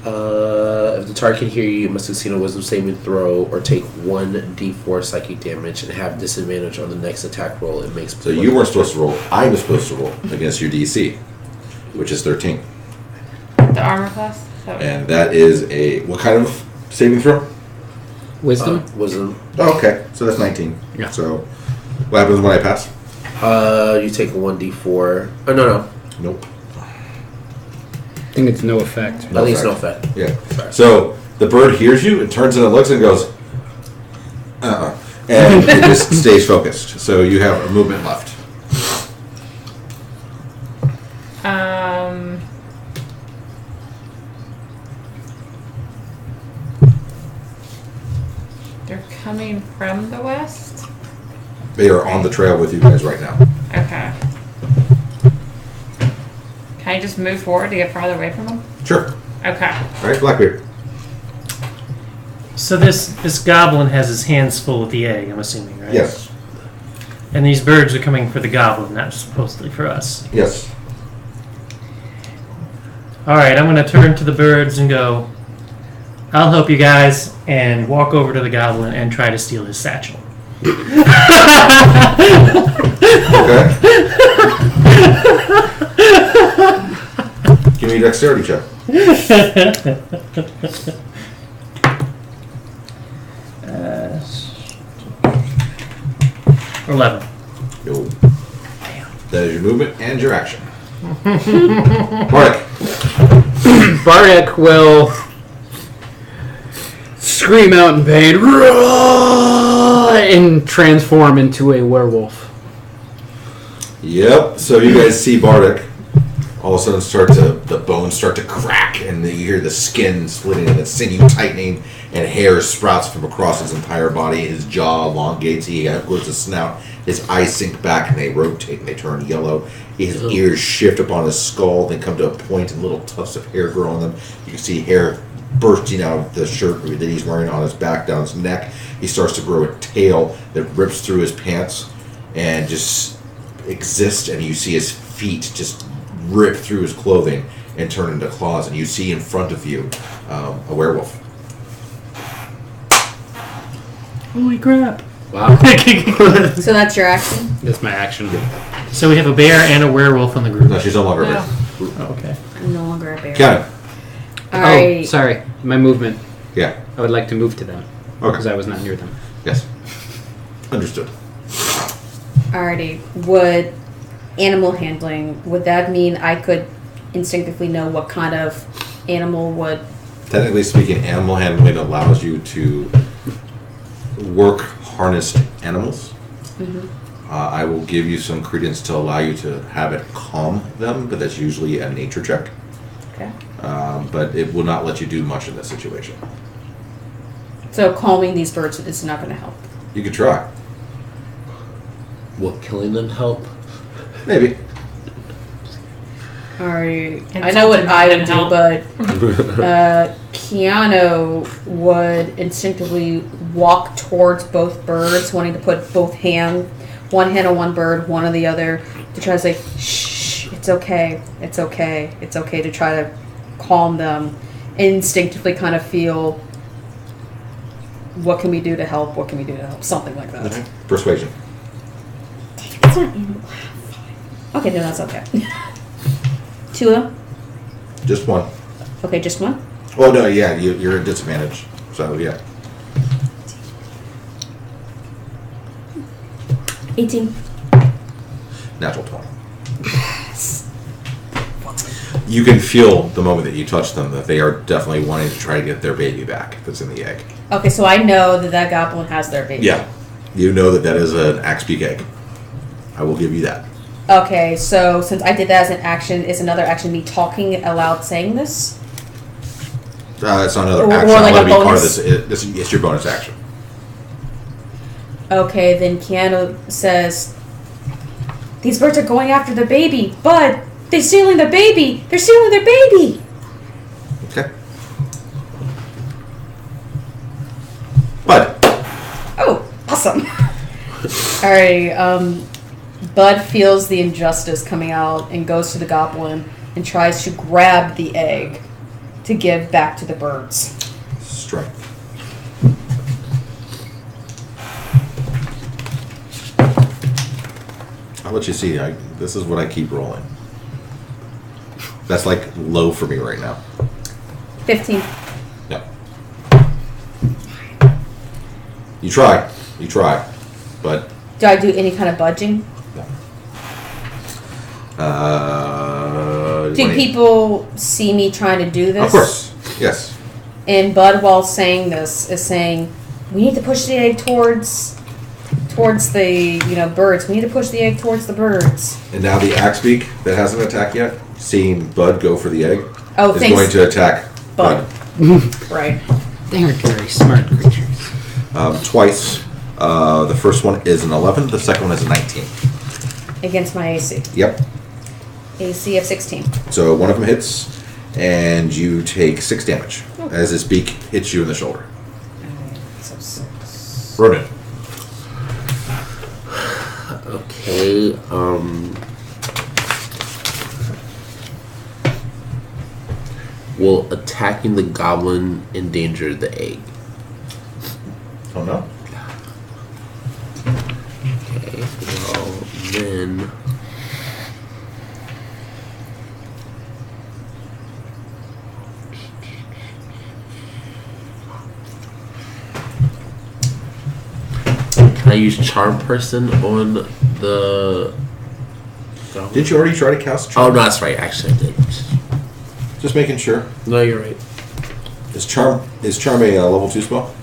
If the target can hear you, you must succeed a wisdom saving throw or take 1d4 psychic damage and have disadvantage on the next attack roll it makes. So you weren't supposed to roll. I was supposed to roll against your DC, which is 13, The armor class? So and that is a what kind of saving throw? Wisdom. Wisdom. Oh, okay, so that's 19. Yeah. So what happens when I pass? You take a 1d4. Oh, no. Nope. I think it's no effect. I think it's no effect. Yeah. Sorry. So the bird hears you and turns and it looks and goes, and it just stays focused. So you have a movement left. They're coming from the west? They are on the trail with you guys right now. Okay. Can I just move forward to get farther away from them? Sure. Okay. All right, Blackbeard. So this goblin has his hands full with the egg, I'm assuming, right? Yes. And these birds are coming for the goblin, not supposedly for us. Yes. Alright, I'm going to turn to the birds and go, I'll help you guys, and walk over to the goblin and try to steal his satchel. Okay. Give me a dexterity check. 11. Yo. That is your movement and your action. Mark. Bardic will scream out in pain "Roar!" and transform into a werewolf. Yep. So you guys see Bardic all of a sudden the bones start to crack, and you hear the skin splitting and the sinew tightening, and hair sprouts from across his entire body. His jaw elongates. He grows a snout. His eyes sink back and they rotate and they turn yellow. His ears shift up on his skull. They come to a point and little tufts of hair grow on them. You can see hair bursting out of the shirt that he's wearing on his back, down his neck. He starts to grow a tail that rips through his pants and just exists. And you see his feet just rip through his clothing and turn into claws. And you see in front of you a werewolf. Holy crap. Wow. So that's your action? That's my action. So we have a bear and a werewolf in the group. No, she's no longer No. there. Oh, okay. I'm no longer a bear. Kevin. Oh, Alright. sorry. My movement. Yeah. I would like to move to them Okay. because I was not near them. Yes. Understood. Alrighty. Would animal handling, would that mean I could instinctively know what kind of animal would... Technically speaking, animal handling allows you to work harnessed animals. I will give you some credence to allow you to have it calm them, but that's usually a nature check. Okay. But it will not let you do much in this situation. So calming these birds is not going to help. You could try. Will killing them help? Maybe. Alright. I know what I would do, but Keanu would instinctively walk towards both birds, wanting to put one hand on one bird, one on the other, to try to say, shh, it's okay, it's okay, it's okay, to try to calm them, instinctively kind of feel, what can we do to help, something like that. Okay. Persuasion. That's not animal. Okay, no, that's okay. 2 of them? Just one. Okay, just one? Oh, no, yeah, you're at disadvantage. So, yeah. 18. Natural 20. You can feel the moment that you touch them that they are definitely wanting to try to get their baby back that's in the egg. Okay, so I know that goblin has their baby. Yeah. You know that is an axe beak egg. I will give you that. Okay, so since I did that as an action, is another action me talking aloud saying this? It's not another Or action. like I'll let a it be part of bonus? this. It's your bonus action. Okay, then Keanu says, these birds are going after the baby, but they're stealing the baby! They're stealing their baby! Okay. Bud. Oh, awesome. Alright, Bud feels the injustice coming out and goes to the goblin and tries to grab the egg to give back to the birds. Strength. I'll let you see. This is what I keep rolling. That's like low for me right now. 15. No. You try. But Do I do any kind of budging? no. Do people see me trying to do this? Of course. Yes. And Bud, while saying this, is saying, we need to push the egg towards the, birds. We need to push the egg towards the birds. And now the axe beak that hasn't attacked yet, seeing Bud go for the egg, Oh, is thanks. going to attack Bud. Right. They are very smart creatures. Twice. The first one is an 11. The second one is a 19. Against my AC. Yep. AC of 16. So one of them hits, and you take 6 damage as his beak hits you in the shoulder. So 6. Ronan. Okay, will attacking the goblin endanger the egg? Oh no. Okay, well, then... Can I use Charm Person on the goblin? Did you already try to cast Oh, Charm? no, that's right. Actually, I did. Just making sure. No, you're right. Is Charm a level 2 spell?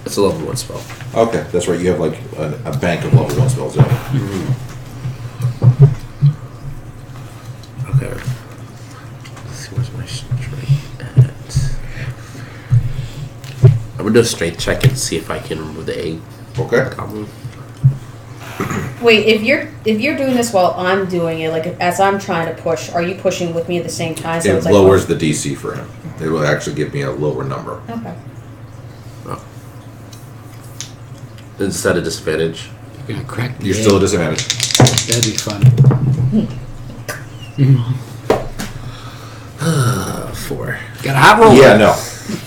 It's a level 1 spell. Okay, that's right. You have like a bank of level 1 spells. Don't you? Okay. Let's see, where's my strength at? I'm gonna do a strength check and see if I can remove the egg. Okay. Goblin. Wait, if you're doing this while I'm doing it, like as I'm trying to push, are you pushing with me at the same time? So It it's like, lowers the DC for him. It will actually give me a lower number. Okay. Oh. Instead of disadvantage. You're gonna crack the You're egg. still at disadvantage. That'd be fun. 4. Got a hot roll. Yeah, no.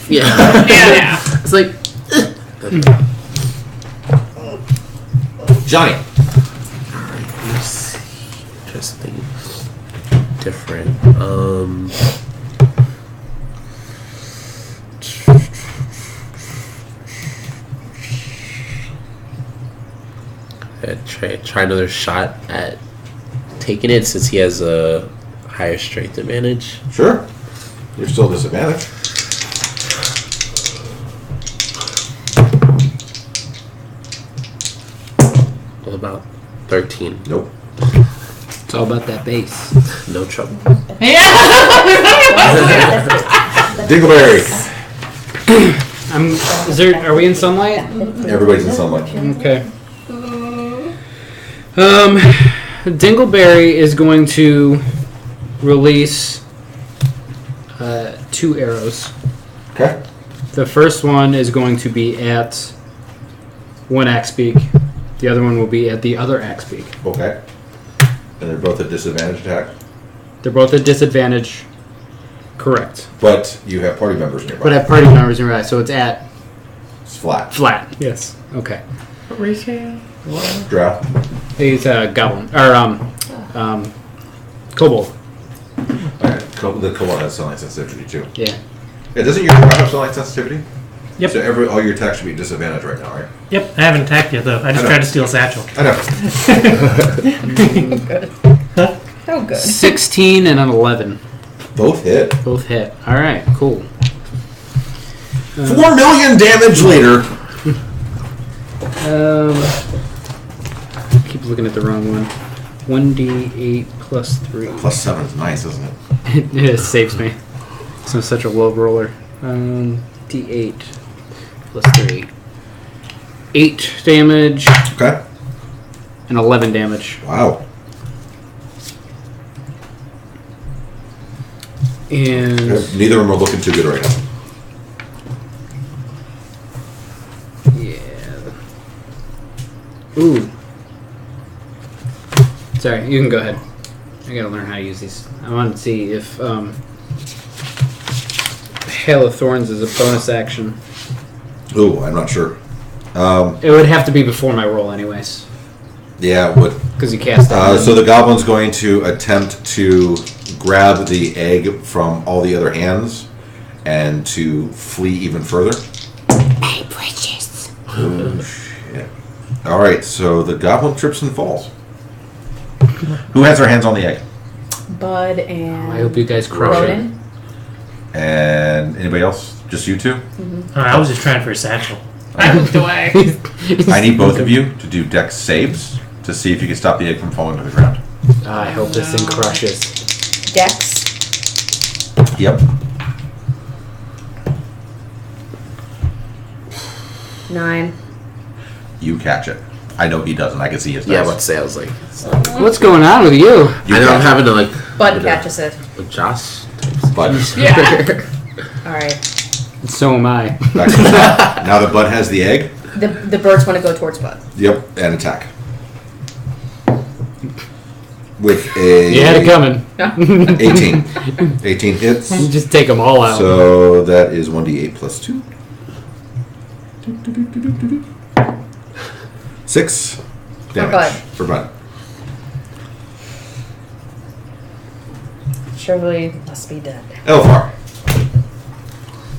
Yeah. Yeah. It's like. Johnny. Alright, let's see. Interesting. Different. Try another shot at taking it since he has a higher strength advantage. Sure. You're still disadvantaged. What about 13? Nope. It's all about that base. No trouble. Yeah. Dingleberry. Are we in sunlight? Everybody's in sunlight. Okay. Dingleberry is going to release 2 arrows. Okay. The first one is going to be at one axe beak. The other one will be at the other axe beak. Okay. And they're both a disadvantage attack. They're both at disadvantage. Correct. But you have party members nearby. But I have party members in right, so it's at It's flat. flat. Yes. Okay. What were you saying? Drow. He's a goblin or kobold. Okay. The kobold has sunlight sensitivity too. Yeah. Yeah, doesn't your drow have sunlight sensitivity? Yep. So all your attacks should be disadvantaged right now, right? Yep, I haven't attacked yet though. I just I know. tried to steal a satchel. I know. Good. Oh, good. 16 and an 11. Both hit. Both hit. All right. Cool. 4 million damage later. Keep looking at the wrong one. 1d8 plus 3. Plus 7 is nice, isn't it? It saves me. So I'm such a low roller. D8 plus 3. 8 damage Okay. and 11 damage. Wow. And Neither of them are looking too good right now. yeah. Ooh. Sorry, you can go ahead. I gotta learn how to use these. I want to see if Hail of Thorns is a bonus action. Ooh, I'm not sure. It would have to be before my roll, anyways, Yeah, what? because you cast it. So the goblin's going to attempt to grab the egg from all the other hands and to flee even further. Hey, Bridges. Oh, shit. All right, so the goblin trips and falls. Who has their hands on the egg? Bud and I hope you guys crush it. Ronan. And anybody else? Just you two? I was just trying for a satchel. I moved away. I need both of you to do dex saves to see if you can stop the egg from falling to the ground. I hope this thing crushes. Dex. Yep. 9. You catch it. I know he doesn't. I can see his Yeah, dice. let's say I was like, What's going on with you? You I know I'm catch having to like Bud catches it. with Josh. it. Bud. Yeah. Alright. So am I. Back to the top. Now that Bud has the egg. The birds want to go towards Bud. Yep, and attack. With a You had it coming. 18. 18 hits. You just take them all out. So that is 1d8 plus 2. 6 damage Bud. for Bud. Shrivelly must be dead. Elfar.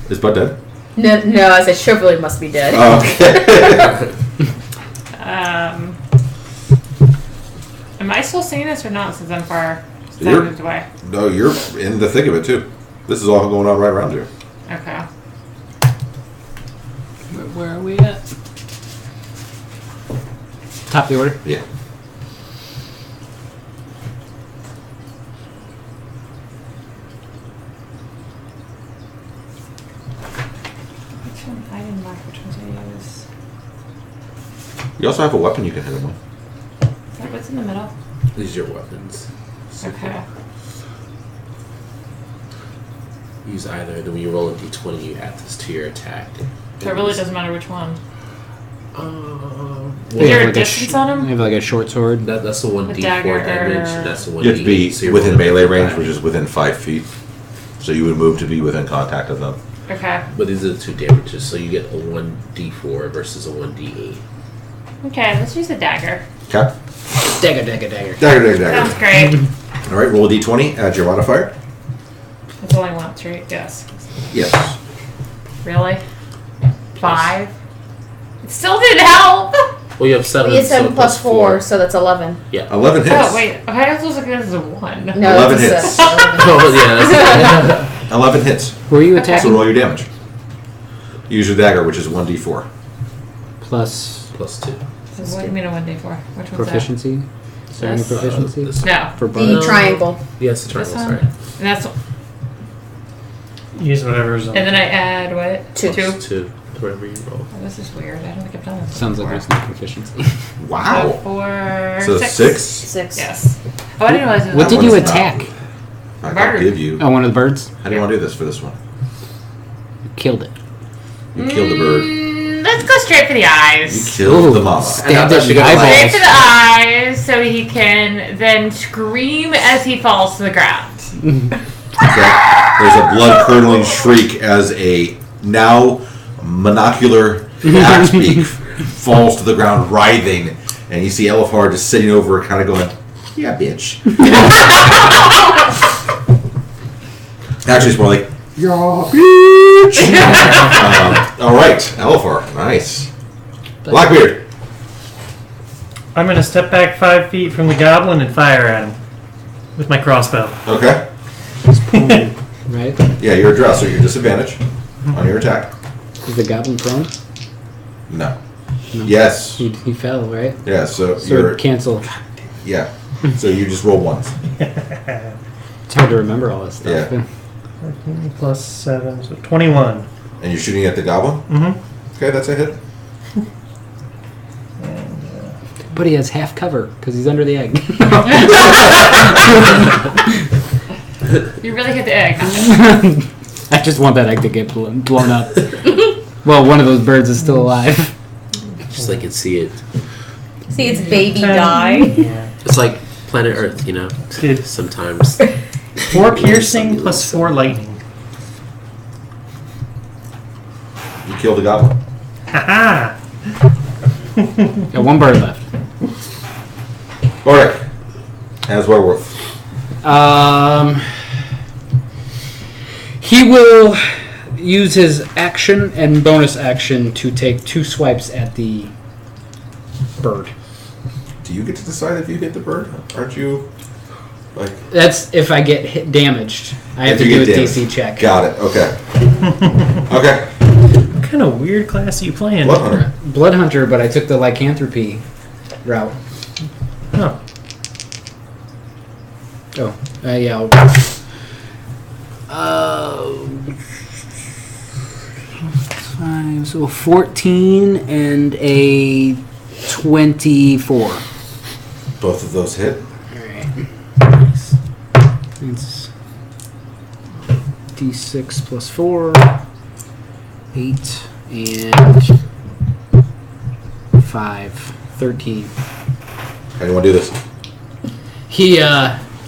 Is Bud dead? No, I said Shrivelly must be dead. Okay. Am I still seeing this or not since I'm far? Since I You're- moved away. No, you're in the thick of it too. This is all going on right around you. Okay. Where are we at? Top of the order. Yeah. Which one? I didn't mark which ones I use. You also have a weapon you can hit him with. Is that what's in the middle? These are your weapons. Okay. Use either. Then when you roll a d20, you add this to your attack. So it really doesn't matter which one. Um, Is there have a like distance on They them? have like a short sword. that's the one A d4 dagger damage. or- And that's the one You have to be so you're within rolling melee for range, that. which is within 5 feet. So you would move to be within contact of them. Okay. But these are the two damages, so you get a 1d4 versus a 1d8. Okay, let's use a dagger. Okay. Dagger. Dagger, dagger, Sounds dagger. great. All right, roll a d20. Add your modifier. It's only once, right? Yes. Yes. Really? 5? It still didn't help! Well, you have 7. We had 7 plus 4, so that's 11. Yeah. 11 hits. Oh wait, I was looking at this as a 1. No, 11 it's a hits. 6. 11. Oh, yeah. That's 11 hits. Who are you So attacking? roll your damage. Use your dagger, which is 1d4. Plus plus 2. So what do you mean a 1d4? Which one's proficiency. Is there any Yes. proficiency? This- that? No. For The bard? triangle. Yes, the This triangle, one. sorry. And that's Use whatever's on. and then I add what? 2. 2. Plus 2 to whatever you roll. Oh, this is weird. I don't think I've done this. Sounds like before. there's no proficiency. Wow. 4. So 6. 6. 6. Yes. Oh, I didn't realize it was What did That you one's not- attack? I Bird. can give you. Oh, one of the birds? How do you want to do this for this one? You killed it. You killed the bird. Let's go straight for the You eyes. killed the Ooh, mama. stabbed I it thought in you the got, like- Straight for eyeballs. the eyes so he can then scream as he falls to the ground. Okay. There's a blood-curdling shriek as a now monocular axe beak falls to the ground, writhing, and you see Elifar just sitting over, kind of going, "Yeah, bitch." Actually, it's more like, "Yeah, bitch." All right, Elifar, nice. Blackbeard. I'm going to step back 5 feet from the goblin and fire at him with my crossbow. Okay. Right? Yeah, you're a drow, so you're disadvantage on your attack. Is the goblin prone? No. No. Yes. He fell, right? Yeah. So So you're. cancel. Yeah. So you just roll once. It's hard to remember all this stuff. Yeah. 13 plus 7, so 21. And you're shooting at the goblin? Mm-hmm. Okay, that's a hit. But he has half cover because he's under the egg. You really hit the egg. I just want that egg to get blown up. Well, one of those birds is still alive. Just like I can see it. See its baby 10. die. Yeah. It's like planet Earth, you know? Did Sometimes. 4 piercing plus 4 lightning. You kill the goblin. Ha Got one bird left. Alright. As werewolf. He will use his action and bonus action to take 2 swipes at the bird. Do you get to decide if you hit the bird? Aren't you like That's if I get damaged. I have if to you do a get damaged? DC check. Got it. Okay. Okay. What kind of weird class are you playing? Blood hunter. Blood hunter, but I took the lycanthropy route. Oh. Oh, yeah. Five, so 14 and a 24. Both of those hit. Alright. It's D6 plus 4, 8, and 5, 13. How do you want to do this? He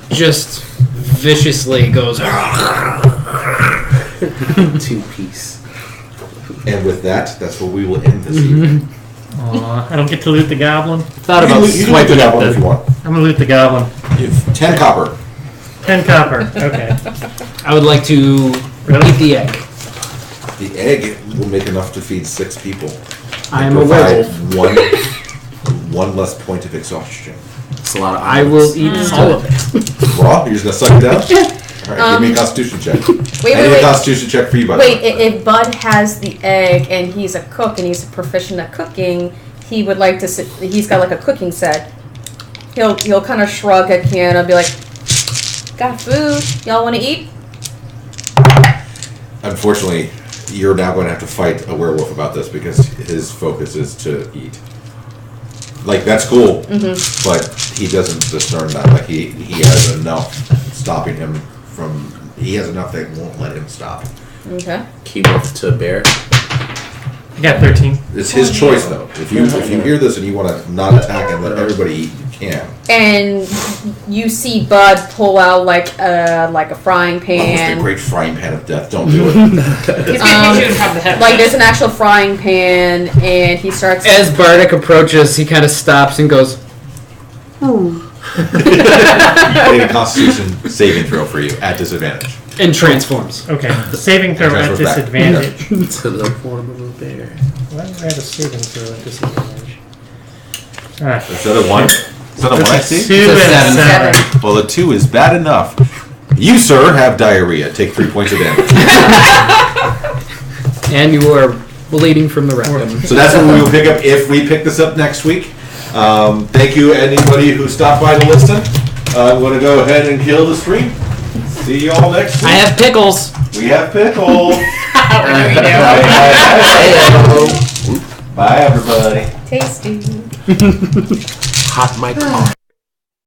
just viciously goes. 2-piece. And with that, that's where we will end this evening. Aw, I don't get to loot the goblin. Thought You can about loot the swiping at goblin if you the. want. I'm gonna loot the goblin. You have 10 copper. 10 copper. Okay. I would like to Really? eat the egg. The egg will make enough to feed 6 people. I am And a provide werewolf. one less point of exhaustion. It's a lot of I will eat all of it. Raw? You're just gonna suck it down? Alright, give me a constitution check. Wait, I need a wait. constitution check for you, by the Wait, way. if Bud has the egg and he's a cook and he's proficient at cooking, he would like to sit, he's got like a cooking set. He'll kind of shrug at Keanu and be like, got food, y'all want to eat? Unfortunately, you're now going to have to fight a werewolf about this because his focus is to eat. Like, that's cool, but he doesn't discern that. Like, he has enough stopping him from... He has enough that won't let him stop. Okay. Keep up to a bear. I got 13. It's his choice, though. If you hear this and you want to not attack and let everybody eat, you can. And you see Bud pull out like a frying Oh, it's pan. the great frying pan of death. Don't do it. He's gonna hit you from the head. Like there's an actual frying pan, and he starts. As Bardic approaches, he kind of stops and goes. Make a constitution saving throw for you at disadvantage. And transforms. Okay. Saving throw at Transfers back. disadvantage. To the form of a bear. Why do I have a saving throw at disadvantage? Is that a 1? Is that a 1 I see? 2 It's a and seven. 7. Well, the 2 is bad enough. You, sir, have diarrhea. Take 3 points of damage. And you are bleeding from the rectum. So that's what we will pick up if we pick this up next week. Thank you, anybody who stopped by to listen. I'm going to go ahead and kill the stream. See you all next week. I have pickles. We have pickles. Hey, Bye, everybody. Tasty. hot mic on.